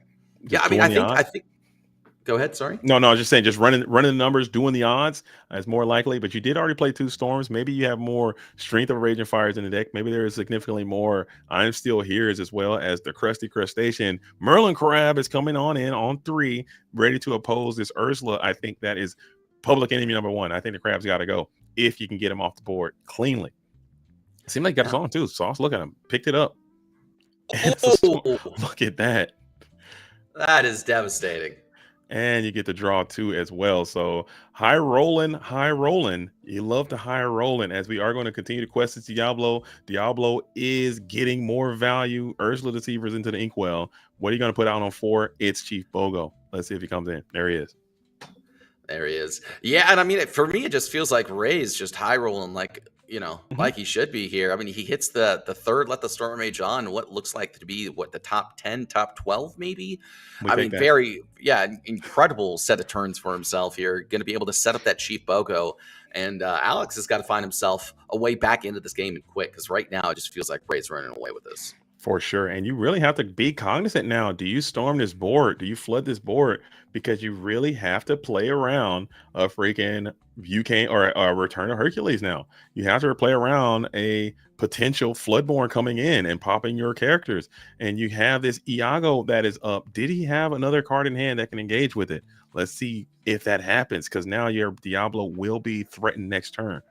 yeah, I mean, I think Go ahead. Sorry. No, I was just saying, just running the numbers, doing the odds is more likely. But you did already play 2 storms. Maybe you have more Strength of Raging Fires in the deck. Maybe there is significantly more I'm Still Here's, as well as the Crusty Crustacean. Merlin Crab is coming on in on 3, ready to oppose this Ursula. I think that is public enemy number 1. I think the Crab's got to go if you can get him off the board cleanly. Seemed like he got his on too. Sauce, look at him, picked it up. Look at that. That is devastating. And you get to draw 2 as well. So high rolling. You love to high rolling, as we are going to continue to quest this Diablo. Diablo is getting more value. Ursula Deceivers into the Inkwell. What are you going to put out on 4? It's Chief Bogo. Let's see if he comes in. There he is. There he is. Yeah, and I mean, for me, it just feels like Ray's just high rolling, like, you know, like he should be here. I mean, he hits the third Let the Storm Rage on what looks like to be the top 10, top 12 maybe. I mean, very incredible set of turns for himself here. Going to be able to set up that Chief Bogo, and Alex has got to find himself a way back into this game and quick, because right now it just feels like Ray's running away with this. For sure. And you really have to be cognizant now. Do you storm this board? Do you flood this board? Because you really have to play around a freaking or a Return of Hercules now. You have to play around a potential Floodborn coming in and popping your characters. And you have this Iago that is up. Did he have another card in hand that can engage with it? Let's see if that happens, because now your Diablo will be threatened next turn.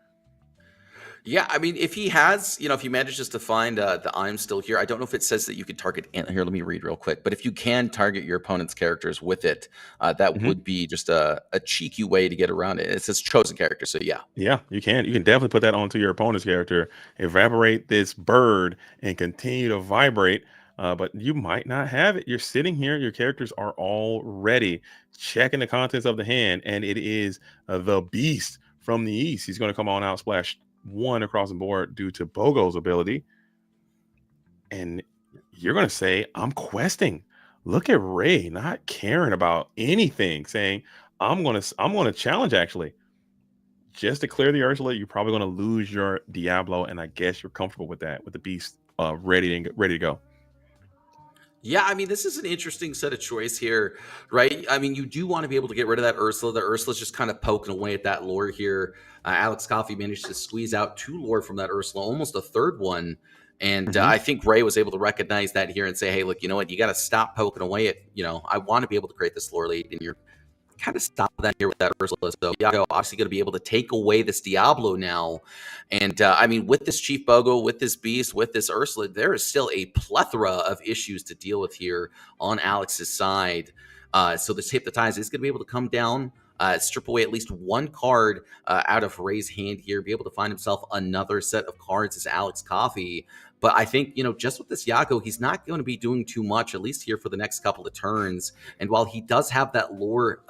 Yeah, I mean, if he has, if he manages to find the I'm Still Here, I don't know if it says that you could target, here, let me read real quick, but if you can target your opponent's characters with it, that would be just a cheeky way to get around it. It says chosen character, so yeah. Yeah, you can definitely put that onto your opponent's character, evaporate this bird, and continue to vibrate, but you might not have it. You're sitting here, your characters are already checking the contents of the hand, and it is the Beast from the East. He's going to come on out, splash 1 across the board due to Bogo's ability, and you're going to say, I'm questing. Look at Ray not caring about anything, saying, I'm going to challenge. Actually, just to clear the Ursula, you're probably going to lose your Diablo, and I guess you're comfortable with that, with the Beast ready to go. Yeah, I mean, this is an interesting set of choice here, right? I mean, you do want to be able to get rid of that Ursula. The Ursula's just kind of poking away at that lore here. Alex Coffey managed to squeeze out 2 lore from that Ursula, almost a third one. And I think Ray was able to recognize that here and say, hey, look, you know what? You got to stop poking away at, I want to be able to create this lore lead, and you're kind of stop that here with that Ursula. So Iago obviously going to be able to take away this Diablo now. And I mean, with this Chief Bogo, with this Beast, with this Ursula, there is still a plethora of issues to deal with here on Alex's side. So this Hypnotize is going to be able to come down, strip away at least 1 card out of Ray's hand here, be able to find himself another set of cards as Alex Coffey. But I think, just with this Iago, he's not going to be doing too much, at least here for the next couple of turns. And while he does have that lore,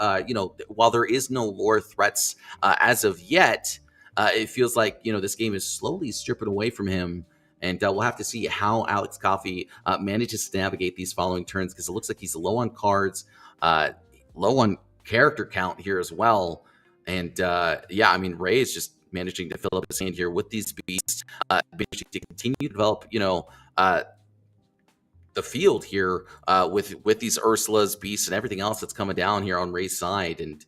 while there is no lore threats as of yet, it feels like, this game is slowly stripping away from him. And we'll have to see how Alex Coffey manages to navigate these following turns, because it looks like he's low on cards, low on character count here as well. And I mean, Ray is just managing to fill up his hand here with these Beasts, managing to continue to develop, the field here with these Ursulas, Beasts, and everything else that's coming down here on Ray's side. And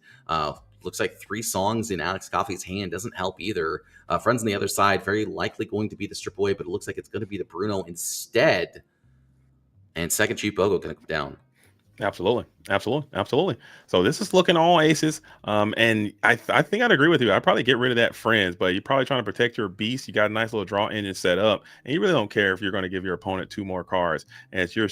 looks like 3 songs in Alex Coffey's hand doesn't help either. Friends on the other side, very likely going to be the strip away, but it looks like it's going to be the Bruno instead. And second Chief Bogo going to come down. Absolutely. So this is looking all aces. And I think I'd agree with you. I'd probably get rid of that Friends, but you're probably trying to protect your Beast. You got a nice little draw engine set up, and you really don't care if you're going to give your opponent 2 more cards, as you're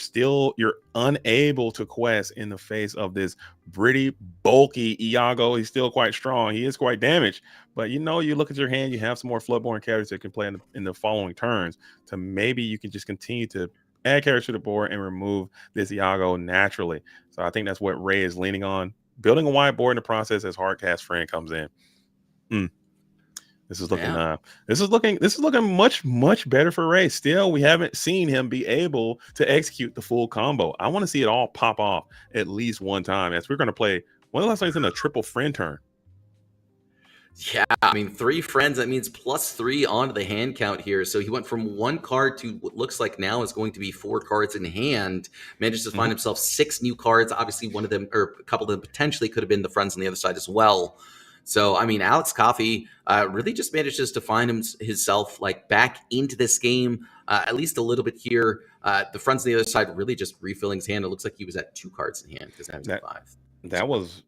unable to quest in the face of this pretty bulky Iago. He's still quite strong. He is quite damaged, but you look at your hand, you have some more Floodborn characters that can play in the following turns, to maybe you can just continue to add characters to the board and remove this Iago naturally. So I think that's what Ray is leaning on, building a whiteboard in the process as Hardcast Friend comes in. This is looking much better for Ray. Still, we haven't seen him be able to execute the full combo. I want to see it all pop off at least one time, as we're going to play one of the last things in a triple Friend turn. Yeah, I mean, 3 friends, that means +3 onto the hand count here. So he went from 1 card to what looks like now is going to be 4 cards in hand. Managed to find himself 6 new cards. Obviously, one of them, or a couple of them potentially could have been the friends on the other side as well. So, I mean, Alex Coffey really just manages to find himself like back into this game, at least a little bit here. The friends on the other side really just refilling his hand. It looks like he was at 2 cards in hand because now he's at 5. That was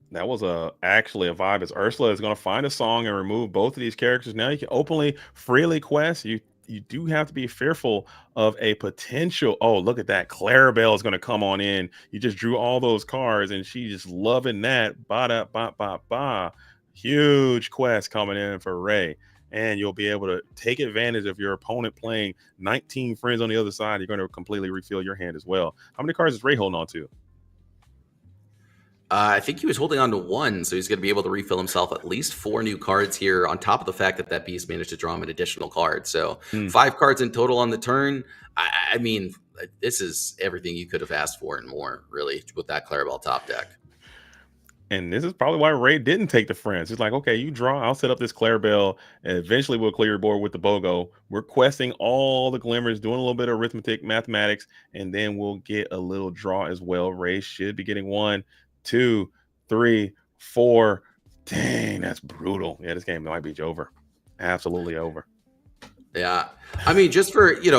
actually a vibe, as Ursula is going to find a song and remove both of these characters. Now you can openly, freely quest. You do have to be fearful of a potential. Oh, look at that! Clarabelle is going to come on in. You just drew all those cards, and she's just loving that. Ba da ba ba ba. Huge quest coming in for Ray, and you'll be able to take advantage of your opponent playing 19 friends on the other side. You're going to completely refill your hand as well. How many cards is Ray holding on to? I think he was holding on to 1, so he's going to be able to refill himself at least 4 new cards here, on top of the fact that that beast managed to draw him an additional card. So 5 cards in total on the turn. I mean, this is everything you could have asked for and more, really, with that Clarabelle top deck. And this is probably why Ray didn't take the friends. He's like, okay, you draw, I'll set up this Clarabelle, and eventually we'll clear your board with the BOGO. We're questing all the glimmers, doing a little bit of arithmetic, mathematics, and then we'll get a little draw as well. Ray should be getting 1, 2, 3, 4. Dang, that's brutal. Yeah, this game might be over. Absolutely over. Yeah, I mean, just for the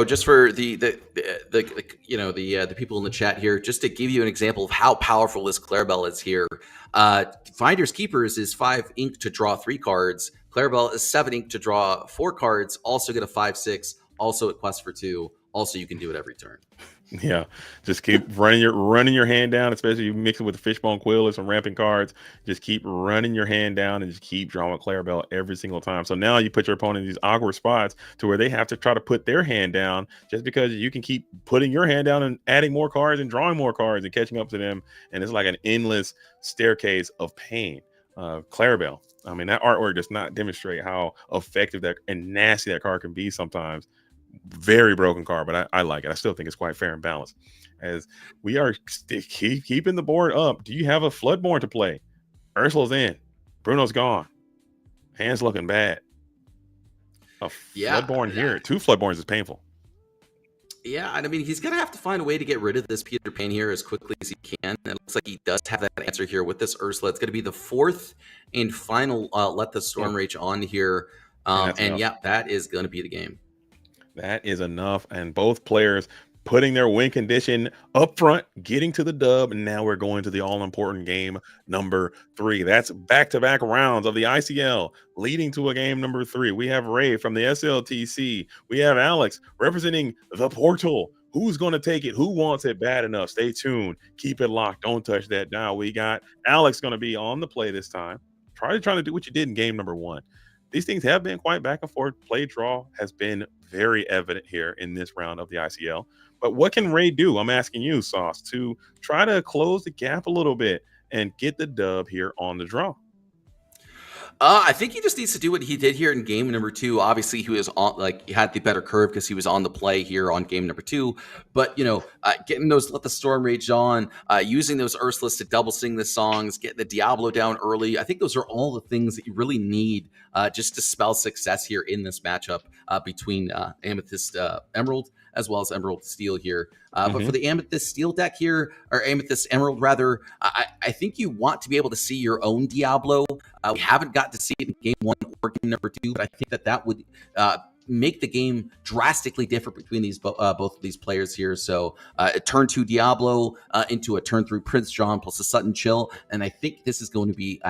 people in the chat here, just to give you an example of how powerful this Clarabelle is here. Finders Keepers is 5 ink to draw 3 cards. Clarabelle is 7 ink to draw 4 cards. Also get a 5/6. Also at quest for 2. Also, you can do it every turn. Yeah, just keep running your hand down, especially if you mix it with the Fishbone Quill or some ramping cards. Just keep running your hand down and just keep drawing Clarabelle every single time. So now you put your opponent in these awkward spots to where they have to try to put their hand down, just because you can keep putting your hand down and adding more cards and drawing more cards and catching up to them. And it's like an endless staircase of pain. Clarabelle, I mean, that artwork does not demonstrate how effective that and nasty that card can be sometimes. Very broken card, but I like it. I still think it's quite fair and balanced. As we are keeping the board up. Do you have a Floodborn to play? Ursula's in. Bruno's gone. Hand's looking bad. Floodborn here. 2 Floodborns is painful. Yeah, and I mean, he's going to have to find a way to get rid of this Peter Pan here as quickly as he can. And it looks like he does have that answer here with this Ursula. It's going to be the 4th and final Let the Storm Rage on here. And yeah, that is going to be the game. That is enough. And both players putting their win condition up front, getting to the dub. And now we're going to the all-important game number 3. That's back-to-back rounds of the ICL leading to a game number 3. We have Ray from the SLTC. We have Alex representing the Portal. Who's going to take it? Who wants it bad enough? Stay tuned. Keep it locked. Don't touch that dial. We got Alex going to be on the play this time. Trying to do what you did in game number 1. These things have been quite back and forth. Play draw has been very evident here in this round of the ICL. But what can Ray do? I'm asking you, Sauce, to try to close the gap a little bit and get the dub here on the draw. I think he just needs to do what he did here in game number 2. Obviously, he was on, he had the better curve because he was on the play here on game number 2. But, getting those Let the Storm Rage on, using those Ursulas to double sing the songs, getting the Diablo down early. I think those are all the things that you really need just to spell success here in this matchup between Amethyst Emerald as well as Emerald Steel here. But for the Amethyst Steel deck here, or Amethyst Emerald rather, I think you want to be able to see your own Diablo. We haven't got to see it in game 1 or game number 2, but I think that would make the game drastically different between these both of these players here. So a turn 2 Diablo into a turn 3 Prince John plus a Sudden Chill, and I think this is going to be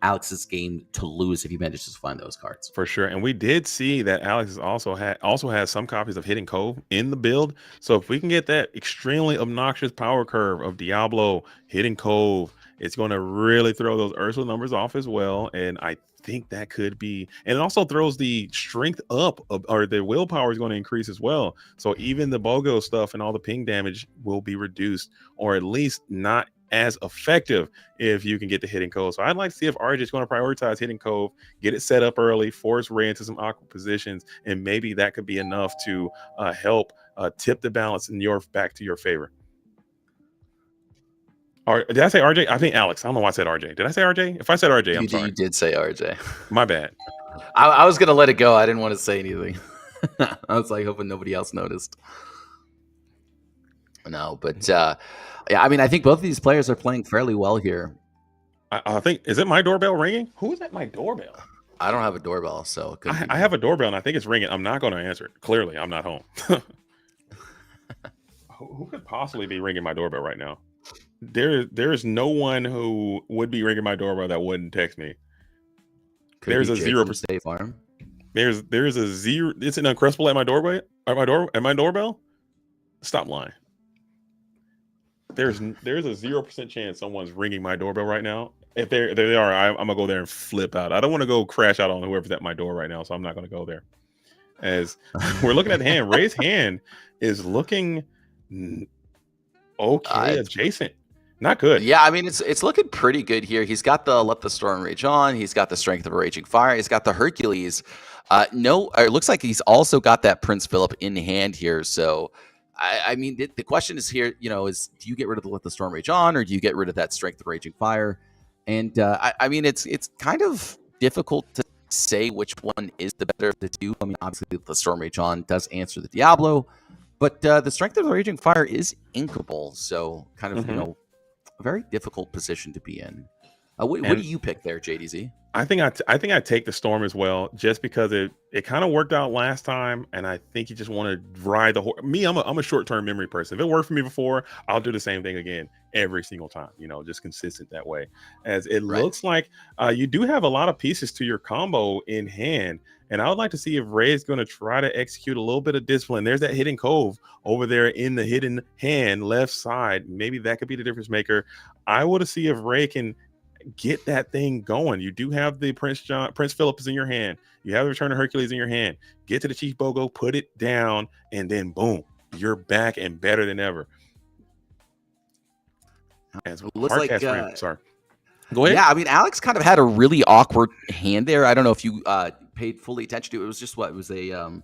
Alex's game to lose if he manages to find those cards. For sure. And we did see that Alex also has some copies of Hidden Cove in the build. So if we can get that extremely obnoxious power curve of Diablo, Hidden Cove, it's going to really throw those Ursula numbers off as well. And I think that could be, and it also throws the strength up, or the willpower is going to increase as well. So even the BOGO stuff and all the ping damage will be reduced, or at least not as effective if you can get the Hidden Cove. So I'd like to see if RJ is going to prioritize Hidden Cove, get it set up early, force Ray into some awkward positions, and maybe that could be enough to help tip the balance in back to your favor. Did I say RJ? I think Alex. I don't know why I said RJ. Did I say RJ? If I said RJ, I'm sorry. You did say RJ. My bad. I was gonna let it go. I didn't want to say anything. I was like hoping nobody else noticed. No, but yeah, I mean, I think both of these players are playing fairly well here. I think, is it my doorbell ringing? Who is at my doorbell? I don't have a doorbell, so it could be I have a doorbell and I think it's ringing. I'm not going to answer it. Clearly, I'm not home. Who could possibly be ringing my doorbell right now? There is no one who would be ringing my doorbell that wouldn't text me. Could There's be a Jake 0%. from State Farm. There's a zero. It's an Uncrustable at my doorway. At my doorbell. Stop lying. There's a 0% chance someone's ringing my doorbell right now. If they are, I'm gonna go there and flip out. I don't want to go crash out on whoever's at my door right now, so I'm not gonna go there. As we're looking at the hand, Ray's hand is looking okay, adjacent. Not good. Yeah, I mean it's looking pretty good here. He's got the Let the Storm Rage On. He's got the Strength of a Raging Fire. He's got the Hercules. It looks like he's also got that Prince Philip in hand here. So, I mean, the question is here, is do you get rid of the Let the Storm Rage On, or do you get rid of that Strength of Raging Fire? And I mean, it's kind of difficult to say which one is the better of the two. I mean, obviously the Storm Rage On does answer the Diablo, but the Strength of the Raging Fire is inkable. So, kind of a very difficult position to be in. What do you pick there, JDZ? I think I take the Storm as well, just because it kind of worked out last time, and I think you just want to ride the horse. Me, I'm a short-term memory person. If it worked for me before, I'll do the same thing again every single time. Just consistent that way. As it looks like you do have a lot of pieces to your combo in hand, and I would like to see if Ray is going to try to execute a little bit of discipline. There's that hidden cove over there in the hidden hand left side. Maybe that could be the difference maker. I want to see if Ray can get that thing going. You do have the Prince Philip is in your hand. You have the Return of Hercules in your hand. Get to the Chief Bogo, put it down, and then boom, you're back and better than ever. Looks like sorry. Go ahead. Yeah, I mean, Alex kind of had a really awkward hand there. I don't know if you paid fully attention to it. It was just it was a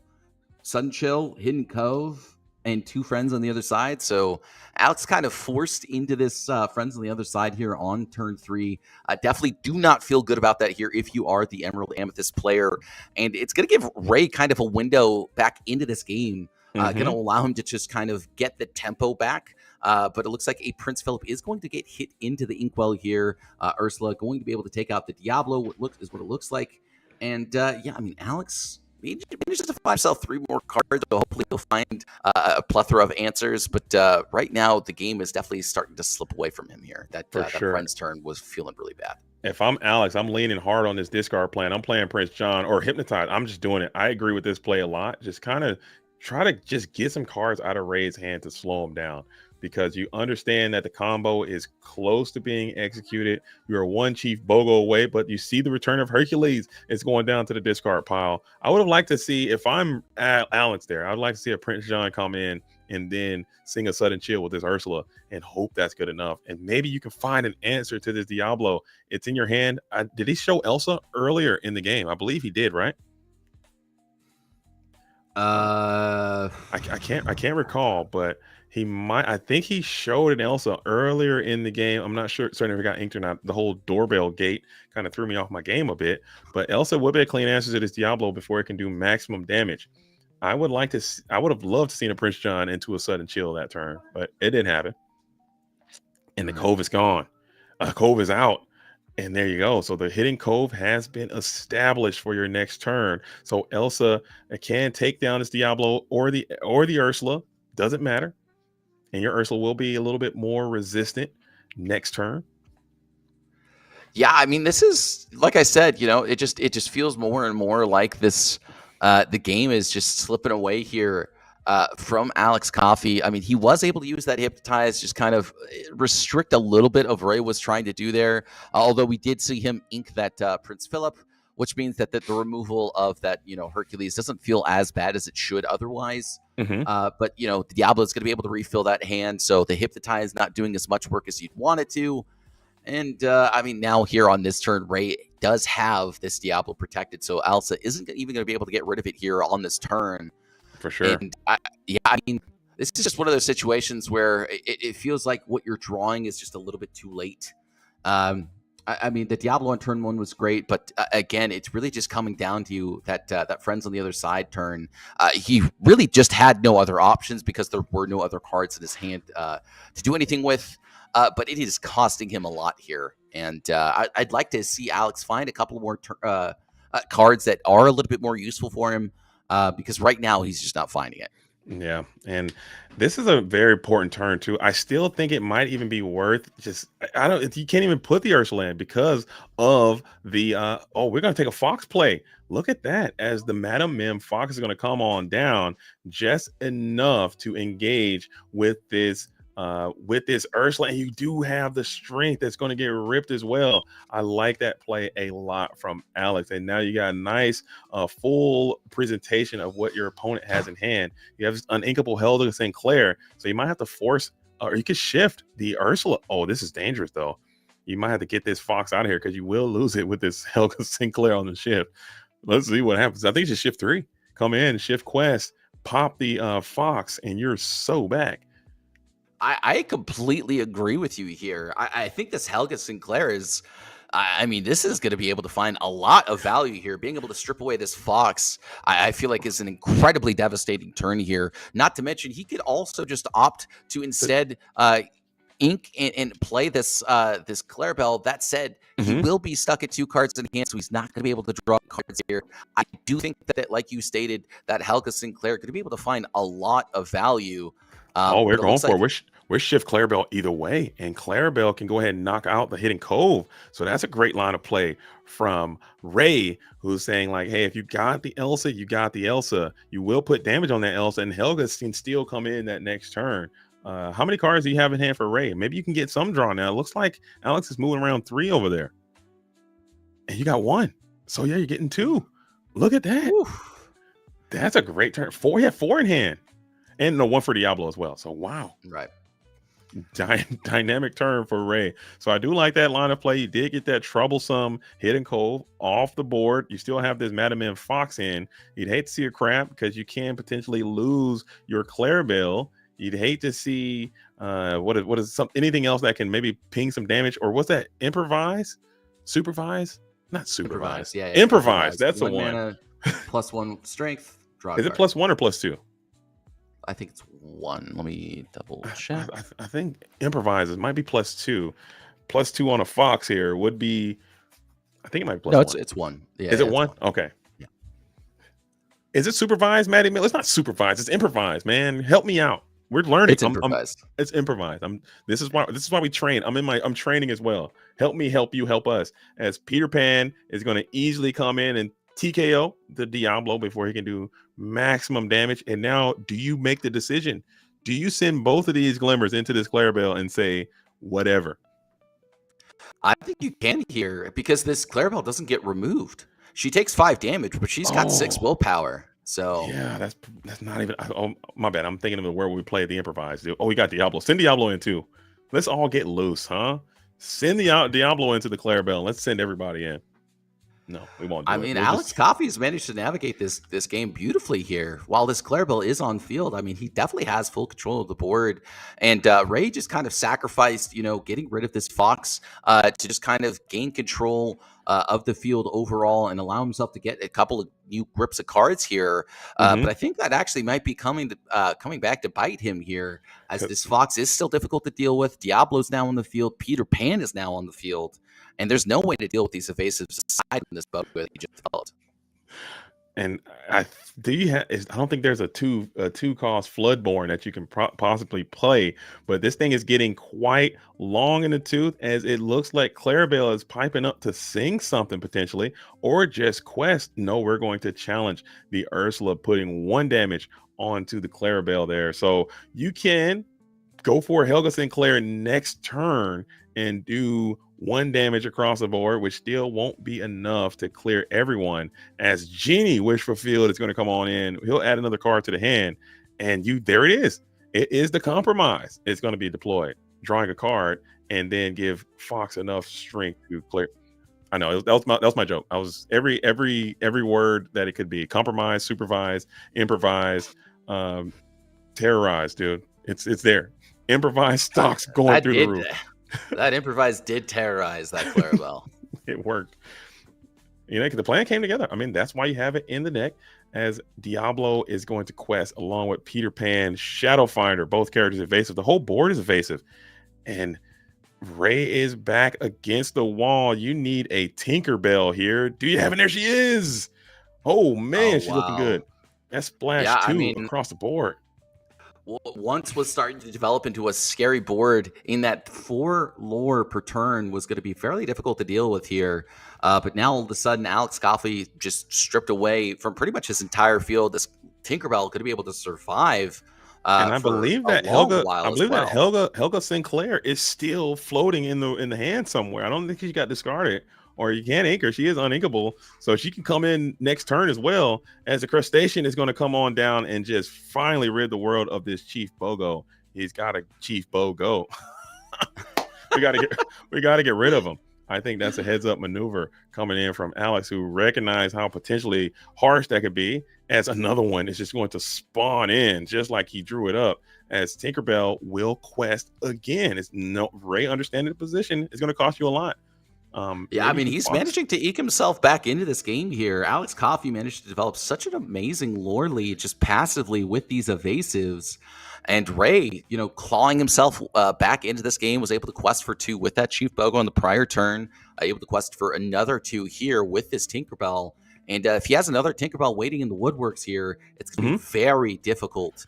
Sun Chill, Hidden Cove, and two friends on the other side. So Alex kind of forced into this friends on the other side here on turn 3. Definitely do not feel good about that here if you are the Emerald Amethyst player. And it's going to give Ray kind of a window back into this game. Going to allow him to just kind of get the tempo back. But it looks like a Prince Philip is going to get hit into the Inkwell here. Ursula going to be able to take out the Diablo, is what it looks like. And I mean, Alex manages to find himself 3 more cards, so hopefully he'll find a plethora of answers. But right now, the game is definitely starting to slip away from him here. That friend's turn was feeling really bad. If I'm Alex, I'm leaning hard on this discard plan. I'm playing Prince John or Hypnotize. I'm just doing it. I agree with this play a lot. Just kind of try to just get some cards out of Ray's hand to slow him down, because you understand that the combo is close to being executed. You're 1 Chief Bogo away, but you see the Return of Hercules is going down to the discard pile. I would have liked to see, if I'm Alex there, I would like to see a Prince John come in and then sing a Sudden Chill with this Ursula and hope that's good enough. And maybe you can find an answer to this Diablo. It's in your hand. Did he show Elsa earlier in the game? I believe he did, right? I can't recall, but he might. I think he showed an Elsa earlier in the game. I'm not certain if it got inked or not. The whole doorbell gate kind of threw me off my game a bit. But Elsa would be a clean answer to this Diablo before it can do maximum damage. I would have loved to see a Prince John into a Sudden Chill that turn, but it didn't happen. And the Cove is gone. Cove is out. And there you go. So the Hidden Cove has been established for your next turn. So Elsa can take down this Diablo or the Ursula. Doesn't matter. And your Ursula will be a little bit more resistant next turn. Yeah, I mean, this is, like I said, it just feels more and more like this. The game is just slipping away here from Alex Coffey. I mean, he was able to use that Hypnotize, just kind of restrict a little bit of Ray was trying to do there. Although we did see him ink that Prince Philip, which means that the removal of that, Hercules doesn't feel as bad as it should otherwise. But, Diablo is going to be able to refill that hand. So the Hypnotize is not doing as much work as you'd want it to. And, I mean, now here on this turn, Ray does have this Diablo protected. So Elsa isn't even going to be able to get rid of it here on this turn. For sure. And I mean, this is just one of those situations where it feels like what you're drawing is just a little bit too late. I mean, the Diablo on turn 1 was great, but again, it's really just coming down to that friends on the other side turn. He really just had no other options because there were no other cards in his hand to do anything with. But it is costing him a lot here, and I'd like to see Alex find a couple more cards that are a little bit more useful for him, because right now he's just not finding it. Yeah, and this is a very important turn too. I still think it might even be worth just I don't you can't even put the Ursula in because of the we're gonna take a Fox play. Look at that. As the Madam Mim, Fox is gonna come on down just enough to engage with this Ursula, and you do have the strength that's going to get ripped as well. I like that play a lot from Alex, and now you got a nice full presentation of what your opponent has in hand. You have Uninkable Helga Sinclair, so you might have to force, or you could shift the Ursula. Oh, this is dangerous though. You might have to get this Fox out of here because you will lose it with this Helga Sinclair on the shift. Let's see what happens. I think you should shift 3, come in, shift quest, pop the Fox, and you're so back. I completely agree with you here. I think this Helga Sinclair is, I mean, this is going to be able to find a lot of value here. Being able to strip away this Fox, I feel like is an incredibly devastating turn here. Not to mention, he could also just opt to instead ink and play this this Clarabelle. That said, he will be stuck at 2 cards in hand, so he's not going to be able to draw cards here. I do think that, like you stated, that Helga Sinclair could be able to find a lot of value. We're going for it. We're shift Clarabelle either way, and Clarabelle can go ahead and knock out the Hidden Cove. So that's a great line of play from Ray, who's saying like, hey, if you got the Elsa, you got the Elsa. You will put damage on that Elsa, and Helga can still come in that next turn. How many cards do you have in hand for Ray? Maybe you can get some drawn now. It looks like Alex is moving around 3 over there, and you got 1. So yeah, you're getting 2. Look at that. Oof. That's a great turn. 4, you have 4 in hand, and no 1 for Diablo as well. So wow, right. Dynamic turn for Ray. So I do like that line of play. You did get that troublesome Hidden Cove off the board. You still have this Madam M Fox in. You'd hate to see a crap because you can potentially lose your Clarabelle. You'd hate to see anything else that can maybe ping some damage, or what's that? Supervise? Not supervise. Yeah. Improvise. That's the 1 one. mana, +1 strength. Draw. Is it +1 or +2? I think it's 1. Let me double check. I think improvises might be +2. +2 on a Fox here would be. I think it might be +1. No, it's 1. Yeah, is it 1? Okay. Yeah. Is it supervised, Maddie? It's not supervised. It's improvised, man. Help me out. We're learning. It's improvised. It's improvised. This is why we train. I'm training as well. Help me, help you, help us. As Peter Pan is going to easily come in and TKO the Diablo before he can do maximum damage. And now, do you make the decision? Do you send both of these glimmers into this Clarabelle and say whatever? I think you can here because this Clarabelle doesn't get removed. She takes 5 damage, but she's got 6 willpower. So yeah, that's not even. Oh my bad. I'm thinking of where we play the improvised. Oh, we got Diablo. Send Diablo in too. Let's all get loose, huh? Send the Diablo into the Clarabelle. Let's send everybody in. No, we won't. I mean, Alex Coffey has managed to navigate this game beautifully here. While this Clarabelle is on field, I mean, he definitely has full control of the board. And Ray just kind of sacrificed, getting rid of this Fox to just kind of gain control of the field overall and allow himself to get a couple of new grips of cards here. But I think that actually might be coming back to bite him here, as this Fox is still difficult to deal with. Diablo's now on the field. Peter Pan is now on the field. And there's no way to deal with these evasives aside from this bug that he just developed. And I don't think there's a two cost Floodborn that you can possibly play, but this thing is getting quite long in the tooth, as it looks like Clarabelle is piping up to sing something potentially, or just quest. No, we're going to challenge the Ursula, putting 1 damage onto the Clarabelle there. So you can go for Helga Sinclair next turn and do 1 damage across the board, which still won't be enough to clear everyone, as Genie Wish Fulfilled is going to come on in. He'll add another card to the hand, and there it is. It is the compromise. It's going to be deployed, drawing a card, and then give Fox enough strength to clear. I know that was my joke. I was every word that it could be: compromise, supervise, improvise. Terrorize, dude. It's there. Improvised stocks going through the roof. That improvised did terrorize that Clarabelle. It worked. You know, 'cause the plan came together. I mean, that's why you have it in the deck, as Diablo is going to quest along with Peter Pan, Shadowfinder, both characters evasive. The whole board is evasive. And Ray is back against the wall. You need a Tinkerbell here. Do you have it? There she is. Oh, man, she's looking good. That splash, across the board. Once was starting to develop into a scary board in that 4 lore per turn was going to be fairly difficult to deal with here. But now all of a sudden, Alex Coffey just stripped away from pretty much his entire field. This Tinkerbell could be able to survive. And I believe that Helga Sinclair is still floating in the hand somewhere. I don't think she got discarded, or you can't ink her. She is uninkable, so she can come in next turn as well, as the crustacean is going to come on down and just finally rid the world of this Chief Bogo. He's got a Chief Bogo. we gotta get rid of him. I think that's a heads up maneuver coming in from Alex, who recognized how potentially harsh that could be, as another one is just going to spawn in just like he drew it up, as Tinkerbell will quest again. It's no Ray understanding the position is going to cost you a lot. He's managing to eke himself back into this game here. Alex Coffey managed to develop such an amazing lore lead just passively with these evasives. And Ray, clawing himself back into this game, was able to quest for 2 with that Chief Bogo on the prior turn, able to quest for another 2 here with this Tinkerbell. And if he has another Tinkerbell waiting in the woodworks here, it's going to be very difficult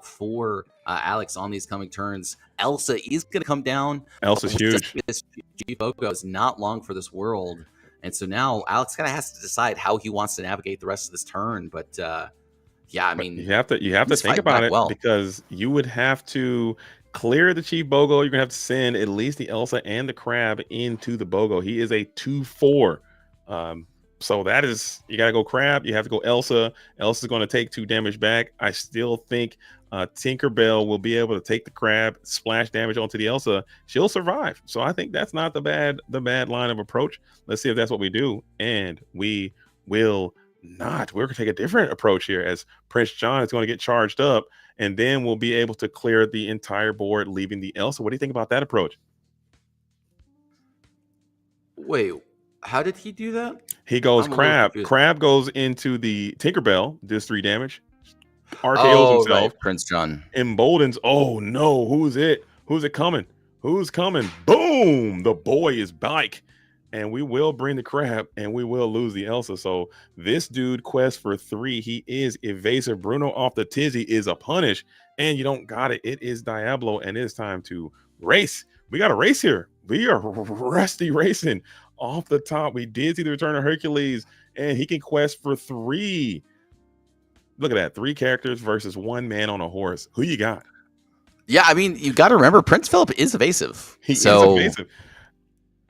for Alex on these coming turns. Elsa is going to come down. Elsa's huge. This Chief Bogo is not long for this world. And so now Alex kind of has to decide how he wants to navigate the rest of this turn. But you have to think about it, because you would have to clear the Chief Bogo. You're gonna have to send at least the Elsa and the Crab into the Bogo. He is a 2/4. So that is, you gotta go Crab. You have to go Elsa. Elsa's going to take 2 damage back. I still think Tinkerbell will be able to take the Crab, splash damage onto the Elsa. She'll survive. So I think that's not the bad line of approach. Let's see if that's what we do, and we will not. We're going to take a different approach here, as Prince John is going to get charged up, and then we'll be able to clear the entire board, leaving the Elsa. What do you think about that approach? Wait, how did he do that? He goes Crab. Crab goes into the Tinkerbell, does 3 damage. RKOs himself. Right. Prince John. Emboldens. Oh no, who's it? Who's it coming? Who's coming? Boom! The boy is back. And we will bring the Crab, and we will lose the Elsa. So this dude quests for 3. He is evasive. Bruno off the tizzy is a punish, and you don't got it. It is Diablo, and it's time to race. We got a race here. We are rusty racing off the top. We did see the return of Hercules, and he can quest for 3. Look at that. 3 characters versus 1 man on a horse. Who you got? Yeah, you got to remember, Prince Philip is evasive. He is evasive.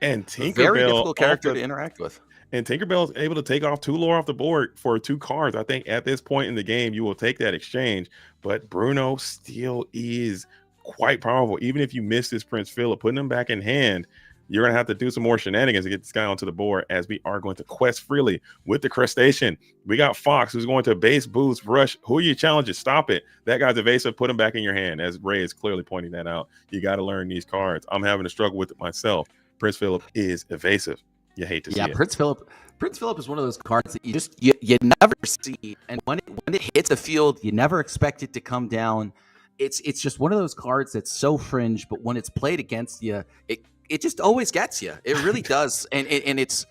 And Tinkerbell, very difficult character to interact with. And Tinkerbell is able to take off 2 lore off the board for 2 cards. I think at this point in the game, you will take that exchange. But Bruno still is quite powerful. Even if you miss this Prince Philip, putting him back in hand, you're going to have to do some more shenanigans to get this guy onto the board, as we are going to quest freely with the crustacean. We got Fox, who's going to base boost, rush. Who are you challenging? Stop it. That guy's evasive. Put him back in your hand, as Ray is clearly pointing that out. You got to learn these cards. I'm having to struggle with it myself. Prince Philip is evasive. You hate to see it. Prince Philip is one of those cards that you never see, and when it hits a field, you never expect it to come down. It's just one of those cards that's so fringe, but when it's played against you, it just always gets you. It really does, and it's.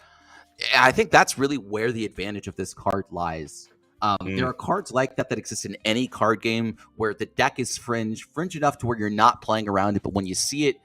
I think that's really where the advantage of this card lies. There are cards like that exist in any card game where the deck is fringe enough to where you're not playing around it, but when you see it.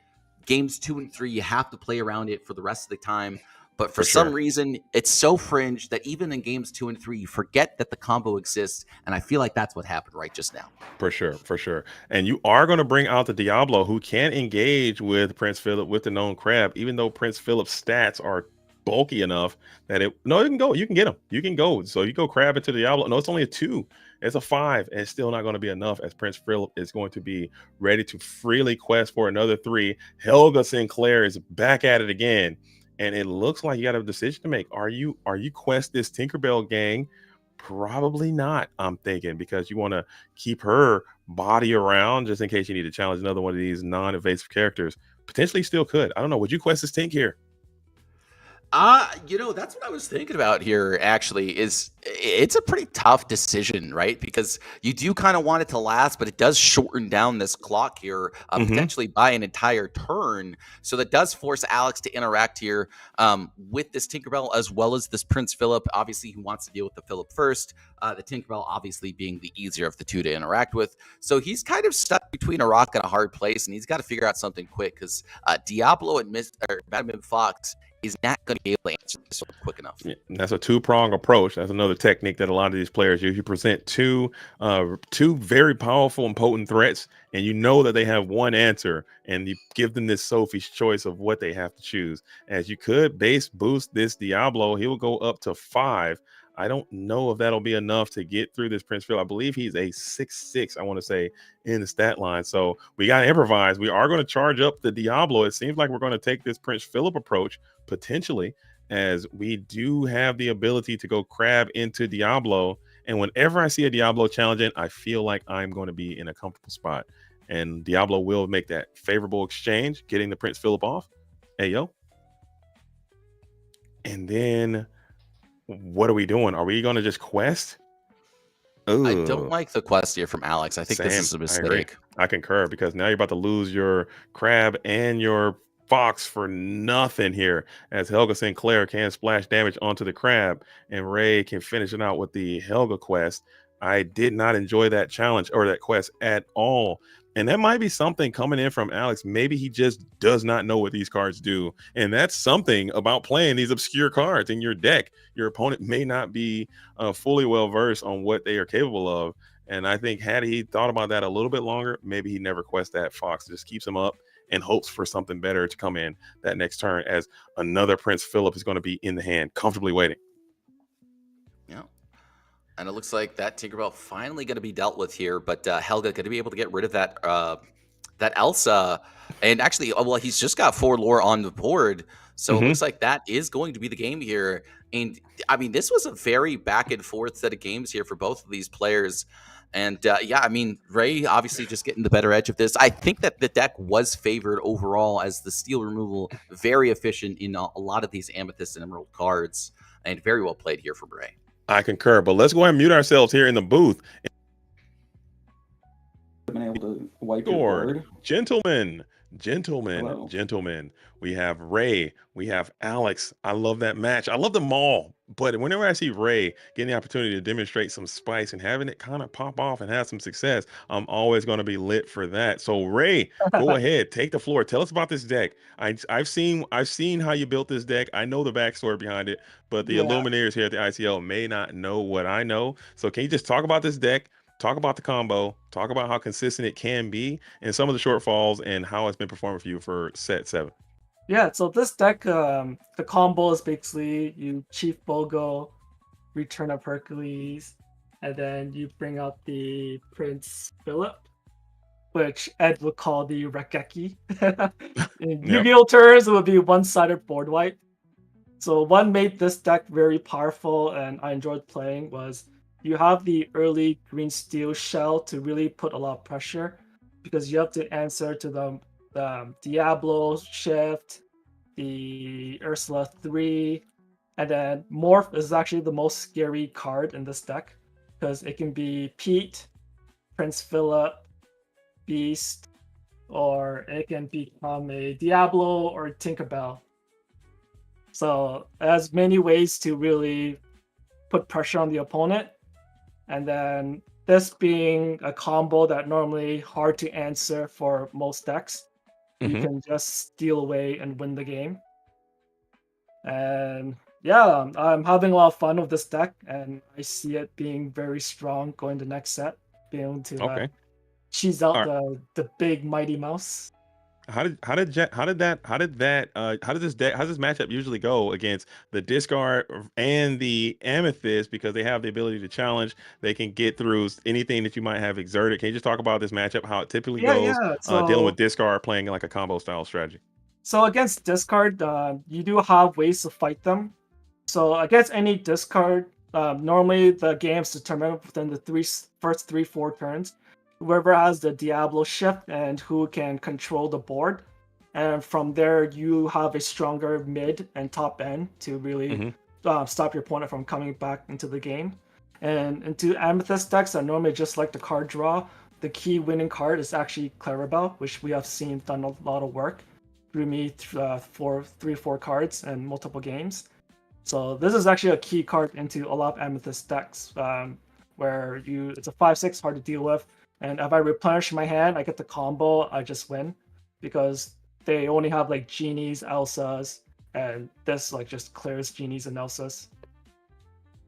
Games 2 and 3, you have to play around it for the rest of the time. But for some reason, it's so fringe that even in games 2 and 3, you forget that the combo exists. And I feel like that's what happened right just now. For sure. And you are going to bring out the Diablo, who can engage with Prince Philip with the known Crab, even though Prince Philip's stats are bulky enough that you can go. You can get him. You can go. So you go Crab into the Diablo. No, it's only a 2. It's a 5, and it's still not going to be enough, as Prince Philip is going to be ready to freely quest for another 3. Helga Sinclair is back at it again, and it looks like you got a decision to make. Are you quest this Tinkerbell gang Probably not, I'm thinking, because you want to keep her body around just in case you need to challenge another one of these non-evasive characters. Potentially still could. I don't know. Would you quest this tank here? That's what I was thinking about here, actually, is it's a pretty tough decision, right? Because you do kind of want it to last, but it does shorten down this clock here, potentially by an entire turn. So that does force Alex to interact here with this Tinkerbell as well as this Prince Philip. Obviously, he wants to deal with the Philip first. The Tinkerbell obviously being the easier of the two to interact with. So he's kind of stuck between a rock and a hard place, and he's got to figure out something quick because Diablo and Madam Fox is not going to be able to answer this quick enough. Yeah, that's a two-prong approach. That's another technique that a lot of these players use. You present two very powerful and potent threats, and you know that they have one answer, and you give them this Sophie's choice of what they have to choose. As you could base boost this Diablo, he will go up to 5. I don't know if that'll be enough to get through this Prince Philip. I believe he's a 6'6", I want to say, in the stat line. So we got to improvise. We are going to charge up the Diablo. It seems like we're going to take this Prince Philip approach, potentially, as we do have the ability to go crab into Diablo. And whenever I see a Diablo challenging, I feel like I'm going to be in a comfortable spot. And Diablo will make that favorable exchange, getting the Prince Philip off. Hey, yo. And then what are we doing? Are we going to just quest? Ooh. I don't like the quest here from Alex. I think this is a mistake. I concur, because now you're about to lose your crab and your fox for nothing here, as Helga Sinclair can splash damage onto the crab, and Ray can finish it out with the Helga quest. I did not enjoy that challenge or that quest at all. And that might be something coming in from Alex. Maybe he just does not know what these cards do. And that's something about playing these obscure cards in your deck. Your opponent may not be fully well versed on what they are capable of. And I think had he thought about that a little bit longer, maybe he never quest that fox. Just keeps him up and hopes for something better to come in that next turn, as another Prince Philip is going to be in the hand, comfortably waiting. Yeah. And it looks like that Tinkerbell finally going to be dealt with here, but Helga going to be able to get rid of that Elsa. And actually, well, he's just got 4 lore on the board, so it looks like that is going to be the game here. And I mean, this was a very back and forth set of games here for both of these players. And yeah, I mean, Ray obviously just getting the better edge of this. I think that the deck was favored overall, as the steel removal very efficient in a lot of these Amethyst and Emerald cards, and very well played here from Ray. I concur, but let's go ahead and mute ourselves here in the booth. Been able to wipe your board. Gentlemen, Hello. gentlemen. We have Ray, we have Alex. I love that match. I love them all. But whenever I see Ray getting the opportunity to demonstrate some spice and having it kind of pop off and have some success, I'm always going to be lit for that. So Ray, go ahead, take the floor. Tell us about this deck. I've seen how you built this deck. I know the backstory behind it, but the Illumineers here at the ICL may not know what I know. So can you just talk about this deck? Talk about the combo, talk about how consistent it can be, and some of the shortfalls, and how it's been performing for you for set 7. Yeah, so this deck, the combo is basically you Chief Bogo, Return of Hercules, and then you bring out the Prince Philip, which Ed would call the Rekeki. In Yu-Gi-Oh terms, it would be one-sided board wipe. So what made this deck very powerful and I enjoyed playing was you have the early green steel shell to really put a lot of pressure, because you have to answer to the Diablo shift, the Ursula 3, and then Morph is actually the most scary card in this deck, because it can be Pete, Prince Philip, Beast, or it can become a Diablo or Tinkerbell. So it has many ways to really put pressure on the opponent. And then this being a combo that normally hard to answer for most decks, you can just steal away and win the game. And yeah, I'm having a lot of fun with this deck, and I see it being very strong going to next set, being able to cheese out the big Mighty Mouse. How does this matchup usually go against the discard and the Amethyst, because they have the ability to challenge? They can get through anything that you might have exerted. Can you just talk about this matchup, how it typically goes, dealing with discard, playing like a combo style strategy? So against discard, you do have ways to fight them. So against any discard, normally the game's determined within the first 3-4 turns. Whoever has the Diablo shift and who can control the board, and from there you have a stronger mid and top end to really stop your opponent from coming back into the game. And into Amethyst decks that normally just like the card draw, the key winning card is actually Clarabelle, which we have seen done a lot of work through me for 3-4 cards and multiple games. So this is actually a key card into a lot of Amethyst decks, where it's a 5/6 hard to deal with, and if I replenish my hand, I get the combo, I just win, because they only have like Genies, Elsas, and this like just clears Genies and Elsas.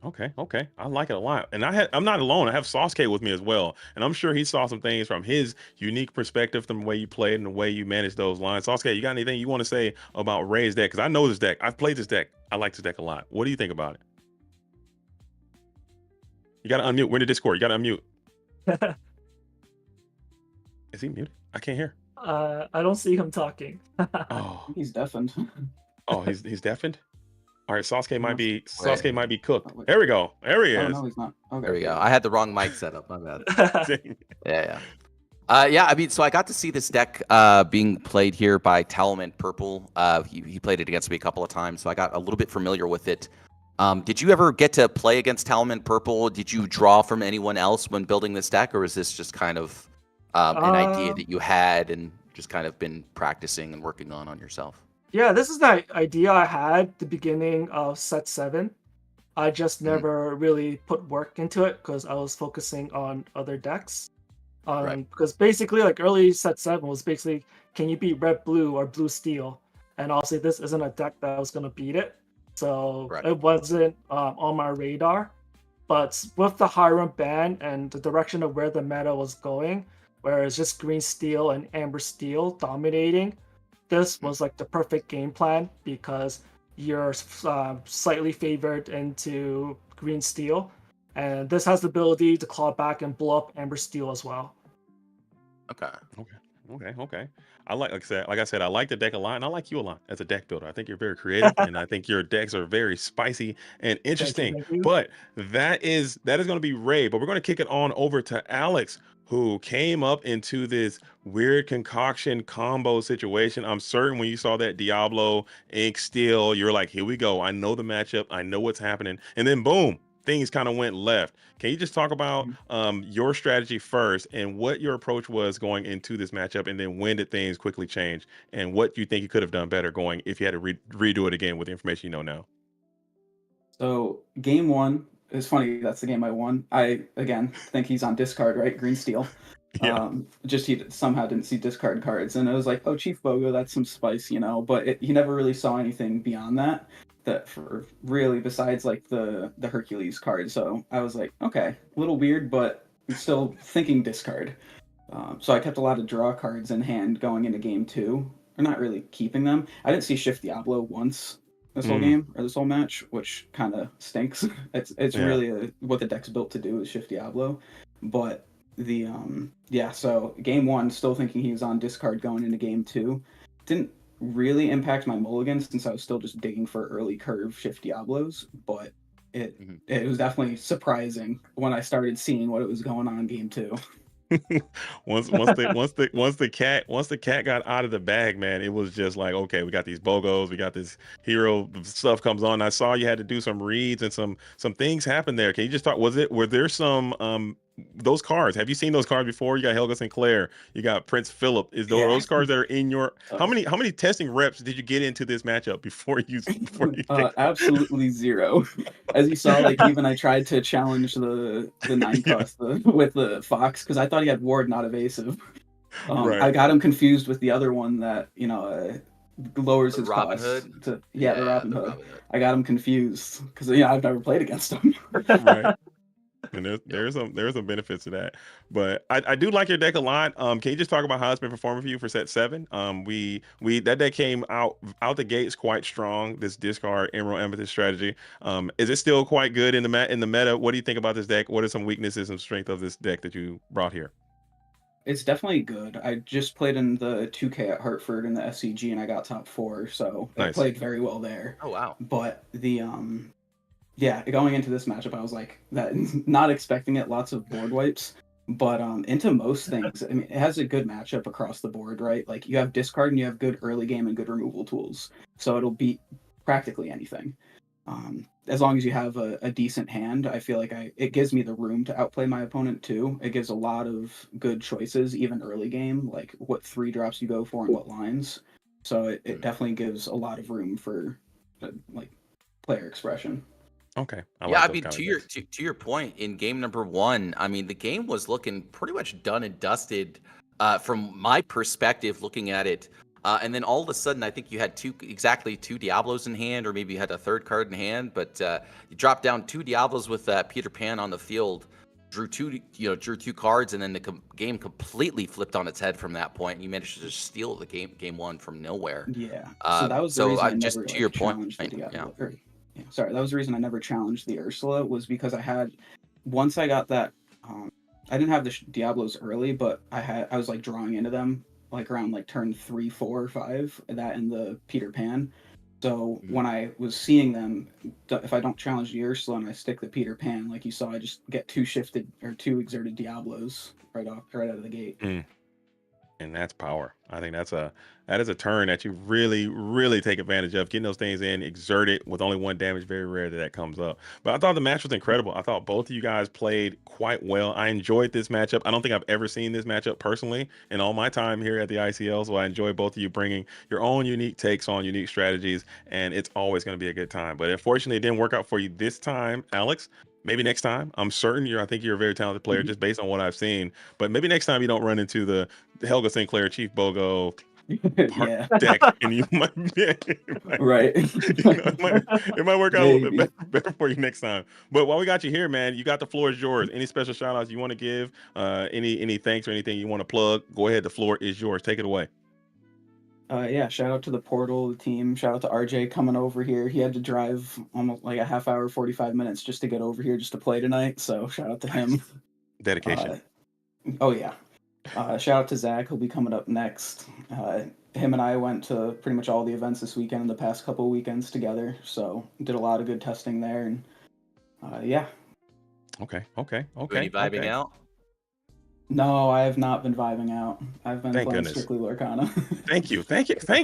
Okay, I like it a lot, and I'm not alone. I have Sasuke with me as well, and I'm sure he saw some things from his unique perspective, from the way you played and the way you managed those lines. Sasuke, you got anything you want to say about Ray's deck? Because I know this deck. I've played this deck. I like this deck a lot. What do you think about it? You got to unmute. We're in the Discord. You got to unmute. Is he muted? I can't hear. I don't see him talking. Oh, He's deafened. oh, he's deafened. All right, Sasuke might be cooked. wait. There we go. There he Oh, is. no, he's not. Okay. There we go. I had the wrong mic set up. My bad. Yeah. Yeah, I mean, so I got to see this deck being played here by Talman Purple. He played it against me a couple of times, so I got a little bit familiar with it. Did you ever get to play against Talman Purple? Did you draw from anyone else when building this deck, or is this just kind of an idea that you had and just kind of been practicing and working on yourself? Yeah, this is the idea I had at the beginning of set 7. I just never really put work into it because I was focusing on other decks. Because basically, like early set 7 was basically, can you beat red blue or blue steel? And obviously, this isn't a deck that was gonna beat it, so it wasn't on my radar. But with the Hiram ban and the direction of where the meta was going, where it's just green steel and amber steel dominating, this was like the perfect game plan because you're slightly favored into green steel, and this has the ability to claw back and blow up amber steel as well. Okay. Like I said, I like the deck a lot, and I like you a lot as a deck builder. I think you're very creative, and I think your decks are very spicy and interesting. Thank you. But that is going to be Ray. But we're going to kick it on over to Alex, who came up into this weird concoction combo situation. I'm certain when you saw that Diablo Ink Steel, you're like, here we go. I know the matchup. I know what's happening. And then boom, things kind of went left. Can you just talk about your strategy first and what your approach was going into this matchup, and then when did things quickly change, and what you think you could have done better going if you had to redo it again with the information you know now? So game 1, it's funny, that's the game I won. I, again, think he's on discard, right? Green steel. Yeah. Just he somehow didn't see discard cards. And it was like, oh, Chief Bogo, that's some spice, you know? But he never really saw anything beyond that for really, besides like the Hercules card. So I was like, okay, a little weird, but I'm still thinking discard. So I kept a lot of draw cards in hand going into game 2. Or not really keeping them. I didn't see Shift Diablo once this whole game or this whole match, which kind of stinks. It's really what the deck's built to do is Shift Diablo. But the so game 1, still thinking he was on discard going into game 2. Didn't really impact my mulligan since I was still just digging for early curve Shift Diablos, but it was definitely surprising when I started seeing what it was going on in game 2. once the cat got out of the bag, man, it was just like, okay, we got these Bogos, we got this hero stuff comes on. I saw you had to do some reads and some things happen there. Can you just talk? Were there some those cards? Have you seen those cards before? You got Helga Sinclair, you got Prince Philip. Is those cards that are in your how many testing reps did you get into this matchup before you absolutely 0. As you saw, like even I tried to challenge the 9 cost with the Fox because I thought he had ward, not evasive. I got him confused with the other one that lowers his Robin cost Hood? to the Robin Hood. I got him confused because I've never played against him. Right. And there's some benefits to that, but I do like your deck a lot. Can you just talk about how it's been performing for you for set 7? That deck came out the gates quite strong. This discard Emerald Amethyst strategy. Is it still quite good in the meta? What do you think about this deck? What are some weaknesses and strength of this deck that you brought here? It's definitely good. I just played in the 2K at Hartford in the SCG and I got top 4, so I played very well there. Oh wow! But Yeah, going into this matchup, I was like that, not expecting it. Lots of board wipes, but into most things, I mean, it has a good matchup across the board, right? Like you have discard and you have good early game and good removal tools, so it'll beat practically anything. As long as you have a decent hand, I feel like it gives me the room to outplay my opponent too. It gives a lot of good choices, even early game, like what 3 drops you go for and what lines. So it definitely gives a lot of room for like player expression. Okay. Yeah, like I those mean, kind of to things. your point, in game number 1, I mean, the game was looking pretty much done and dusted from my perspective, looking at it. And then all of a sudden, I think you had exactly two Diablos in hand, or maybe you had a third card in hand, but you dropped down 2 Diablos with Peter Pan on the field, drew two cards, and then the game completely flipped on its head from that point. And you managed to just steal the game 1 from nowhere. Yeah. So that was the So reason I just never to like your point, challenged the yeah. Diablo. Sorry, that was the reason I never challenged the Ursula, was because once I got that, I didn't have the Diablos early, but I was like drawing into them like around like turn 3, 4, or 5, that and the Peter Pan. So when I was seeing them, if I don't challenge the Ursula and I stick the Peter Pan, like you saw, I just get 2 exerted Diablos right out of the gate. And that's power. I think that is a turn that you really, really take advantage of. Getting those things in, exert it with only 1 damage. Very rare that comes up. But I thought the match was incredible. I thought both of you guys played quite well. I enjoyed this matchup. I don't think I've ever seen this matchup personally in all my time here at the ICL. So I enjoy both of you bringing your own unique takes on unique strategies, and it's always going to be a good time. But unfortunately, it didn't work out for you this time, Alex. Maybe next time. I'm certain I think you're a very talented player just based on what I've seen. But maybe next time you don't run into the Helga Sinclair Chief Bogo Yeah. deck, and you might, Right. it might work out a little Maybe. bit better for you next time. But while we got you here, man, you got the floor is yours. Any special shout outs you want to give? Any thanks or anything you want to plug? Go ahead. The floor is yours. Take it away. Yeah, shout out to the Portal, the team. Shout out to RJ coming over here. He had to drive almost like a half hour, 45 minutes just to get over here just to play tonight. So shout out to him. Dedication. Oh, yeah. Shout out to Zach. He'll be coming up next. Him and I went to pretty much all the events this weekend and the past couple of weekends together. So did a lot of good testing there. And yeah. Okay. Any vibing out? No, I have not been vibing out. I've been Thank playing goodness. strictly Lorcana. Thank you.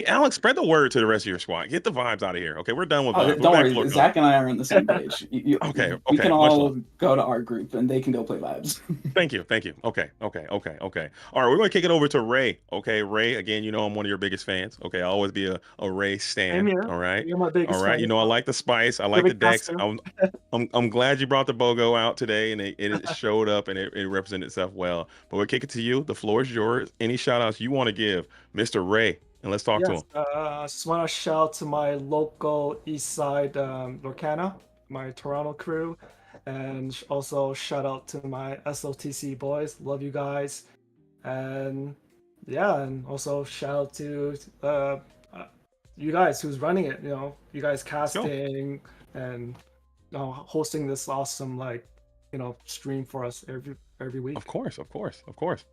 Alex, spread the word to the rest of your squad. Get the vibes out of here. Okay, we're done with vibes. Don't worry, Zach and I are on the same page. Okay, We can much all love. go to our group and they can go play vibes. Thank you. Okay. All right, we're gonna kick it over to Ray. Okay, Ray. Again, you know I'm one of your biggest fans. Okay, I'll always be a Ray stan. Same here. All right. You're my biggest All right. fan You as know I well. like the spice. I like the Perfect decks. costume. I'm glad you brought the BOGO out today, and it showed up and it represented itself well. But we'll kick it to you. The floor is yours. Any shout outs you want to give, Mr. Ray? And let's talk to him. I just want to shout out to my local East Side Lorcana, my Toronto crew, and also shout out to my SLTC boys. Love you guys, and yeah, and also shout out to you guys who's running it. You know, you guys casting and hosting this awesome stream for us every week. Of course.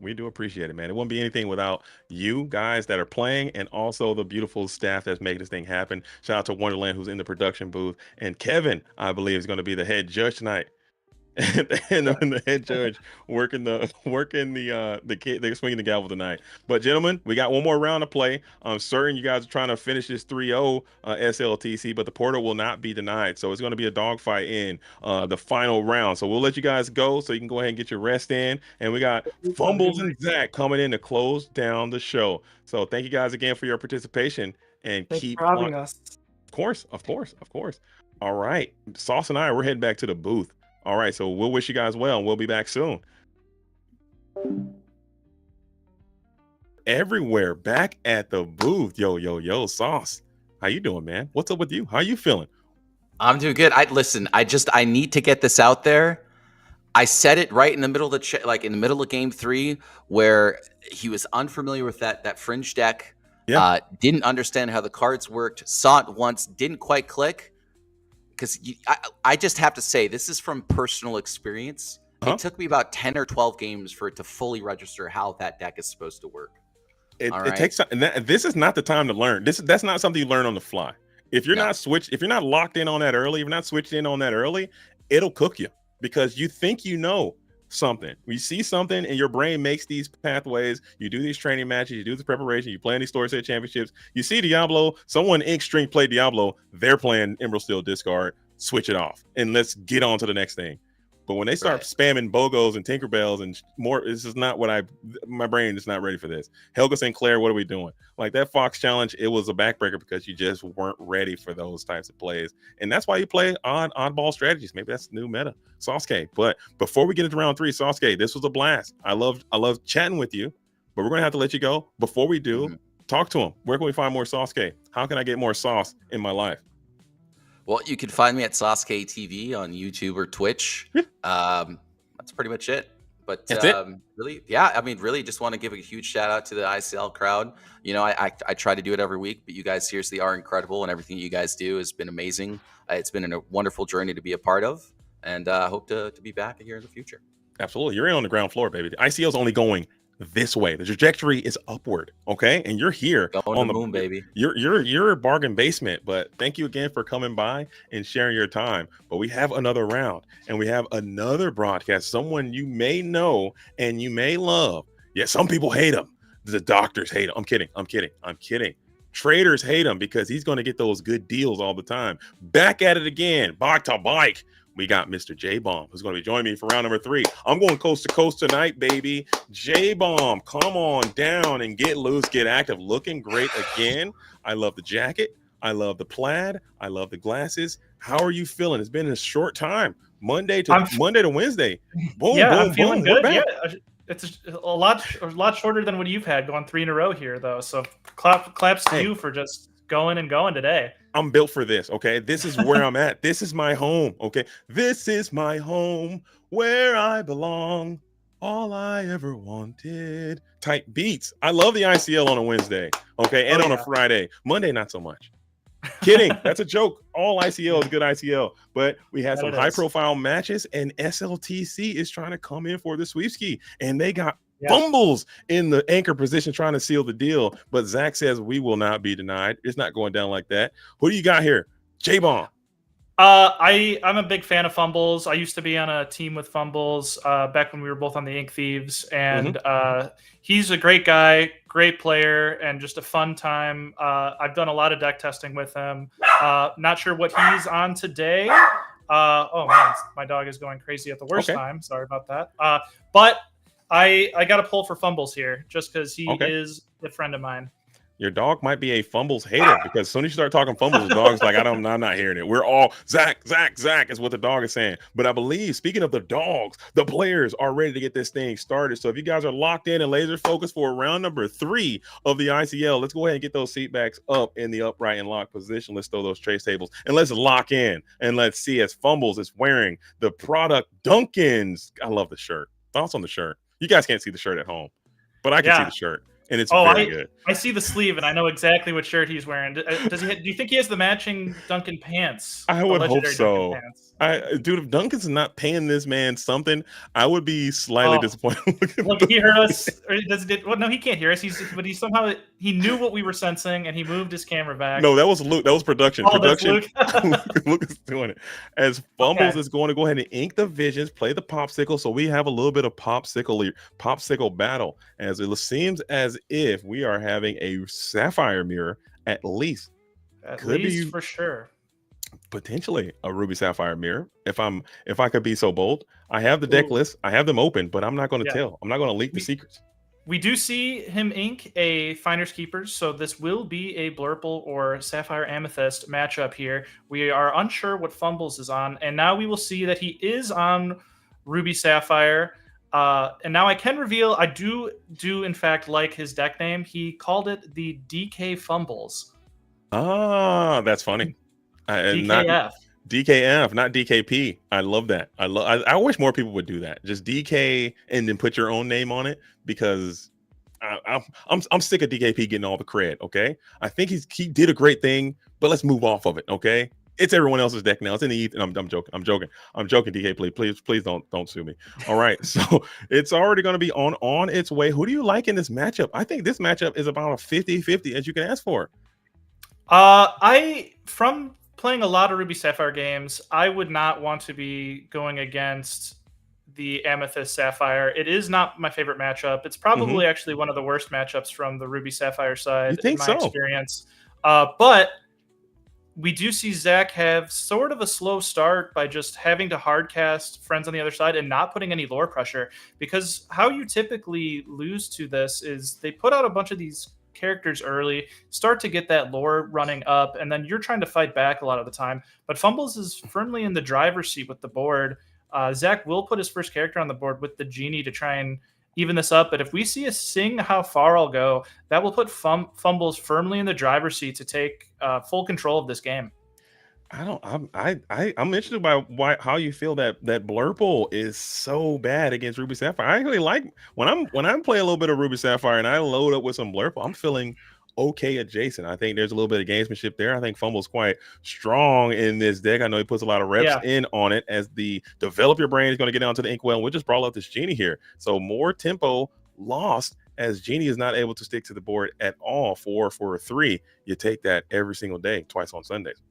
We do appreciate it, man. It wouldn't be anything without you guys that are playing and also the beautiful staff that's making this thing happen. Shout out to Wonderland, who's in the production booth, and Kevin, I believe, is going to be the head judge tonight. and the head judge working the swinging the gavel tonight. But gentlemen, we got one more round to play. I'm certain you guys are trying to finish this 3-0 SLTC, but the portal will not be denied. So it's going to be a dogfight in the final round. So we'll let you guys go so you can go ahead and get your rest in. And we got Fumbles and Zach coming in to close down the show. So thank you guys again for your participation, and Thanks keep for having us. Of course. All right, Sauce and I, we're heading back to the booth. All right, so we'll wish you guys well, and we'll be back soon. Everywhere, back at the booth. Yo, Sauce. How you doing, man? What's up with you? How you feeling? I'm doing good. I need to get this out there. I said it right in the middle of in the middle of game 3, where he was unfamiliar with that fringe deck. Yeah. Didn't understand how the cards worked. Saw it once, didn't quite click. Because I just have to say, this is from personal experience. It took me about 10 or 12 games for it to fully register how that deck is supposed to work. It takes time. And this is not the time to learn. That's not something you learn on the fly. If you're No. if you're not locked in on that early, if you're not switched in on that early, it'll cook you because you think you know something. You see something and your brain makes these pathways. You do these training matches, you do the preparation, you play in these Story Set championships. You see Diablo, someone Ink String played Diablo, they're playing Emerald Steel Discard, switch it off and let's get on to the next thing. But when they start spamming Bogos and Tinkerbells and more, this is not what my brain is not ready for this. Helga Sinclair, what are we doing? Like that Fox challenge, it was a backbreaker because you just weren't ready for those types of plays. And that's why you play oddball strategies. Maybe that's the new meta. Sasuke. But before we get into round 3, Sasuke, this was a blast. I love chatting with you, but we're going to have to let you go. Before we do, talk to him. Where can we find more Sasuke? How can I get more sauce in my life? Well, you can find me at Sasuke TV on YouTube or Twitch. That's pretty much it. But really, yeah, I mean, really just want to give a huge shout out to the ICL crowd. You know, I try to do it every week, but you guys seriously are incredible, and everything you guys do has been amazing. It's been a wonderful journey to be a part of, and I hope to be back here in the future. Absolutely. You're in on the ground floor, baby. The ICL is only going this way. The trajectory is upward. Okay. And you're here going on the moon, baby. You're a bargain basement, but thank you again for coming by and sharing your time. But we have another round and we have another broadcast, someone you may know and you may love. Yeah, some people hate him. The doctors hate him. I'm kidding. Traders hate him because he's going to get those good deals all the time. Back at it again. Bike to bike. We got Mr. J-Bomb, who's going to be joining me for round number 3. I'm going coast to coast tonight, baby. J-Bomb, come on down and get loose, get active. Looking great again. I love the jacket. I love the plaid. I love the glasses. How are you feeling? It's been a short time. Monday to Wednesday. Boom, yeah, boom, I'm feeling boom. good. Yeah, it's a lot shorter than what you've had, going 3 in a row here, though. So claps to you for just going today. I'm built for this, okay? This is where I'm at. This is my home, okay? This is my home where I belong. All I ever wanted. Type beats. I love the ICL on a Wednesday, okay? And on a Friday. Monday, not so much. Kidding. That's a joke. All ICL is good ICL. But we had some high-profile matches, and SLTC is trying to come in for the sweepski. And they got fumbles in the anchor position trying to seal the deal. But Zach says we will not be denied. It's not going down like that. Who do you got here? J-Bomb. I'm a big fan of Fumbles. I used to be on a team with Fumbles back when we were both on the Ink Thieves. And he's a great guy, great player, and just a fun time. I've done a lot of deck testing with him. Not sure what he's on today. Oh, man, my dog is going crazy at the worst time. Sorry about that. But I got to pull for Fumbles here just because he is a friend of mine. Your dog might be a fumbles hater because as soon as you start talking fumbles, the dog's like, I'm not hearing it. We're all Zach is what the dog is saying. But I believe, speaking of the dogs, the players are ready to get this thing started. So if you guys are locked in and laser focused for round number 3 of the ICL, let's go ahead and get those seat backs up in the upright and locked position. Let's throw those trace tables and let's lock in and let's see as Fumbles is wearing the product Duncan's. I love the shirt. Thoughts on the shirt? You guys can't see the shirt at home, but I can see the shirt. And it's very good. I see the sleeve, and I know exactly what shirt he's wearing. Do you think he has the matching Duncan pants? I would hope so. Dude, if Duncan's not paying this man something, I would be slightly disappointed. Look, he heard us. Well, no, he can't hear us. But he somehow knew what we were sensing, and he moved his camera back. No, that was Luke. That was production. Production. Luke. Luke is doing it. As Fumbles is going to go ahead and ink the visions, play the popsicle, so we have a little bit of popsicle battle. As it seems as if we are having a sapphire mirror, at least. At least for sure. Potentially a ruby sapphire mirror. If I could be so bold, I have the deck list. I have them open, but I'm not going to tell. I'm not going to leak the secrets. We do see him ink a Finders Keepers, so this will be a Blurple or Sapphire Amethyst matchup here. We are unsure what Fumbles is on, and now we will see that he is on Ruby Sapphire. And now I can reveal I do in fact like his deck name. He called it the DK Fumbles. Ah, that's funny. DKF. Not DKF, not DKP. I love that. I wish more people would do that. Just DK and then put your own name on it, because I'm sick of DKP getting all the cred. Okay, I think he did a great thing, but let's move off of it. Okay, it's everyone else's deck now. It's in the ether. I'm joking. DK, please don't sue me. All right, so it's already going to be on its way. Who do you like in this matchup? I think this matchup is about a 50-50 as you can ask for. From playing a lot of Ruby Sapphire games, I would not want to be going against the Amethyst Sapphire. It is not my favorite matchup. It's probably actually one of the worst matchups from the Ruby Sapphire You side in think my so? experience. But we do see Zach have sort of a slow start by just having to hardcast friends on the other side and not putting any lore pressure. Because how you typically lose to this is they put out a bunch of these characters early, start to get that lore running up, and then you're trying to fight back a lot of the time. But Fumbles is firmly in the driver's seat with the board. Zach will put his first character on the board with the Genie to try and even this up. But if we see a Sing How Far I'll Go, that will put Fumbles firmly in the driver's seat to take full control of this game. I'm interested by how you feel that Blurple is so bad against Ruby Sapphire. I actually like when I'm playing a little bit of Ruby Sapphire and I load up with some Blurple, I'm feeling okay adjacent. I think there's a little bit of gamesmanship there. I think Fumble's quite strong in this deck. I know he puts a lot of reps in on it as the develop your brain is going to get down to the Inkwell. And we'll just brawl out this Genie here. So more tempo lost as Genie is not able to stick to the board at all. 4 for 3. You take that every single day, twice on Sundays.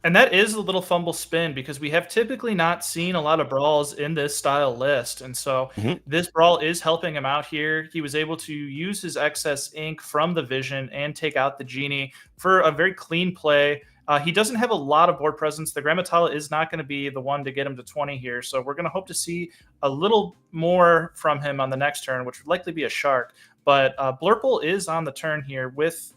And that is a little Fumble spin because we have typically not seen a lot of brawls in this style list. And so this brawl is helping him out here. He was able to use his excess ink from the Vision and take out the Genie for a very clean play. He doesn't have a lot of board presence. The Grammatala is not going to be the one to get him to 20 here. So we're going to hope to see a little more from him on the next turn, which would likely be a Shark. But Blurple is on the turn here with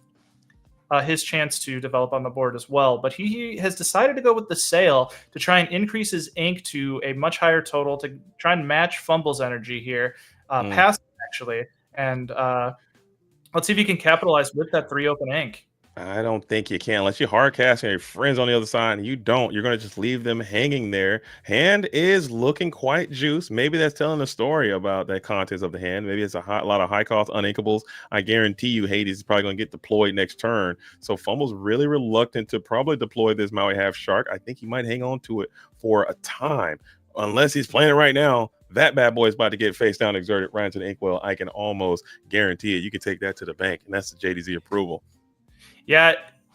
his chance to develop on the board as well. But he has decided to go with the Sail to try and increase his ink to a much higher total to try and match Fumble's energy here. Pass, actually. And let's see if he can capitalize with that 3 open ink. I don't think you can unless you hard cast and your friends on the other side and you don't. You're going to just leave them hanging there. Hand is looking quite juiced. Maybe that's telling a story about that contents of the hand. Maybe it's a lot of high cost uninkables. I guarantee you Hades is probably going to get deployed next turn. So Fumble's really reluctant to probably deploy this Maui Half Shark. I think he might hang on to it for a time. Unless he's playing it right now, that bad boy is about to get face down exerted right into the Inkwell. I can almost guarantee it. You can take that to the bank, and that's the JDZ approval. Yeah,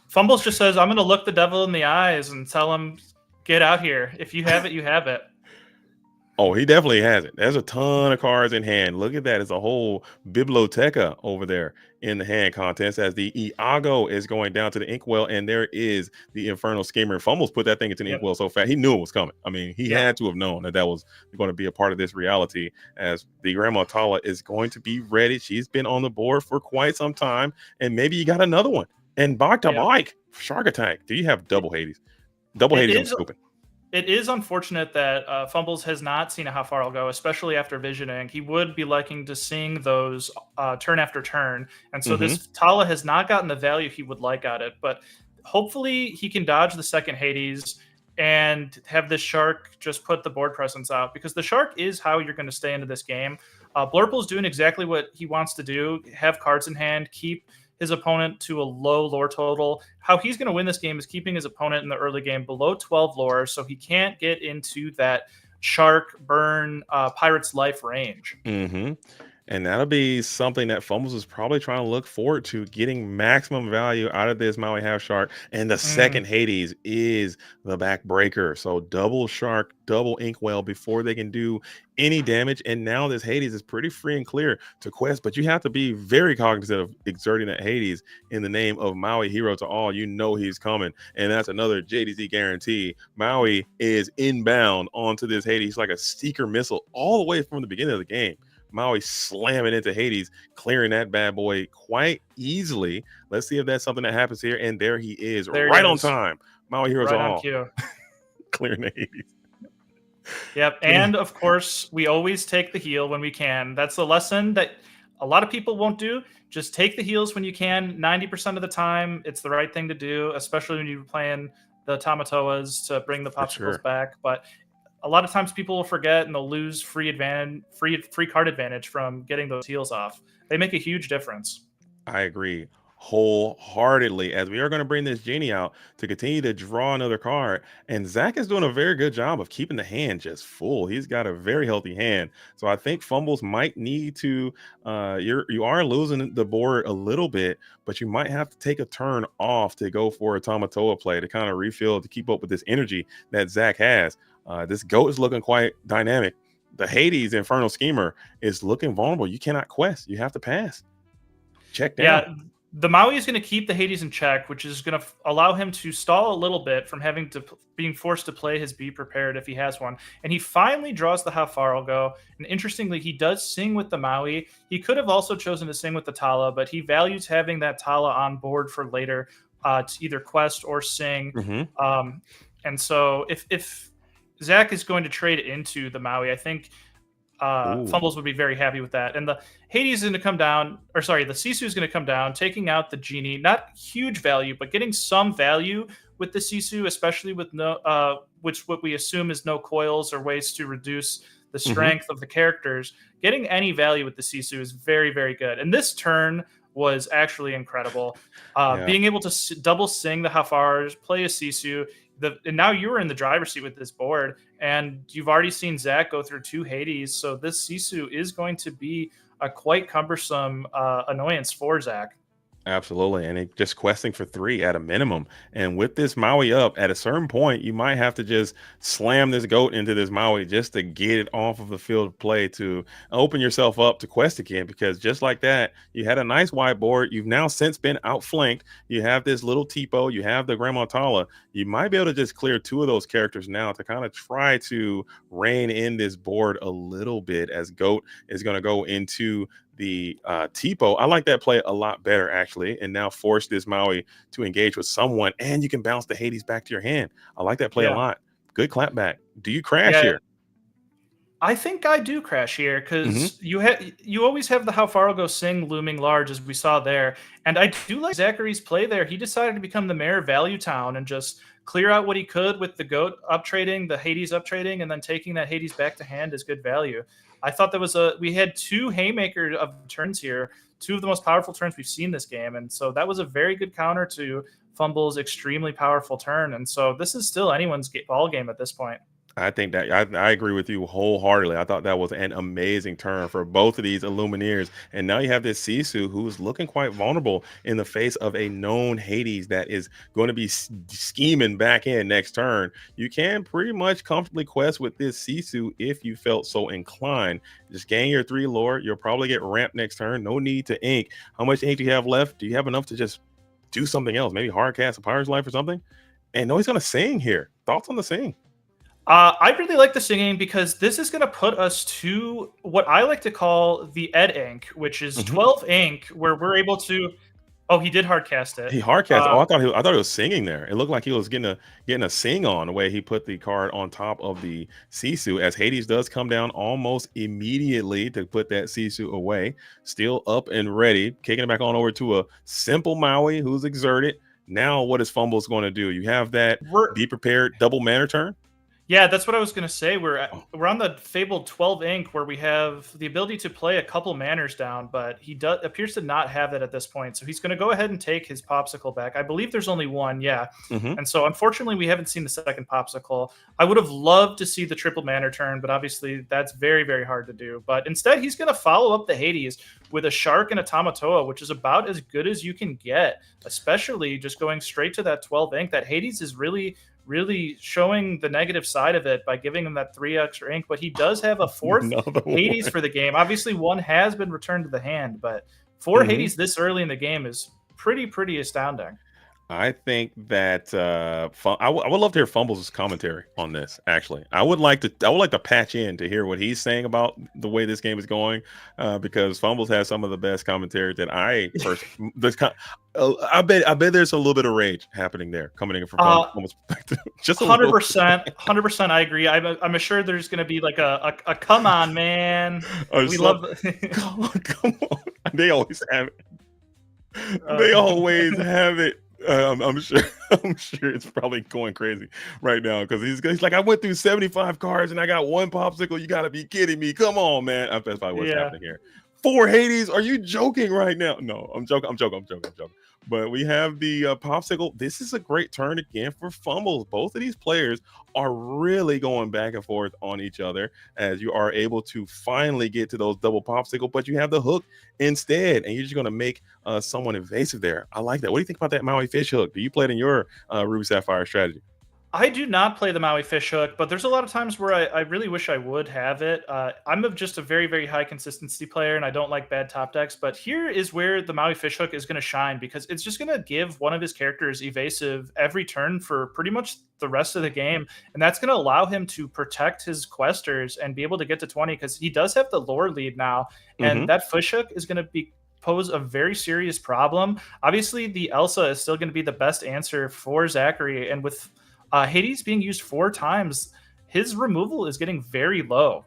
Fumbles just says, I'm going to look the devil in the eyes and tell him, get out here. If you have it, you have it. Oh, he definitely has it. There's a ton of cards in hand. Look at that. It's a whole biblioteca over there in the hand contents as the Iago is going down to the Inkwell, and there is the Infernal Schemer. Fumbles put that thing into the Inkwell so fast. He knew it was coming. I mean, he had to have known that that was going to be a part of this reality as the Grandma Tala is going to be ready. She's been on the board for quite some time, and maybe you got another one. And back to Mike, Shark Attack. Do you have double Hades? Double Hades, I'm scooping. It is unfortunate that Fumbles has not seen How Far I'll Go, especially after Visioning. He would be liking to sing those turn after turn. And so this Tala has not gotten the value he would like at it. But hopefully he can dodge the second Hades and have this Shark just put the board presence out. Because the Shark is how you're going to stay into this game. Blurple's doing exactly what he wants to do. Have cards in hand, keep his opponent to a low lore total. How he's going to win this game is keeping his opponent in the early game below 12 lore so he can't get into that Shark, Burn, Pirate's Life range. And that'll be something that Fumbles is probably trying to look forward to, getting maximum value out of this Maui Half Shark. And the second Hades is the backbreaker. So double Shark, double Inkwell before they can do any damage. And now this Hades is pretty free and clear to quest, but you have to be very cognizant of exerting that Hades in the name of Maui Hero to All. You know he's coming. And that's another JDZ guarantee. Maui is inbound onto this Hades. He's like a seeker missile all the way from the beginning of the game. Maui slamming into Hades, clearing that bad boy quite easily. Let's see if that's something that happens here. And there he is, right on time. Maui Heroes right all. on cue. Clearing the Hades. Yep. And of course, we always take the heal when we can. That's a lesson that a lot of people won't do. Just take the heals when you can. 90% of the time, it's the right thing to do, especially when you're playing the Tamatoas to bring the popsicles back. But a lot of times people will forget and they'll lose free card advantage from getting those heals off. They make a huge difference. I agree wholeheartedly, as we are going to bring this genie out to continue to draw another card. And Zach is doing a very good job of keeping the hand just full. He's got a very healthy hand. So I think Fumbles might need to, you are losing the board a little bit, but you might have to take a turn off to go for a Tamatoa play to kind of refill, to keep up with this energy that Zach has. This goat is looking quite dynamic. The Hades Infernal Schemer is looking vulnerable. You cannot quest. You have to pass. Check down. Yeah, the Maui is going to keep the Hades in check, which is going to allow him to stall a little bit from being forced to play his Be Prepared if he has one. And he finally draws the Hafaralgo. And interestingly, he does sing with the Maui. He could have also chosen to sing with the Tala, but he values having that Tala on board for later to either quest or sing. And so if Zach is going to trade into the Maui, I think Fumbles would be very happy with that. And the Hades is going to come down, or sorry, the Sisu is going to come down, taking out the Genie. Not huge value, but getting some value with the Sisu, especially with which what we assume is no coils or ways to reduce the strength of the characters. Getting any value with the Sisu is very, very good. And this turn was actually incredible. Being able to double sing the Hafars, play a Sisu, and now you're in the driver's seat with this board, and you've already seen Zach go through 2 Hades, so this Sisu is going to be a quite cumbersome annoyance for Zach. Absolutely. And just questing for 3 at a minimum. And with this Maui up, at a certain point, you might have to just slam this goat into this Maui just to get it off of the field of play, to open yourself up to quest again. Because just like that, you had a nice whiteboard. You've now since been outflanked. You have this little Tipo. You have the Grandma Tala. You might be able to just clear 2 of those characters now to kind of try to rein in this board a little bit, as goat is going to go into the Tipo. I like that play a lot better, actually, and now force this Maui to engage with someone, and you can bounce the Hades back to your hand. I like that play a lot. Good clapback. Do you crash here? I think I do crash here because you always have the How Far I'll Go Sing looming large, as we saw there, and I do like Zachary's play there. He decided to become the mayor of Value Town and just clear out what he could with the goat up trading, the Hades up trading, and then taking that Hades back to hand is good value. I thought that was we had 2 haymaker of turns here, 2 of the most powerful turns we've seen this game. And so that was a very good counter to Fumble's extremely powerful turn. And so this is still anyone's ball game at this point. I think that I agree with you wholeheartedly. I thought that was an amazing turn for both of these Illumineers. And now you have this Sisu who's looking quite vulnerable in the face of a known Hades that is going to be scheming back in next turn. You can pretty much comfortably quest with this Sisu if you felt so inclined. Just gain your 3 lore. You'll probably get ramped next turn. No need to ink. How much ink do you have left? Do you have enough to just do something else? Maybe hard cast a Pirate's Life or something? And no, he's going to sing here. Thoughts on the sing? I really like the singing because this is going to put us to what I like to call the Ed ink, which is 12 ink, where we're able to. Oh, he did hardcast it. He hardcast. I thought he was singing there. It looked like he was getting a sing on the way he put the card on top of the Sisu, as Hades does come down almost immediately to put that Sisu away. Still up and ready, kicking it back on over to a simple Maui who's exerted. Now, what is Fumbles going to do? You have that Be Prepared double mana turn. Yeah, that's what I was going to say. We're on the fabled 12 ink where we have the ability to play a couple manners down, but he appears to not have that at this point. So he's going to go ahead and take his popsicle back. I believe there's only one, And so unfortunately, we haven't seen the second popsicle. I would have loved to see the triple manner turn, but obviously that's very, very hard to do. But instead, he's going to follow up the Hades with a Shark and a Tamatoa, which is about as good as you can get, especially just going straight to that 12 ink. That Hades is really showing the negative side of it by giving him that 3 extra ink, but he does have a 4th Hades for the game. Obviously, 1 has been returned to the hand, but 4 Hades this early in the game is pretty astounding. I think that I would love to hear Fumbles' commentary on this. Actually, I would like to patch in to hear what he's saying about the way this game is going, because Fumbles has some of the best commentary that I I bet there's a little bit of rage happening there coming in from Fumbles' perspective. Just 100%. I agree. I'm sure there's going to be like a come on, man. We love. Come on. They always have it. They always have it. I'm sure it's probably going crazy right now because he's like, I went through 75 cards and I got 1 popsicle. You got to be kidding me. Come on, man. That's probably what's happening here. 4 Hades. Are you joking right now? No, I'm joking. But we have the popsicle. This is a great turn again for fumbles. Both of these players are really going back and forth on each other as you are able to finally get to those double popsicle, but you have the hook instead, and you're just going to make someone evasive there. I like that. What do you think about that Maui fish hook? Do you play it in your Ruby Sapphire strategy? I do not play the Maui fish hook, but there's a lot of times where I really wish I would have it. I'm just a very, very high consistency player, and I don't like bad top decks. But here is where the Maui fish hook is going to shine, because it's just going to give one of his characters evasive every turn for pretty much the rest of the game. And that's going to allow him to protect his questers and be able to get to 20, because he does have the lore lead now. And that fish hook is going to pose a very serious problem. Obviously, the Elsa is still going to be the best answer for Zachary. And with Hades being used 4 times, his removal is getting very low.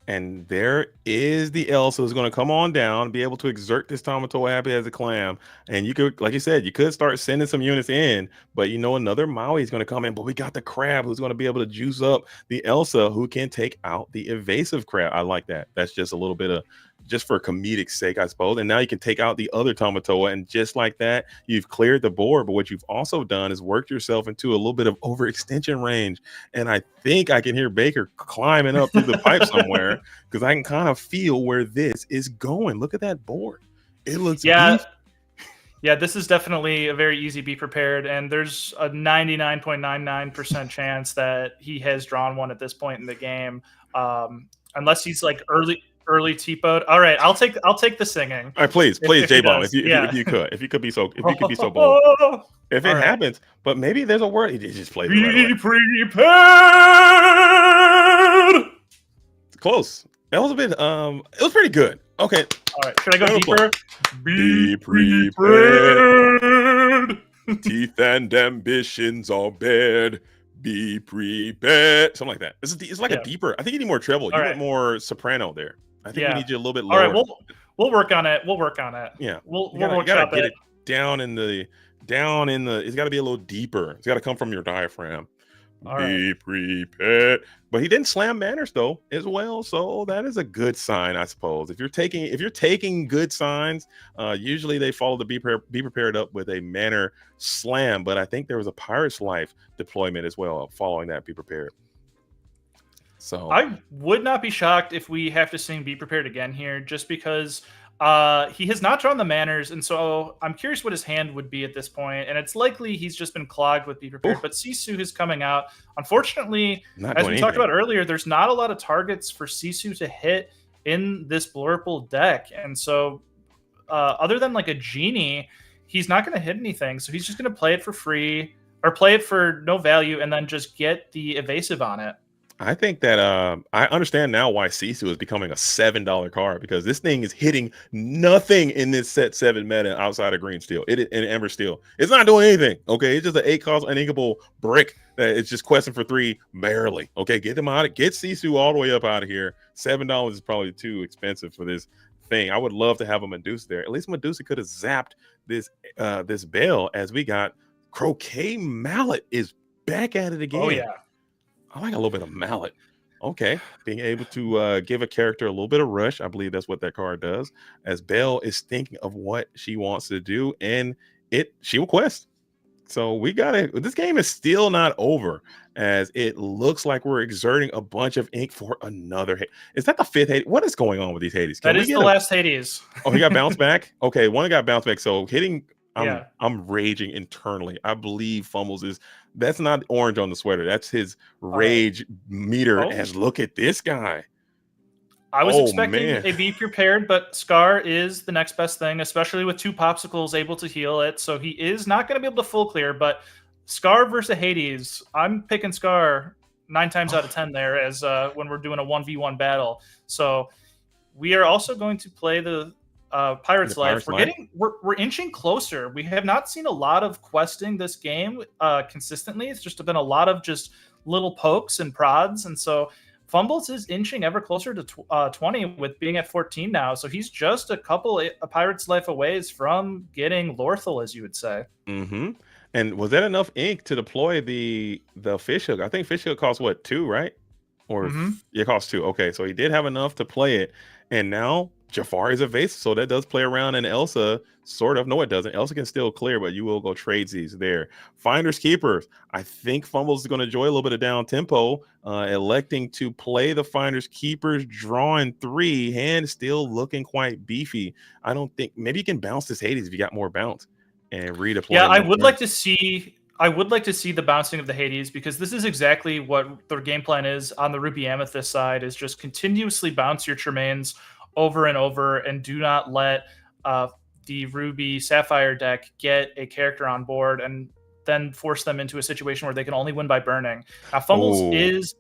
And there is the Elsa who's going to come on down, be able to exert this Tamatoa happy as a clam. And you could, like you said, you could start sending some units in, but another Maui is going to come in. But we got the crab who's going to be able to juice up the Elsa who can take out the evasive crab. I like that. That's just a little bit of, just for comedic sake, I suppose. And now you can take out the other Tamatoa, and just like that, you've cleared the board. But what you've also done is worked yourself into a little bit of overextension range. And I think I can hear Baker climbing up through the pipe somewhere, because I can kind of feel where this is going. Look at that board. It looks Yeah, this is definitely a very easy be prepared, and there's a 99.99% chance that he has drawn one at this point in the game, unless he's like early T-Po'd. All right, I'll take the singing. All right, please, J-Bomb, if you could be so bold. If it happens, but maybe there's a word. He just plays it right away. Prepared. Close. That was a bit. It was pretty good. Okay. All right. Should I go deeper? Be prepared. Teeth and ambitions are bared. Be prepared. Something like that. It's like a deeper. I think you need more treble. You want more soprano there. I think we need you a little bit lower. All right. We'll work on it. Yeah. We'll gotta get it down in the. It's got to be a little deeper. It's got to come from your diaphragm. Be prepared. But he didn't slam manners though as well, so that is a good sign, I suppose. If you're taking good signs, usually they follow the be prepared up with a manner slam. But I think there was a Pirate's Life deployment as well following that be prepared. So I would not be shocked if we have to sing be prepared again here, just because he has not drawn the manners, and so I'm curious what his hand would be at this point, and it's likely he's just been clogged with be prepared. But Sisu is coming out. Unfortunately, as we talked about earlier, there's not a lot of targets for Sisu to hit in this Blurple deck, and so other than like a Genie, he's not going to hit anything. So he's just going to play it for free or play it for no value, and then just get the evasive on it. I think that I understand now why Sisu is becoming a $7 card, because this thing is hitting nothing in this set 7 meta outside of green steel. And Ember steel. It's not doing anything. Okay, it's just an 8-cost uninkable brick that it's just questing for 3 barely. Okay, get them out. Get Sisu all the way up out of here. $7 is probably too expensive for this thing. I would love to have a Medusa there. At least Medusa could have zapped this Bell, as we got Croquet Mallet is back at it again. Oh yeah. I like a little bit of Mallet. Okay. Being able to give a character a little bit of rush. I believe that's what that card does. As Belle is thinking of what she wants to do, and she will quest. So we got it. This game is still not over, as it looks like we're exerting a bunch of ink for another. Is that the 5th Hades? What is going on with these Hades? That is the last Hades. Oh, he got bounced back? Okay, one got bounced back. So hitting. I'm raging internally. I believe Fumbles that's not orange on the sweater. That's his rage meter. And look at this guy. I was expecting a be prepared, but Scar is the next best thing, especially with 2 popsicles able to heal it. So he is not going to be able to full clear, but Scar versus Hades, I'm picking Scar 9 times out of 10 there, as when we're doing a 1v1 battle. So we are also going to play the Pirate's Life. We're inching closer. We have not seen a lot of questing this game consistently. It's just been a lot of just little pokes and prods, and so Fumbles is inching ever closer to 20, with being at 14 now. So he's just a Pirate's Life away from getting Lorthal, as you would say. Mm-hmm. And was that enough ink to deploy the fish hook? I think fish hook costs what, 2, right? Or it costs 2. Okay, so he did have enough to play it. And now Jafar is evasive, so that does play around. And Elsa, sort of, no, it doesn't. Elsa can still clear, but you will go trade these there. Finders Keepers. I think Fumbles is going to enjoy a little bit of down tempo, electing to play the Finders Keepers, drawing 3. Hand still looking quite beefy. I don't think maybe you can bounce this Hades if you got more bounce and redeploy. Yeah, I would like to see the bouncing of the Hades, because this is exactly what the game plan is on the Ruby Amethyst side, is just continuously bounce your Tremaines over and over, and do not let the Ruby Sapphire deck get a character on board and then force them into a situation where they can only win by burning. Now, Fumbles is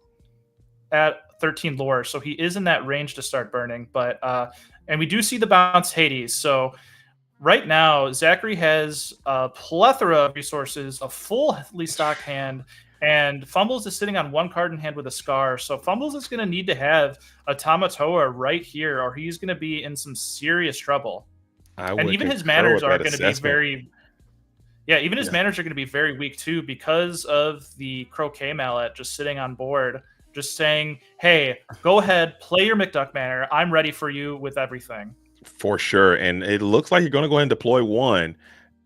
at 13 lore, so he is in that range to start burning, but and we do see the bounce Hades, so right now, Zachary has a plethora of resources, a fully stocked hand, and Fumbles is sitting on 1 card in hand with a Scar. So Fumbles is going to need to have a Tamatoa right here, or he's going to be in some serious trouble. And even his manners are going to be very... Yeah, even his manners are going to be very weak too, because of the Croquet Mallet just sitting on board, just saying, hey, go ahead, play your McDuck Manor. I'm ready for you with everything. For sure. And it looks like you're going to go ahead and deploy 1.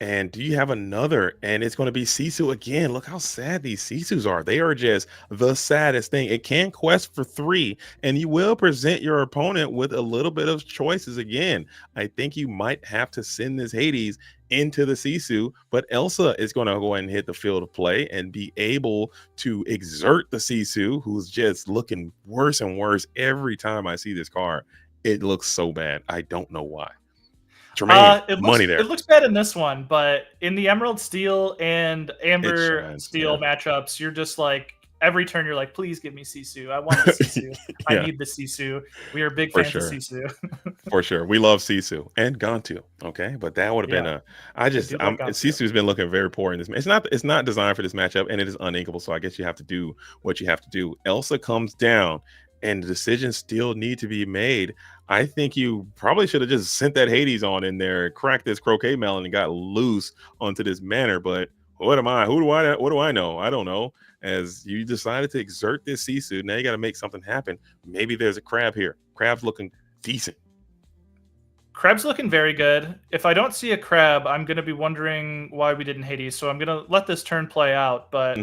And do you have another? And it's going to be Sisu again. Look how sad these Sisus are. They are just the saddest thing. It can quest for 3, and you will present your opponent with a little bit of choices again. I think you might have to send this Hades into the Sisu, but Elsa is going to go ahead and hit the field of play and be able to exert the Sisu, who's just looking worse and worse every time I see this card. It looks so bad. I don't know why. Tremaine, money there. It looks bad in this one, but in the Emerald Steel and Amber Steel matchups, you're just like, every turn you're like, please give me Sisu. I want the Sisu. I need the Sisu. We are big fans of Sisu. For sure. We love Sisu and Gantu. Okay. But that would have been Sisu's been looking very poor in this. It's not designed for this matchup, and it is uninkable. So I guess you have to do what you have to do. Elsa comes down, and the decisions still need to be made. I think you probably should have just sent that Hades on in there, cracked this Croquet Melon, and got loose onto this manor. But what am I? What do I know? I don't know. As you decided to exert this Sisu, now you got to make something happen. Maybe there's a crab here. Crab's looking decent. Crab's looking very good. If I don't see a crab, I'm going to be wondering why we didn't Hades. So I'm going to let this turn play out. But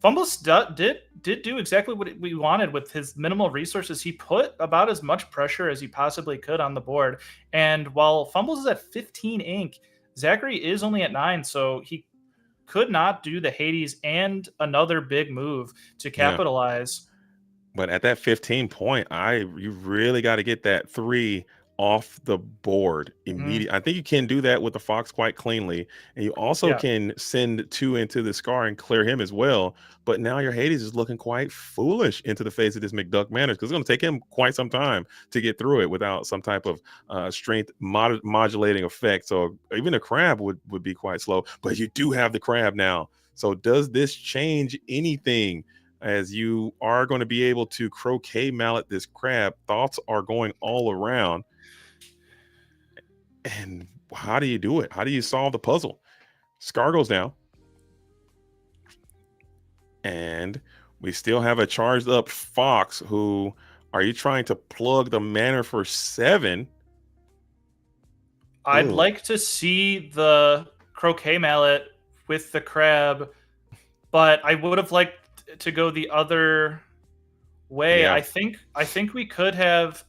Fumbles did do exactly what we wanted with his minimal resources. He put about as much pressure as he possibly could on the board. And while Fumbles is at 15 ink, Zachary is only at 9. So he could not do the Hades and another big move to capitalize. But at that 15 point, you really got to get that 3 off the board immediately. I think you can do that with the Fox quite cleanly, and you also can send 2 into the Scar and clear him as well. But now your Hades is looking quite foolish into the face of this McDuck Manor, because it's going to take him quite some time to get through it without some type of strength modulating effect. So even a crab would be quite slow, but you do have the crab now. So does this change anything? As you are going to be able to Croquet Mallet this crab, thoughts are going all around. And how do you do it? How do you solve the puzzle? Scar goes down. And we still have a charged up Fox. Who are you trying to plug the manor for 7? I'd like to see the Croquet Mallet with the crab, but I would have liked to go the other way. I think we could have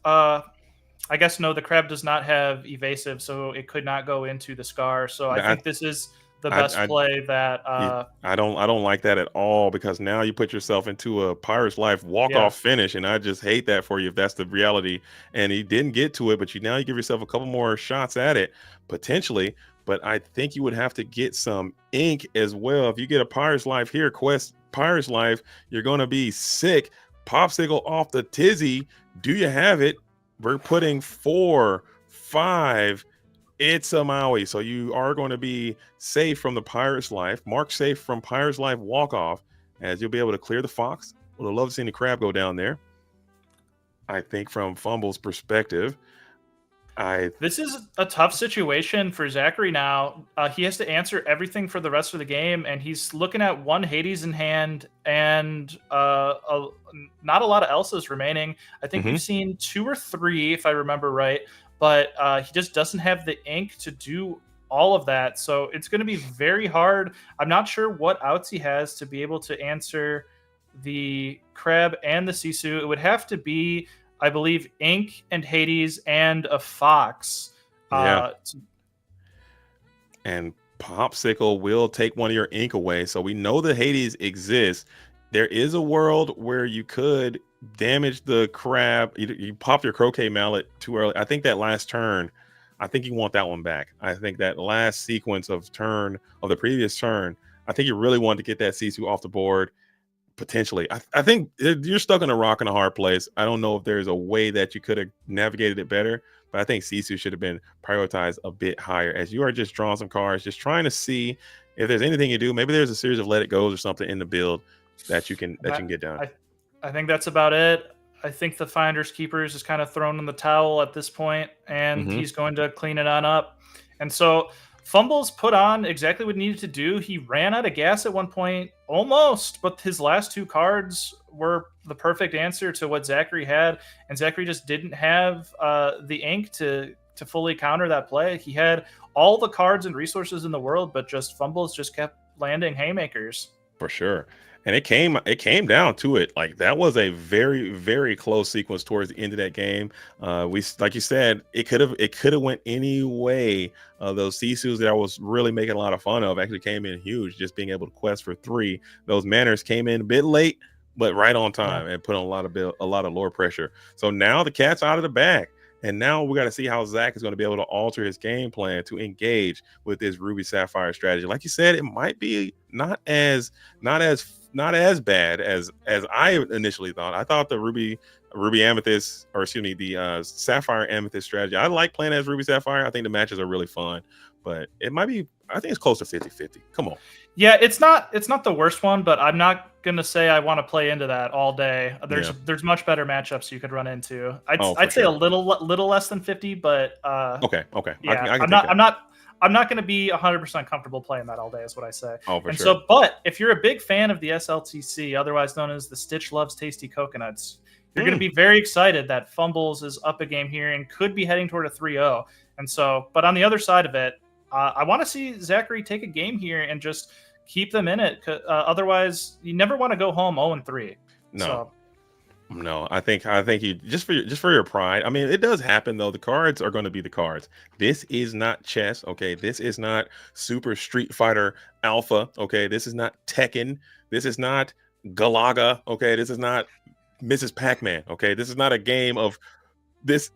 I guess no, the crab does not have evasive, so it could not go into the Scar. So I think this is the best play that I don't like that at all, because now you put yourself into a Pirate's Life walk-off finish, and I just hate that for you if that's the reality. And he didn't get to it, but now you give yourself a couple more shots at it potentially. But I think you would have to get some ink as well. If you get a Pirate's Life here, quest Pirate's Life, you're going to be sick. Popsicle off the tizzy. Do you have it? We're putting 4, 5. It's a Maui. So you are going to be safe from the Pirate's Life. Mark safe from Pirate's Life walk-off, as you'll be able to clear the Fox. Would have loved to see the crab go down there. I think from Fumble's perspective, This is a tough situation for Zachary now. He has to answer everything for the rest of the game, and he's looking at one Hades in hand and not a lot of else's remaining. I think we've seen 2 or 3, if I remember right, but he just doesn't have the ink to do all of that. So it's going to be very hard. I'm not sure what outs he has to be able to answer the Crab and the Sisu. It would have to be, I believe, Ink and Hades and a Fox. Yeah. And Popsicle will take one of your ink away. So we know the Hades exists. There is a world where you could damage the Crab. You pop your Croquet Mallet too early. I think that last turn, I think you want that one back. I think that last sequence of the previous turn, I think you really want to get that Sisu off the board. Potentially. I think you're stuck in a rock and a hard place. I don't know if there's a way that you could have navigated it better, but I think Sisu should have been prioritized a bit higher, as you are just drawing some cards, just trying to see if there's anything you do. Maybe there's a series of let it goes or something in the build that you can get done. I think that's about it. I think the Finders Keepers is kind of thrown in the towel at this point, and he's going to clean it on up. And so Fumbles put on exactly what he needed to do. He ran out of gas at one point, almost, but his last 2 cards were the perfect answer to what Zachary had, and Zachary just didn't have the ink to fully counter that play. He had all the cards and resources in the world, but just Fumbles just kept landing haymakers. For sure. And it came down to it. Like, that was a very, very close sequence towards the end of that game. Like you said, it could have went any way. Those Sisus that I was really making a lot of fun of actually came in huge. Just being able to quest for 3. Those manners came in a bit late, but right on time and put on a lot of lore pressure. So now the cat's out of the bag. And now we got to see how Zach is going to be able to alter his game plan to engage with this Ruby Sapphire strategy. Like you said, it might be not as bad as I initially thought. I thought the Ruby Amethyst, or excuse me, the Sapphire Amethyst strategy, I like playing as Ruby Sapphire. I think the matches are really fun, but it might be, I think it's close to 50-50. Come on. Yeah, it's not the worst one, but I'm not gonna say I want to play into that all day. There's much better matchups you could run into. I'd say a little less than 50, but okay. Yeah, I'm not going to be 100% comfortable playing that all day, is what I say. So, but if you're a big fan of the SLTC, otherwise known as the Stitch Loves Tasty Coconuts, you're going to be very excited that Fumbles is up a game here and could be heading toward a 3-0. And so, but on the other side of it, I want to see Zachary take a game here and just keep them in it. Otherwise, you never want to go home 0-3. No, I think you just for your pride. I mean, it does happen though. The cards are going to be the cards. This is not chess, okay? This is not Super Street Fighter Alpha, okay? This is not Tekken. This is not Galaga, okay? This is not Mrs. Pac-Man, okay? This is not a game of this.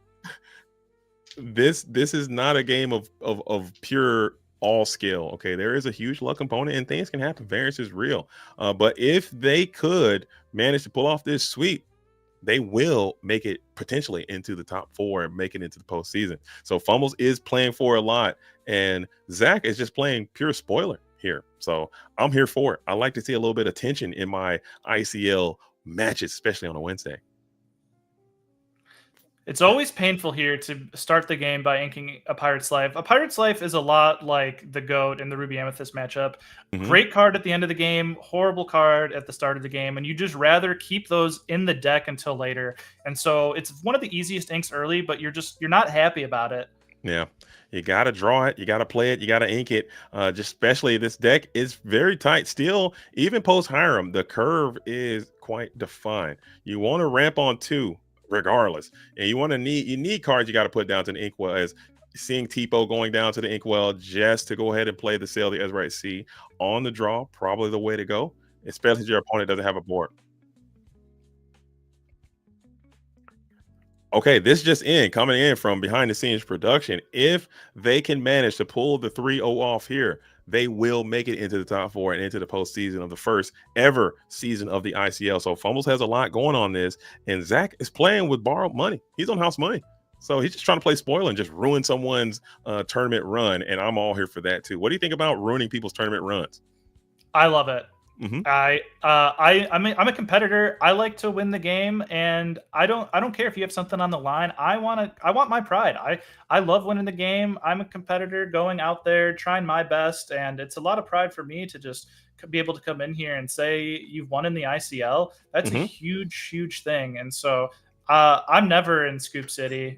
This is not a game of pure all skill, okay? There is a huge luck component and things can happen. Variance is real. But if they could manage to pull off this sweep, they will make it potentially into the top 4 and make it into the postseason. So Fumbles is playing for a lot, and Zach is just playing pure spoiler here. So I'm here for it. I like to see a little bit of tension in my ICL matches, especially on a Wednesday. It's always painful here to start the game by inking a Pirate's Life. A Pirate's Life is a lot like the GOAT in the Ruby Amethyst matchup. Great card at the end of the game, horrible card at the start of the game, and you just rather keep those in the deck until later. And so it's one of the easiest inks early, but you're not happy about it. Yeah, you got to draw it, you got to play it, you got to ink it. Just especially this deck is very tight still. Even post Hiram, the curve is quite defined. You want to ramp on 2. Regardless, and you need cards you got to put down to the inkwell, as seeing Tipo going down to the inkwell just to go ahead and play the Sail the Ezrite Sea on the draw, probably the way to go, especially if your opponent doesn't have a board. Okay, this just coming in from behind the scenes production. If they can manage to pull the 3-0 off here, they will make it into the top 4 and into the postseason of the first ever season of the ICL. So Fumbles has a lot going on this, and Zach is playing with borrowed money. He's on house money. So he's just trying to play spoiler and just ruin someone's tournament run, and I'm all here for that too. What do you think about ruining people's tournament runs? I love it. I'm a competitor. I like to win the game, and I don't care if you have something on the line. I want my pride. I love winning the game. I'm a competitor, going out there trying my best, and it's a lot of pride for me to just be able to come in here and say you've won in the ICL. That's a huge thing, and so I'm never in Scoop City.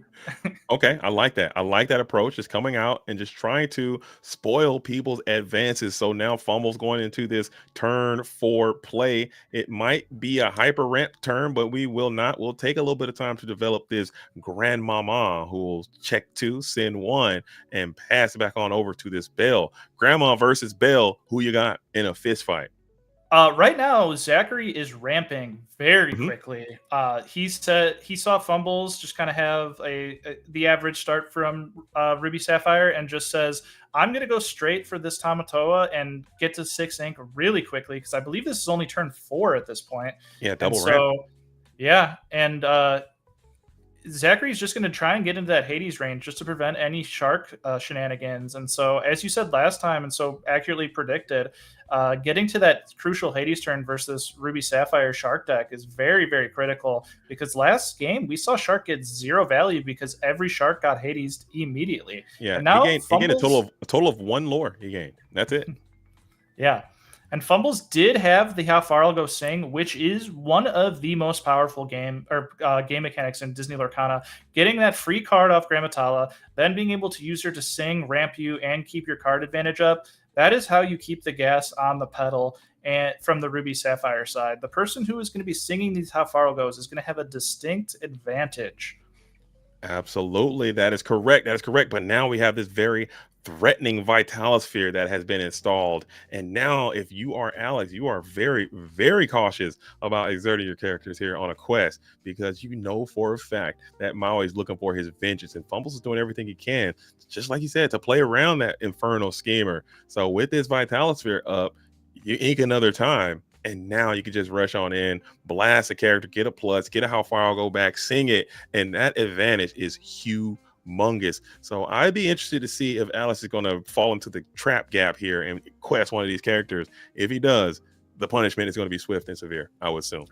Okay, I like that. I like that approach. Just coming out and just trying to spoil people's advances. So now Fumble's going into this turn 4 play. It might be a hyper ramp turn, but we will not. We'll take a little bit of time to develop this grandmama who will check 2, send 1, and pass it back on over to this Bell. Grandma versus Bell. Who you got in a fist fight? Right now, Zachary is ramping very quickly. He said he saw Fumbles just kind of have the average start from Ruby Sapphire and just says, I'm going to go straight for this Tamatoa and get to 6 ink really quickly because I believe this is only turn 4 at this point. Yeah, double ramp. So, yeah, and Zachary's just going to try and get into that Hades range just to prevent any shark shenanigans. And so, as you said last time, and so accurately predicted, getting to that crucial Hades turn versus Ruby Sapphire shark deck is very critical because last game we saw shark get 0 value because every shark got Hades immediately. Yeah, and now he gained a total of 1 lore. He gained. That's it. Yeah. And Fumbles did have the How Far I'll Go Sing, which is one of the most powerful game mechanics in Disney Lorcana. Getting that free card off Grammatala, then being able to use her to sing, ramp you, and keep your card advantage up. That is how you keep the gas on the pedal. And from the Ruby Sapphire side, the person who is going to be singing these How Far I'll Goes is going to have a distinct advantage. Absolutely, that is correct. That is correct. But now we have this very threatening Vitalosphere that has been installed. And now, if you are Alex, you are very cautious about exerting your characters here on a quest because you know for a fact that Maui is looking for his vengeance, and Fumbles is doing everything he can, just like you said, to play around that Infernal Schemer. So with this Vitalosphere up, you ink another time. And now you can just rush on in, blast a character, get a plus, get a How Far I'll Go Back, sing it, and that advantage is humongous. So I'd be interested to see if Alice is going to fall into the trap gap here and quest one of these characters. If he does, the punishment is going to be swift and severe, I would assume.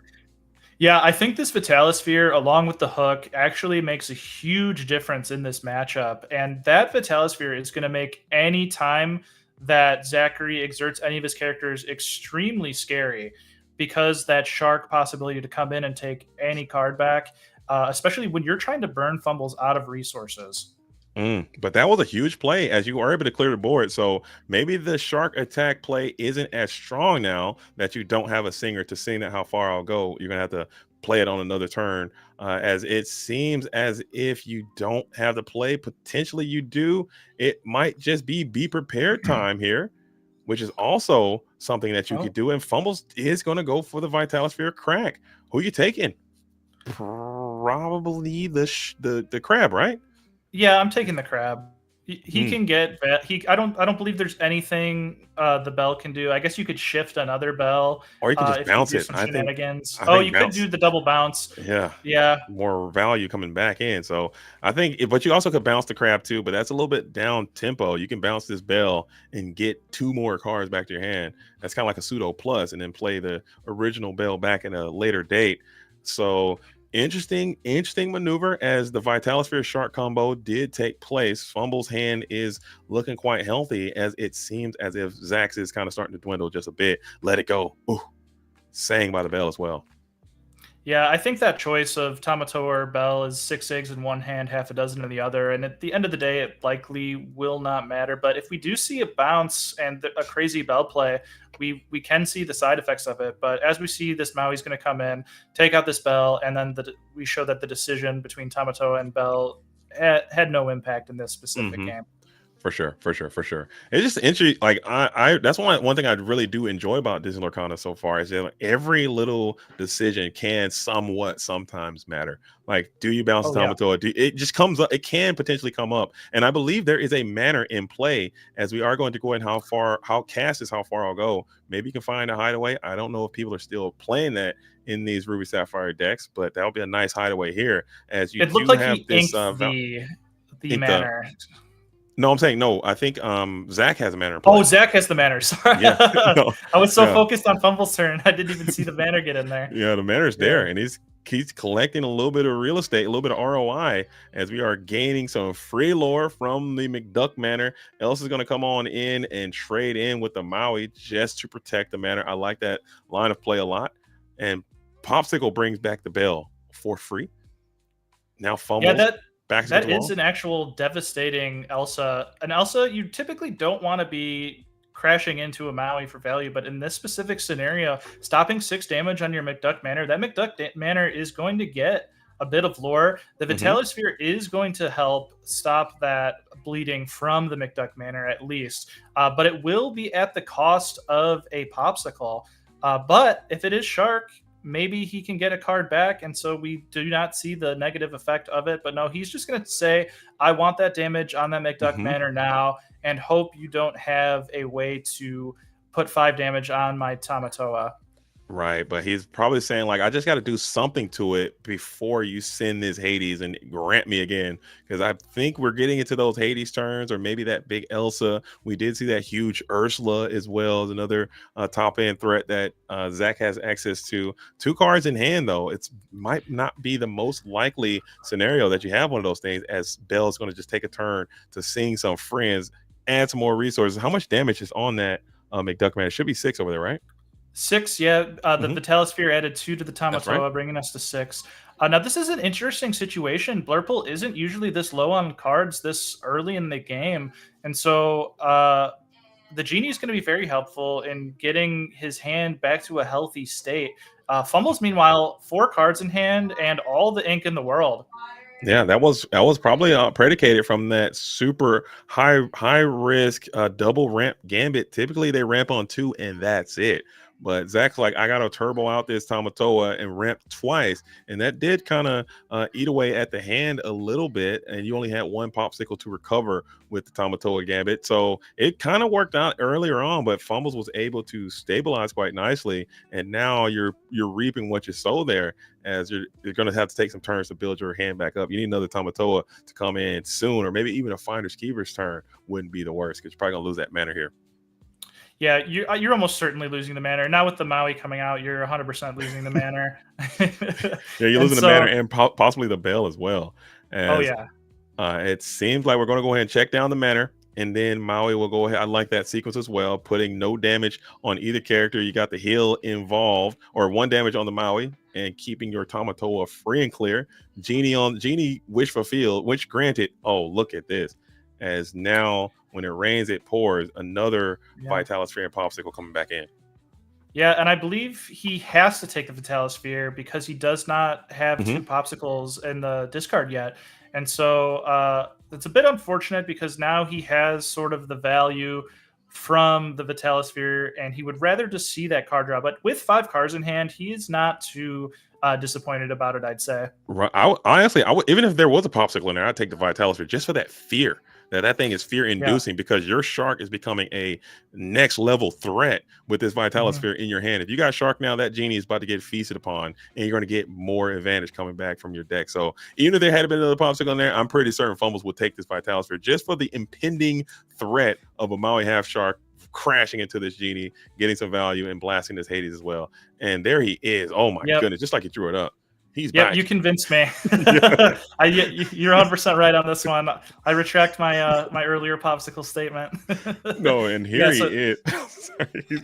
Yeah, I think this Vitalosphere, along with the hook, actually makes a huge difference in this matchup. And that Vitalosphere is going to make any time that Zachary exerts any of his characters extremely scary because that shark possibility to come in and take any card back, especially when you're trying to burn Fumbles out of resources. But that was a huge play as you were able to clear the board. So maybe the shark attack play isn't as strong now that you don't have a singer to sing that How Far I'll Go. You're going to have to play it on another turn, as it seems as if you don't have the play. Potentially you do. It might just be prepared time here, which is also something that you could do. And Fumbles is going to go for the Vitalosphere crack. Who are you taking? Probably the crab, right? Yeah, I'm taking the crab. He can get I don't believe there's anything the bell can do. I guess you could shift another bell, or you could just bounce it. I think you could do the double bounce. Yeah, more value coming back in. So I think, but you also could bounce the crab too. But that's a little bit down tempo. You can bounce this bell and get 2 more cards back to your hand. That's kind of like a pseudo plus, and then play the original bell back in a later date. So interesting maneuver as the Vitalosphere shark combo did take place. Fumble's hand is looking quite healthy as it seems as if Zax is kind of starting to dwindle just a bit. Let it go. Ooh, sang by the bell as well. Yeah, I think that choice of Tamatoa or Bell is 6 eggs in one hand, half a dozen in the other. And at the end of the day, it likely will not matter. But if we do see a bounce and a crazy Bell play, we can see the side effects of it. But as we see this Maui's going to come in, take out this Bell, and then we show that the decision between Tamatoa and Bell had no impact in this specific game. For sure. It's just interesting. Like I that's one thing I really do enjoy about Disney Lorcana so far is that like, every little decision can sometimes matter. Like, do you bounce Tamatoa? It just comes up. It can potentially come up, and I believe there is a manner in play as we are going to go in how far I'll go. Maybe you can find a hideaway. I don't know if people are still playing that in these Ruby Sapphire decks, but that would be a nice hideaway here as you. It looked like he inked the manner. No, I'm saying no. I think Zach has a manner in play. Oh, Zach has the manner. Sorry. Yeah, no, I was so yeah. focused on Fumble's turn, I didn't even see the banner get in there. Yeah, the manner's there, Yeah. and he's collecting a little bit of real estate, a little bit of ROI, as we are gaining some free lore from the McDuck Manor. Elsa is going to come on in and trade in with the Maui just to protect the Manor. I like that line of play a lot. And Popsicle brings back the bell for free. Now Fumbles. Yeah, backs that against the is wall. an actual devastating Elsa. An Elsa, you typically don't want to be crashing into a Maui for value, but in this specific scenario, stopping 6 damage on your McDuck Manor, that McDuck Manor is going to get a bit of lore. The Vitalosphere is going to help stop that bleeding from the McDuck Manor at least, but it will be at the cost of a Popsicle. But if it is Shark, maybe he can get a card back, and so we do not see the negative effect of it. But no, he's just going to say, I want that damage on that McDuck Manor now, and hope you don't have a way to put 5 damage on my Tamatoa. Right, but he's probably saying, like, I just got to do something to it before you send this Hades and grant me again, because I think we're getting into those Hades turns, or maybe that big Elsa. We did see that huge Ursula as well as another top end threat that Zach has access to. 2 cards in hand, though. It might not be the most likely scenario that you have one of those things, as Bell's going to just take a turn to sing some friends, add some more resources. How much damage is on that McDuck Man? It should be 6 over there, right? 6, yeah. The Vitalosphere added 2 to the Tamatoa, right. Bringing us to 6. Now, this is an interesting situation. Blurple isn't usually this low on cards this early in the game. And so the Genie is going to be very helpful in getting his hand back to a healthy state. Fumbles, meanwhile, 4 cards in hand and all the ink in the world. Yeah, that was probably predicated from that super high risk double ramp gambit. Typically, they ramp on 2 and that's it. But Zach's like, I got to turbo out this Tamatoa and ramp twice. And that did kind of eat away at the hand a little bit. And you only had 1 Popsicle to recover with the Tamatoa Gambit. So it kind of worked out earlier on, but Fumbles was able to stabilize quite nicely. And now you're reaping what you sow there, as you're going to have to take some turns to build your hand back up. You need another Tamatoa to come in soon, or maybe even a Finder's Keeper's turn wouldn't be the worst, because you're probably going to lose that mana here. Yeah, you're almost certainly losing the Manor. Now with the Maui coming out, you're 100% losing the Manor. Yeah, you're losing the Manor and possibly the Bell as well. Oh, yeah. It seems like we're going to go ahead and check down the Manor, and then Maui will go ahead. I like that sequence as well, putting no damage on either character. You got the heal involved, or 1 damage on the Maui, and keeping your Tamatoa free and clear. Genie wish fulfilled, which granted. Oh, look at this. As now, when it rains, it pours. Another Vitalosphere and Popsicle coming back in. Yeah, and I believe he has to take the Vitalosphere because he does not have 2 Popsicles in the discard yet. And so it's a bit unfortunate, because now he has sort of the value from the Vitalosphere, and he would rather just see that card drop. But with 5 cards in hand, he is not too disappointed about it, I'd say. Right. Honestly, I would, even if there was a Popsicle in there, I'd take the Vitalosphere just for that fear. That thing is fear-inducing, because your Shark is becoming a next-level threat with this Vitalosphere in your hand. If you got Shark now, that Genie is about to get feasted upon, and you're going to get more advantage coming back from your deck. So even if there had been another Popsicle in there, I'm pretty certain Fumbles would take this Vitalosphere just for the impending threat of a Maui half Shark crashing into this Genie, getting some value, and blasting this Hades as well. And there he is. Oh, my goodness. Just like he drew it up. He's back. You convinced me. You're 100% right on this one. I retract my my earlier Popsicle statement. No, and here he is.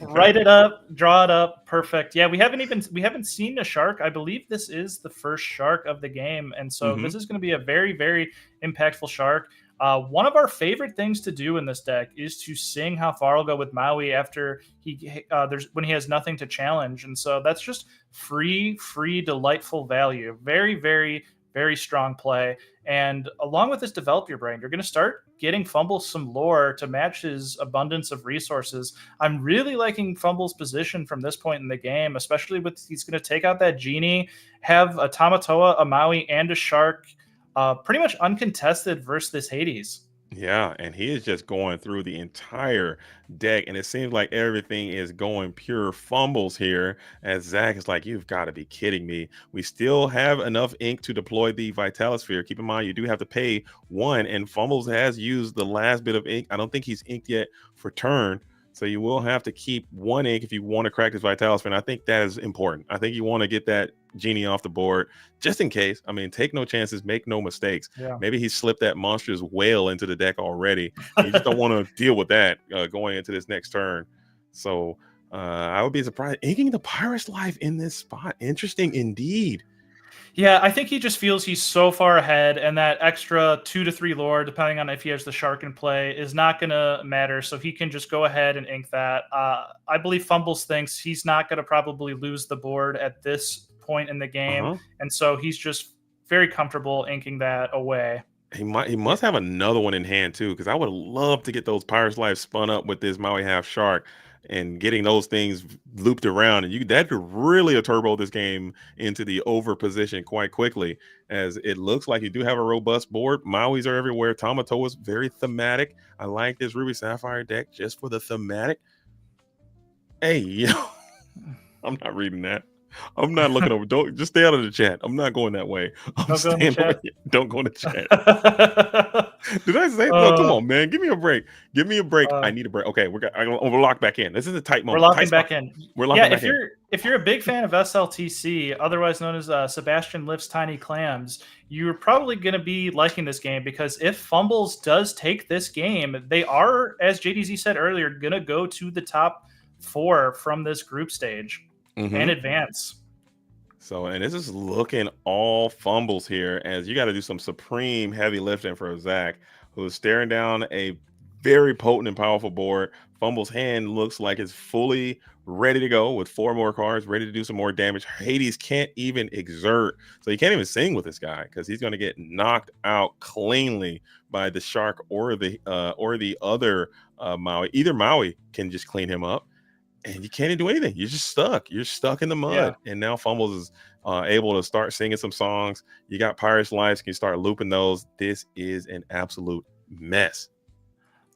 Write it up, draw it up, perfect. Yeah, we haven't seen a Shark. I believe this is the first Shark of the game, and so this is going to be a very, very impactful Shark. One of our favorite things to do in this deck is to sing How Far I'll Go with Maui after when he has nothing to challenge, and so that's just free, delightful value. Very, very, very strong play. And along with this Develop Your Brain, you're going to start getting Fumbles some lore to match his abundance of resources. I'm really liking Fumbles' position from this point in the game, especially with he's going to take out that Genie, have a Tamatoa, a Maui, and a Shark. Pretty much uncontested versus this Hades. Yeah, and he is just going through the entire deck, and it seems like everything is going pure fumbles here. As Zach is like, "You've got to be kidding me." We still have enough ink to deploy the Vitalisphere. Keep in mind, you do have to pay one, and Fumbles has used the last bit of ink. I don't think he's inked yet for turn, so you will have to keep one ink if you want to crack this Vitalisphere. And I think that is important. I think you want to get that genie off the board just in case. I mean, take no chances, make no mistakes. Yeah. Maybe he slipped that monstrous whale into the deck already. You just don't want to deal with that going into this next turn. So I would be surprised. Inking the Pirate's Life in this spot. Interesting indeed. Yeah, I think he just feels he's so far ahead, and that extra 2 to 3 lore, depending on if he has the shark in play, is not going to matter. So he can just go ahead and ink that. I believe Fumbles thinks he's not going to probably lose the board at this point in the game, and so he's just very comfortable inking that away. He must have another one in hand too, because I would love to get those Pirate's Life spun up with this Maui half shark and getting those things looped around, and that could really turbo this game into the over position quite quickly, as it looks like you do have a robust board. Maui's are everywhere. Tamatoa's very thematic. I like this Ruby Sapphire deck just for the thematic. Hey, yo, I'm not reading that. I'm not looking over. Don't just stay out of the chat. I'm not going that way. Don't go in the chat. Did I say no? Come on, man. Give me a break. Give me a break. I need a break. Okay, we're locked back in. This is a tight moment. We're locking back in. We're locking back in. If you're a big fan of SLTC, otherwise known as Sebastian Lifts Tiny Clams, you're probably going to be liking this game, because if Fumbles does take this game, they are, as JDZ said earlier, going to go to the top 4 from this group stage. And advance. So, and this is looking all Fumbles here, as you got to do some supreme heavy lifting for Zach, who's staring down a very potent and powerful board. Fumbles' hand looks like it's fully ready to go with 4 more cards, ready to do some more damage. Hades can't even exert, so he can't even sing with this guy, because he's going to get knocked out cleanly by the shark or the other Maui. Either Maui can just clean him up, and you can't even do anything. You're just stuck. You're stuck in the mud. Yeah. And now Fumbles is able to start singing some songs. You got Pirate's Lives. You can start looping those. This is an absolute mess.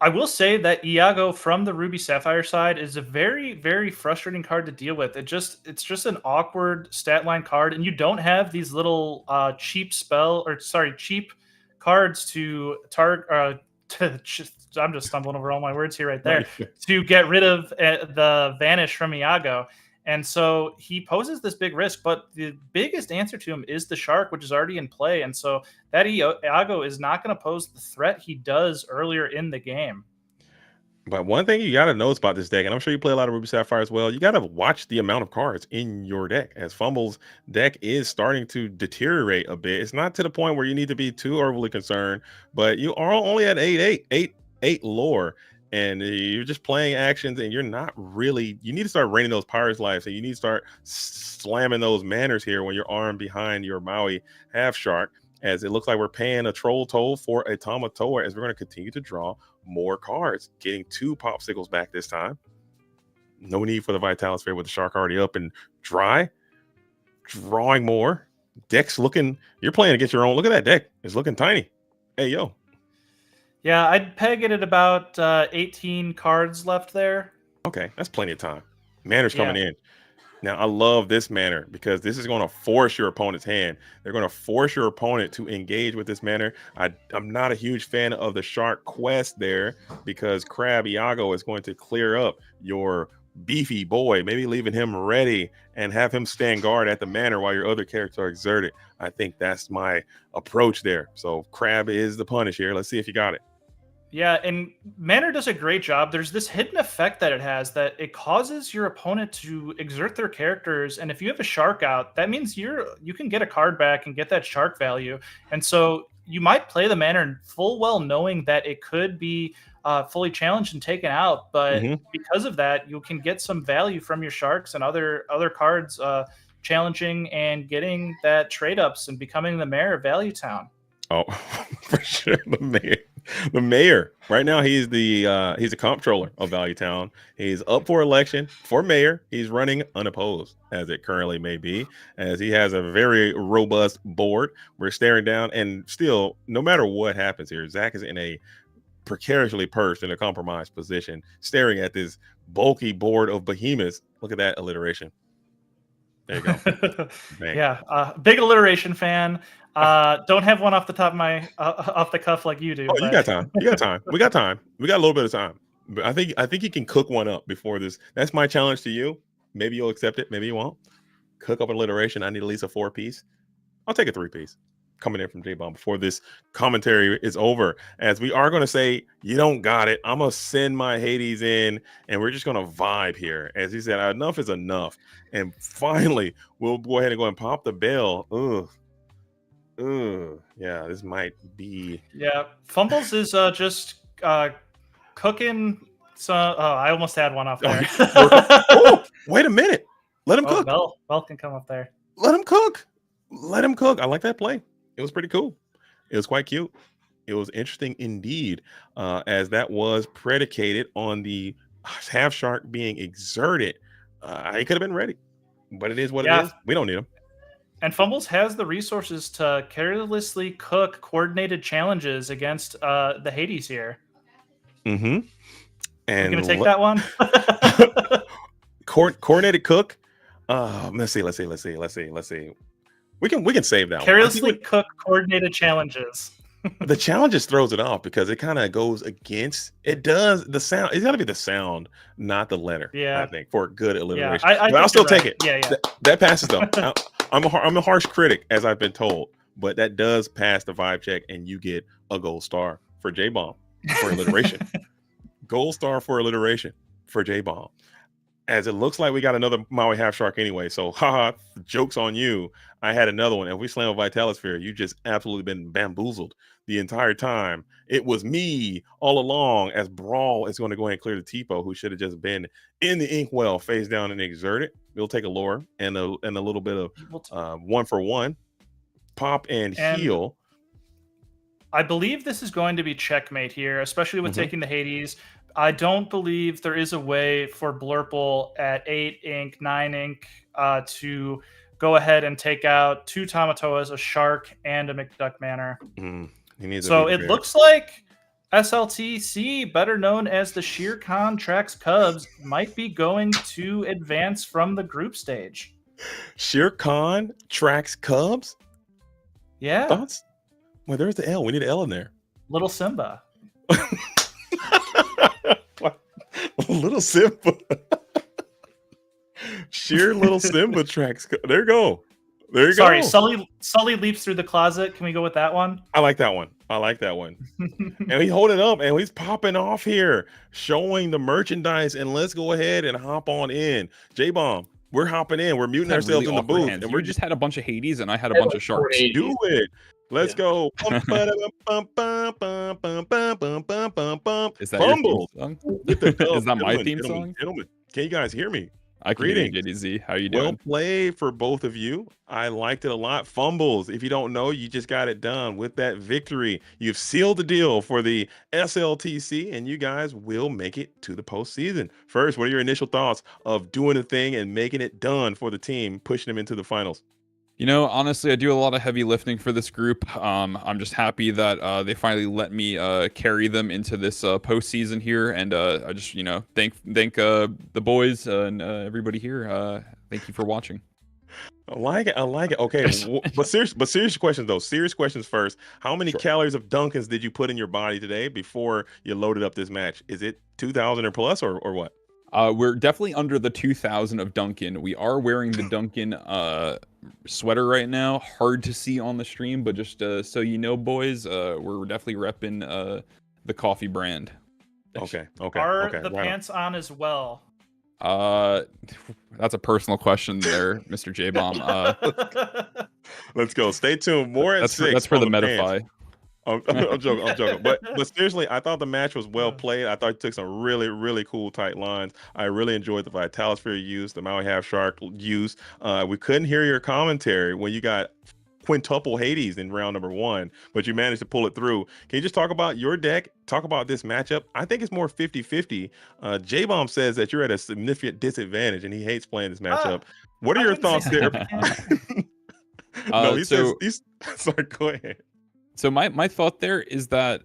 I will say that Iago from the Ruby Sapphire side is a very, very frustrating card to deal with. It's just an awkward stat line card, and you don't have these little cheap cards to target. I'm just stumbling over all my words here right there, to get rid of the Vanish from Iago. And so he poses this big risk, but the biggest answer to him is the shark, which is already in play. And so that Iago is not going to pose the threat he does earlier in the game. But one thing you got to notice about this deck, and I'm sure you play a lot of Ruby Sapphire as well, you got to watch the amount of cards in your deck, as Fumbles' deck is starting to deteriorate a bit. It's not to the point where you need to be too overly concerned, but you are only at 8 lore, and you're just playing actions, and you're not really, you need to start raining those Pirate's Lives, and you need to start slamming those manners here when you're armed behind your Maui half shark, as it looks like we're paying a troll toll for a Tamatoa, as we're going to continue to draw more cards, getting 2 popsicles back this time. No need for the Vitalisphere with the shark already up and dry. Drawing more. Deck's looking, you're playing against your own. Look at that deck. It's looking tiny. Hey, yo. Yeah, I'd peg it at about 18 cards left there. Okay, that's plenty of time. Manner's coming in. Now, I love this manner, because this is going to force your opponent's hand. They're going to force your opponent to engage with this manner. I'm not a huge fan of the shark quest there, because Crab Iago is going to clear up your beefy boy, maybe leaving him ready and have him stand guard at the manor while your other characters are exerted. I think that's my approach there. So Crab is the punish here. Let's see if you got it. Yeah, and Manor does a great job. There's this hidden effect that it has, that it causes your opponent to exert their characters, and if you have a shark out, that means you can get a card back and get that shark value. And so you might play the Manor full well knowing that it could be fully challenged and taken out, but because of that, you can get some value from your sharks and other cards challenging and getting that trade ups and becoming the mayor of Value Town. Oh, for sure, the mayor. Right now, he's the comptroller of Value Town. He's up for election for mayor. He's running unopposed, as it currently may be, as he has a very robust board. We're staring down, and still, no matter what happens here, Zach is in a precariously perched in a compromised position, staring at this bulky board of behemoths. Look at that alliteration. There you go. Yeah, big alliteration fan. Don't have one off the top of my off the cuff like you do. Oh, but... you got time. You got time. We got time. We got a little bit of time. But I think you can cook one up before this. That's my challenge to you. Maybe you'll accept it. Maybe you won't. Cook up an alliteration. I need at least a 4-piece. I'll take a 3-piece. Coming in from J-Bomb before this commentary is over, as we are going to say, you don't got it. I'm going to send my Hades in, and we're just going to vibe here. As he said, enough is enough. And finally, we'll go ahead and go and pop the bell. Yeah, this might be... Yeah, Fumbles is just cooking. So, I almost had one off there. Oh, wait a minute. Let him cook. Bell can come up there. Let him cook. Let him cook. I like that play. It was pretty cool. It was quite cute. It was interesting indeed, as that was predicated on the half shark being exerted. He could have been ready, but it is what it is. We don't need him. And Fumbles has the resources to carelessly cook coordinated challenges against the Hades here. Mm-hmm. And you're gonna take that one? Coordinated cook. Let's see. We can save that Carelessly cook coordinated challenges. The challenges throws it off because it kind of goes against. It does the sound. It's got to be the sound, not the letter. Yeah, I think for a good alliteration. Yeah, but I'll still take it. Yeah. That passes though. I'm a harsh critic, as I've been told, but that does pass the vibe check, and you get a gold star for J-Bomb for alliteration. Gold star for alliteration for J-Bomb. As it looks like we got another Maui half shark anyway. So, haha, joke's on you. I had another one. If we slam a Vitalisphere, you just absolutely been bamboozled the entire time. It was me all along, as Brawl is going to go ahead and clear the Tipo, who should have just been in the inkwell, face down and exerted. We'll take a lore and a little bit of 1-for-1. Pop and heal. I believe this is going to be checkmate here, especially with taking the Hades. I don't believe there is a way for Blurple at 8 ink, 9 ink to go ahead and take out 2 Tamatoas, a Shark, and a McDuck Manor. So it looks like SLTC, better known as the Shere Khan Trax Cubs, might be going to advance from the group stage. Shere Khan Trax Cubs? Yeah. Thoughts? Well, there's the L. We need an L in there. Little Simba. Little Simba. Sheer Little Simba tracks. There you go. There you go. Sorry, Sully leaps through the closet. Can we go with that one? I like that one. And he's holding up and he's popping off here, showing the merchandise. And let's go ahead and hop on in. J-Bomb, we're hopping in. We're muting ourselves really in the booth. And we we just had a bunch of Hades and I had a bunch of sharks. Do it. Let's go. Is that Fumble. your theme song? Is that my theme song? Gentlemen, can you guys hear me? I can hear you, JDZ. How you doing? Well played for both of you. I liked it a lot. Fumbles. If you don't know, you just got it done with that victory. You've sealed the deal for the SLTC, and you guys will make it to the postseason. First, what are your initial thoughts of doing the thing and making it done for the team, pushing them into the finals? You know, honestly, I do a lot of heavy lifting for this group. I'm just happy that they finally let me carry them into this postseason here, and I just, thank the boys and everybody here. Thank you for watching. I like it. Okay, but serious questions though. Serious questions first. How many calories of Dunkins did you put in your body today before you loaded up this match? Is it 2,000 or plus, or what? We're definitely under the 2,000 of Dunkin. We are wearing the Dunkin sweater right now. Hard to see on the stream, but just so you know, boys, we're definitely repping the coffee brand. Okay. Are the pants on as well? That's a personal question there, Mr. J-Bomb. Let's go. Stay tuned. More at 6. That's for the Metafy. I'm joking. But seriously, I thought the match was well played. I thought it took some really, really cool tight lines. I really enjoyed the Vitalisphere use, the Maui Half Shark use. We couldn't hear your commentary when you got quintuple Hades in round number 1, but you managed to pull it through. Can you just talk about your deck? Talk about this matchup. I think it's more 50-50. J-Bomb says that you're at a significant disadvantage and he hates playing this matchup. What are your thoughts there? No, he says, sorry, go ahead. So my thought there is that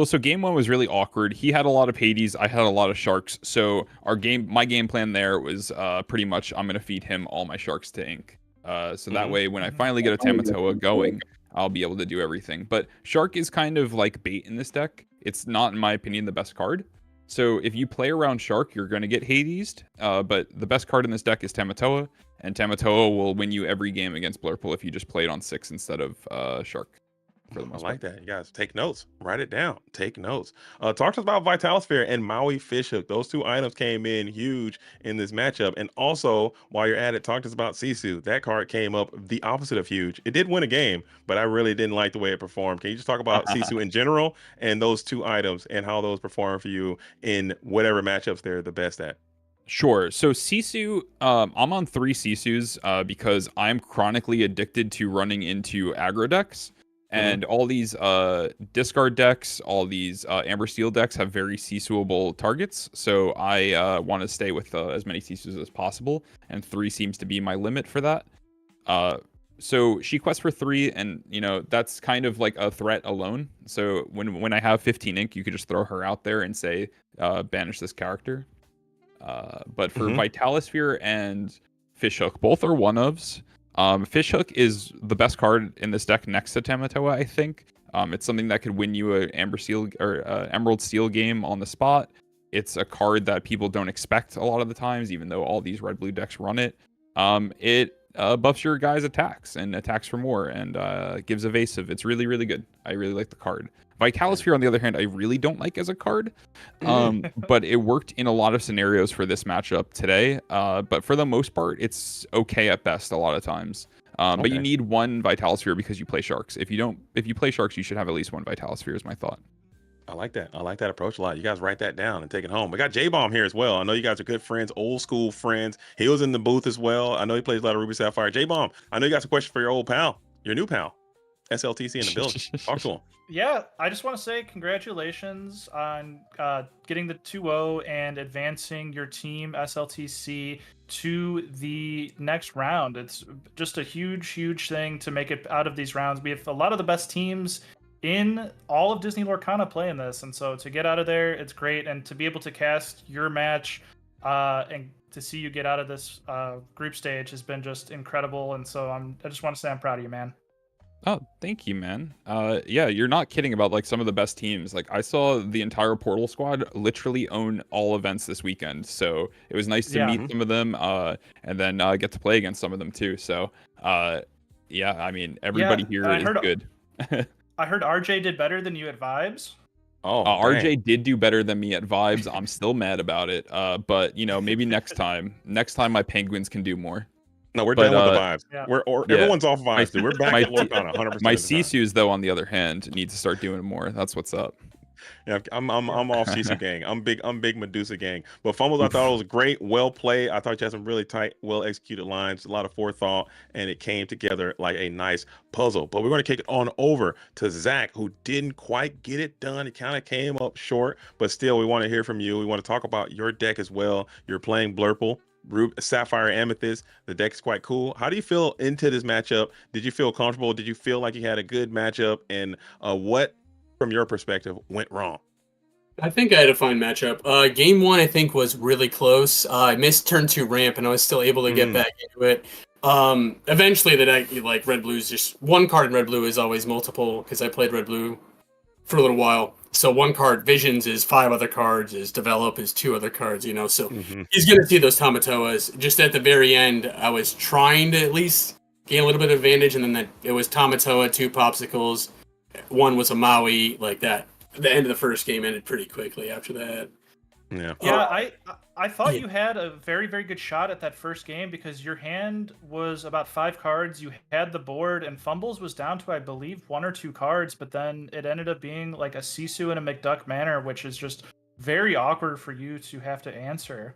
so game one was really awkward. He had a lot of Hades, I had a lot of Sharks. So my game plan there was pretty much I'm gonna feed him all my Sharks to ink. So that way, when I finally get a Tamatoa going, I'll be able to do everything. But Shark is kind of like bait in this deck. It's not, in my opinion, the best card. So if you play around Shark, you're going to get Hades. But the best card in this deck is Tamatoa. And Tamatoa will win you every game against Blurple if you just play it on 6 instead of Shark. For the most I like part. that. You guys take notes. Write it down. Take notes. Talk to us about Vitalosphere and Maui Fishhook. Those two items came in huge in this matchup. And also, while you're at it, talk to us about Sisu. That card came up the opposite of huge. It did win a game, but I really didn't like the way it performed. Can you just talk about Sisu in general and those two items and how those perform for you in whatever matchups they're the best at? Sure. So Sisu, I'm on 3 Sisus because I'm chronically addicted to running into aggro decks. And all these discard decks, all these Amber Steel decks have very Sisuable targets. So I want to stay with as many Sisus as possible. And 3 seems to be my limit for that. So she quests for 3, and that's kind of like a threat alone. So when I have 15 ink, you could just throw her out there and say, banish this character. But for Vitalosphere and Fishhook, both are one-ofs. Fishhook is the best card in this deck next to Tamatoa, I think. It's something that could win you an Amber Steel or Emerald Steel game on the spot. It's a card that people don't expect a lot of the times, even though all these red-blue decks run it. It buffs your guy's attacks and attacks for more and gives evasive. It's really, really good. I really like the card. Vitalosphere, on the other hand, I really don't like as a card, but it worked in a lot of scenarios for this matchup today. But for the most part, it's okay at best a lot of times. But you need one Vitalosphere because you play Sharks. If you play Sharks, you should have at least one Vitalosphere, is my thought. I like that. I like that approach a lot. You guys write that down and take it home. We got J-Bomb here as well. I know you guys are good friends, old school friends. He was in the booth as well. I know he plays a lot of Ruby Sapphire. J-Bomb, I know you got some questions for your old pal, your new pal, SLTC in the building. Talk to him. Yeah, I just want to say congratulations on getting the 2-0 and advancing your team SLTC to the next round. It's just a huge, huge thing to make it out of these rounds. We have a lot of the best teams in all of Disney Lorcana playing this, and so to get out of there, it's great, and to be able to cast your match and to see you get out of this group stage has been just incredible. And so I just want to say I'm proud of you, man. Oh, thank you, man. Yeah, you're not kidding about like some of the best teams. Like I saw the entire Portal squad literally own all events this weekend, so it was nice to meet some of them, and then get to play against some of them too. So, yeah, I mean, everybody here is good. I heard RJ did better than you at Vibes. Oh, RJ did do better than me at Vibes. I'm still mad about it, but maybe next time. Next time, my Penguins can do more. No, we're done with the Vibes. Yeah. Everyone's off Vibes, dude. We're back at Lorcana 100%. My Sisus, though, on the other hand, need to start doing more. That's what's up. Yeah, I'm off Sisu gang. I'm big Medusa gang. But Fumbles, I thought it was great, well played. I thought you had some really tight, well executed lines, a lot of forethought, and it came together like a nice puzzle. But we're going to kick it on over to Zach, who didn't quite get it done. It kind of came up short, but still, we want to hear from you. We want to talk about your deck as well. You're playing Blurple. Sapphire Amethyst. The deck is quite cool. How do you feel into this matchup? Did you feel comfortable? Did you feel like you had a good matchup? And what, from your perspective, went wrong? I think I had a fine matchup. Game 1, I think, was really close. I missed turn 2 ramp, and I was still able to get back into it. Eventually, the deck, like Red Blue, is just one card in Red Blue is always multiple, because I played Red Blue for a little while. So one card, Visions, is 5 other cards, is Develop is 2 other cards, so he's going to see those Tamatoas. Just at the very end, I was trying to at least gain a little bit of advantage, and then it was Tamatoa, 2 Popsicles, 1 was a Maui, like that. The end of the first game ended pretty quickly after that. Yeah, I thought you had a very, very good shot at that first game because your hand was about 5 cards. You had the board, and Fumbles was down to, I believe, 1 or 2 cards, but then it ended up being like a Sisu and a McDuck Manor, which is just very awkward for you to have to answer.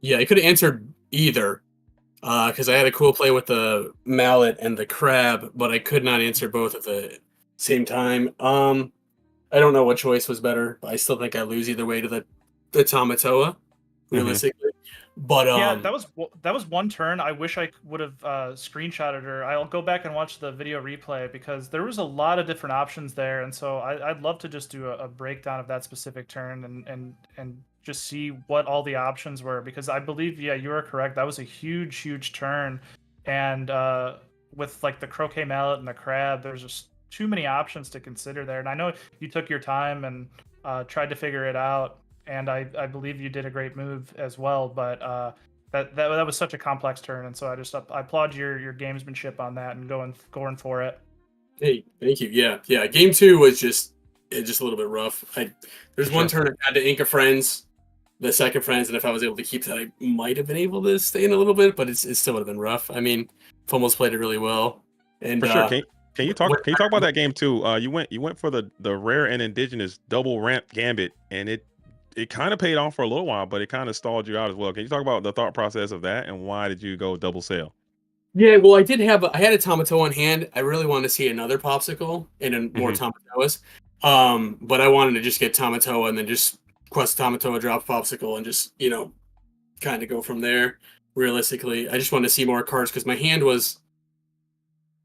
Yeah, I could have answered either because I had a cool play with the Mallet and the Crab, but I could not answer both at the same time. I don't know what choice was better, but I still think I lose either way to the Tamatoa, realistically. But yeah, that was one turn. I wish I would have screenshotted her. I'll go back and watch the video replay because there was a lot of different options there, and so I'd love to just do a breakdown of that specific turn and just see what all the options were, because I believe, yeah, you are correct. That was a huge turn, and with like the croquet mallet and the crab, there's just too many options to consider there. And I know you took your time and tried to figure it out, and I believe you did a great move as well. But that was such a complex turn, and so I applaud your gamesmanship on that and going for it. Hey, thank you. Yeah. Game 2 was just a little bit rough. There's one turn I had to Inca Friends, the second Friends, and if I was able to keep that, I might have been able to stay in a little bit, but it still would have been rough. I mean, Fumbles played it really well. And For sure. Can you talk about that game too? You went for the rare and indigenous double ramp gambit, and it kind of paid off for a little while, but it kind of stalled you out as well. Can you talk about the thought process of that, and why did you go double sail? Yeah, well, I had a Tomato in hand. I really wanted to see another popsicle and then more Tomatoas. But I wanted to just get Tomato and then just quest Tomato, drop popsicle, and just, kind of go from there. Realistically, I just wanted to see more cards because my hand was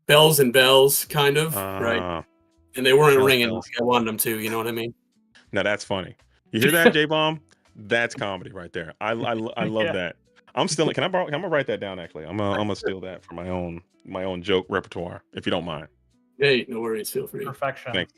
bells and bells, kind of, right? And they weren't ringing like I wanted them to. You know what I mean? Now that's funny. You hear that, J-Bomb? That's comedy right there. I love that. I'm still. I'm gonna write that down. Actually, I'm gonna steal that for my own joke repertoire, if you don't mind. Hey, no worries. Feel free. Perfection. Thanks.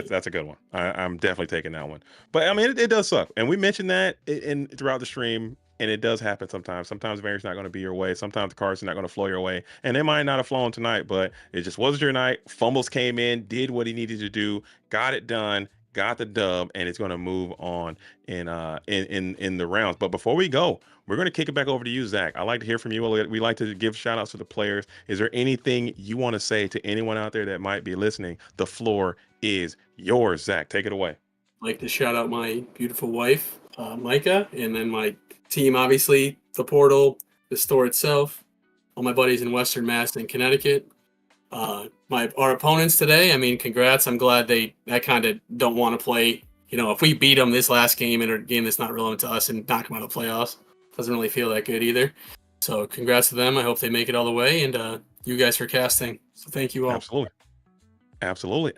That's a good one. I'm definitely taking that one. But I mean, it does suck, and we mentioned that in throughout the stream, and it does happen sometimes. Sometimes variant's not going to be your way. Sometimes the cards are not going to flow your way, and they might not have flown tonight, but it just wasn't your night. Fumbles came in, did what he needed to do, got it done, got the dub, and it's going to move on in the rounds. But before we go, we're going to kick it back over to you, Zach. I like to hear from you. We like to give shout outs to the players. Is there anything you want to say to anyone out there that might be listening? The floor is yours, Zach. Take it away. I'd like to shout out my beautiful wife, Micah, and then my team, obviously, the portal, the store itself, all my buddies in Western Mass and Connecticut. Our opponents today, I mean, congrats. I'm glad they kind of don't want to play. If we beat them this last game in a game that's not relevant to us and knock them out of the playoffs, doesn't really feel that good either. So congrats to them. I hope they make it all the way, and you guys for casting. So thank you all. Absolutely.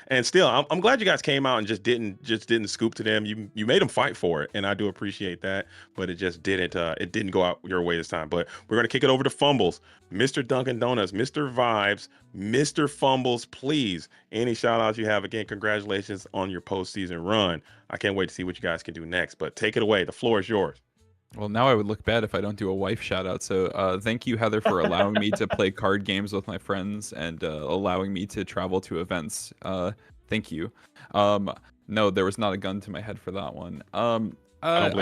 And still, I'm glad you guys came out and just didn't scoop to them. You made them fight for it, and I do appreciate that. But it just didn't go out your way this time. But we're gonna kick it over to Fumbles, Mr. Dunkin' Donuts, Mr. Vibes, Mr. Fumbles. Please, any shout outs you have? Again, congratulations on your postseason run. I can't wait to see what you guys can do next. But take it away. The floor is yours. Well, now I would look bad if I don't do a wife shout out. So thank you, Heather, for allowing me to play card games with my friends and allowing me to travel to events. Thank you. No, there was not a gun to my head for that one. I'm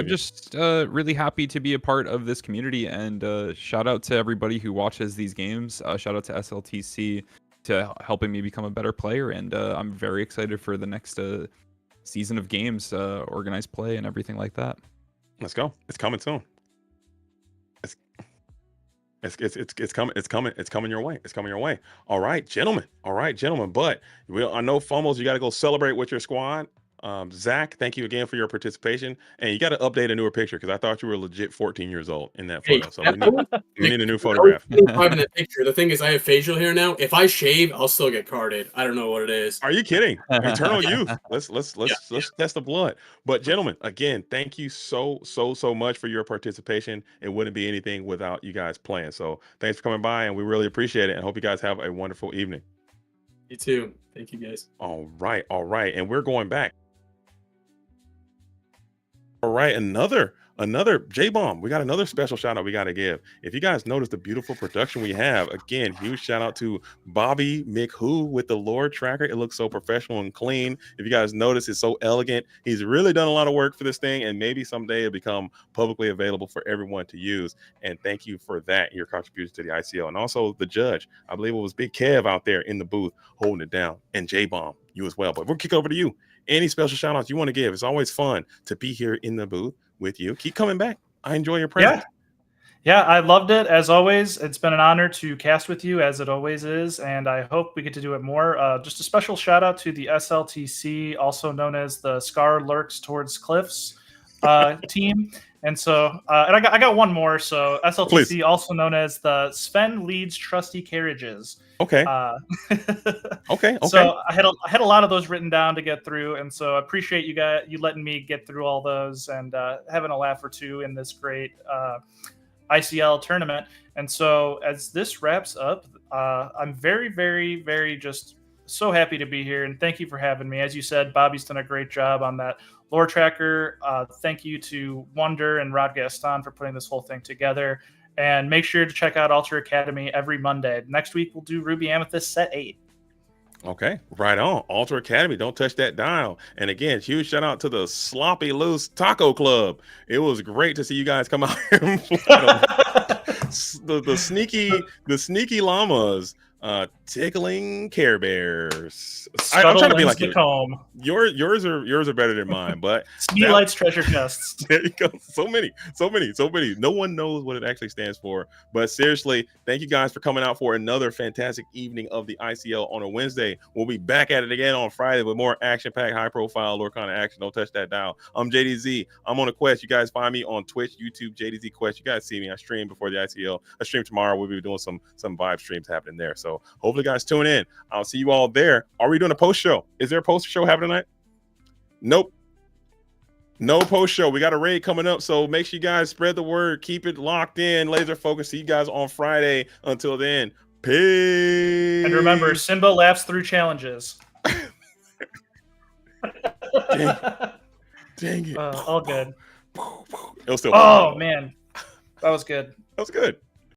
just really happy to be a part of this community, and shout out to everybody who watches these games. Shout out to SLTC to helping me become a better player, and I'm very excited for the next season of games, organized play, and everything like that. Let's go. It's coming soon. It's coming your way. It's coming your way. All right, gentlemen. But I know Fumbles, you got to go celebrate with your squad. Zach, thank you again for your participation. And you got to update a newer picture because I thought you were legit 14 years old in that photo. So we need a new photograph. The picture. The thing is, I have facial hair now. If I shave, I'll still get carded. I don't know what it is. Are you kidding? Eternal youth. Let's test the blood. But gentlemen, again, thank you so much for your participation. It wouldn't be anything without you guys playing. So thanks for coming by, and we really appreciate it. And hope you guys have a wonderful evening. You too. Thank you, guys. All right. And we're going back. All right, another J-Bomb. We got another special shout out we got to give. If you guys notice the beautiful production we have, again, huge shout out to Bobby McWho with the Lord Tracker. It looks so professional and clean. If you guys notice, it's so elegant. He's really done a lot of work for this thing, and maybe someday it'll become publicly available for everyone to use. And thank you for that, your contribution to the ICL. And also the judge, I believe it was Big Kev out there in the booth holding it down, and J-Bomb, you as well. But we'll kick over to you. Any special shout outs you want to give? It's always fun to be here in the booth with you. Keep coming back. I enjoy your presence. Yeah, I loved it. As always, it's been an honor to cast with you, as it always is, and I hope we get to do it more. Just a special shout out to the SLTC, also known as the Scar Lurks Towards Cliffs. team. And so, and I got one more. So SLTC, Please. also known as the Sven Leeds Trusty Carriages. Okay. Okay. So I had a lot of those written down to get through, and so I appreciate you letting me get through all those and having a laugh or two in this great ICL tournament. And so as this wraps up, I'm very, very, very just so happy to be here, and thank you for having me. As you said, Bobby's done a great job on that lore tracker. Thank you to Wonder and Rod Gaston for putting this whole thing together. And make sure to check out Alter Academy every Monday. Next week, we'll do Ruby Amethyst Set 8. Okay, right on. Alter Academy, don't touch that dial. And again, huge shout out to the Sloppy Loose Taco Club. It was great to see you guys come out here and the sneaky llamas tickling Care Bears. I'm trying to be like you. Yours are better than mine, but Sneelight's treasure chests. There you go. So many. No one knows what it actually stands for. But seriously, thank you guys for coming out for another fantastic evening of the ICL on a Wednesday. We'll be back at it again on Friday with more action-packed, high-profile Lorcana action. Don't touch that dial. I'm JDZ. I'm on a quest. You guys find me on Twitch, YouTube, JDZ Quest. You guys see me. I stream before the ICL. I stream tomorrow. We'll be doing some vibe streams happening there. So hopefully, guys, tune in. I'll see you all there. Are we doing a post show? Is there a post show happening tonight? Nope. No post show. We got a raid coming up, so make sure you guys spread the word. Keep it locked in. Laser focus. See you guys on Friday. Until then, peace. And remember, Simba laughs through challenges. Dang it. All good. It was still oh, man. That was good. That was good.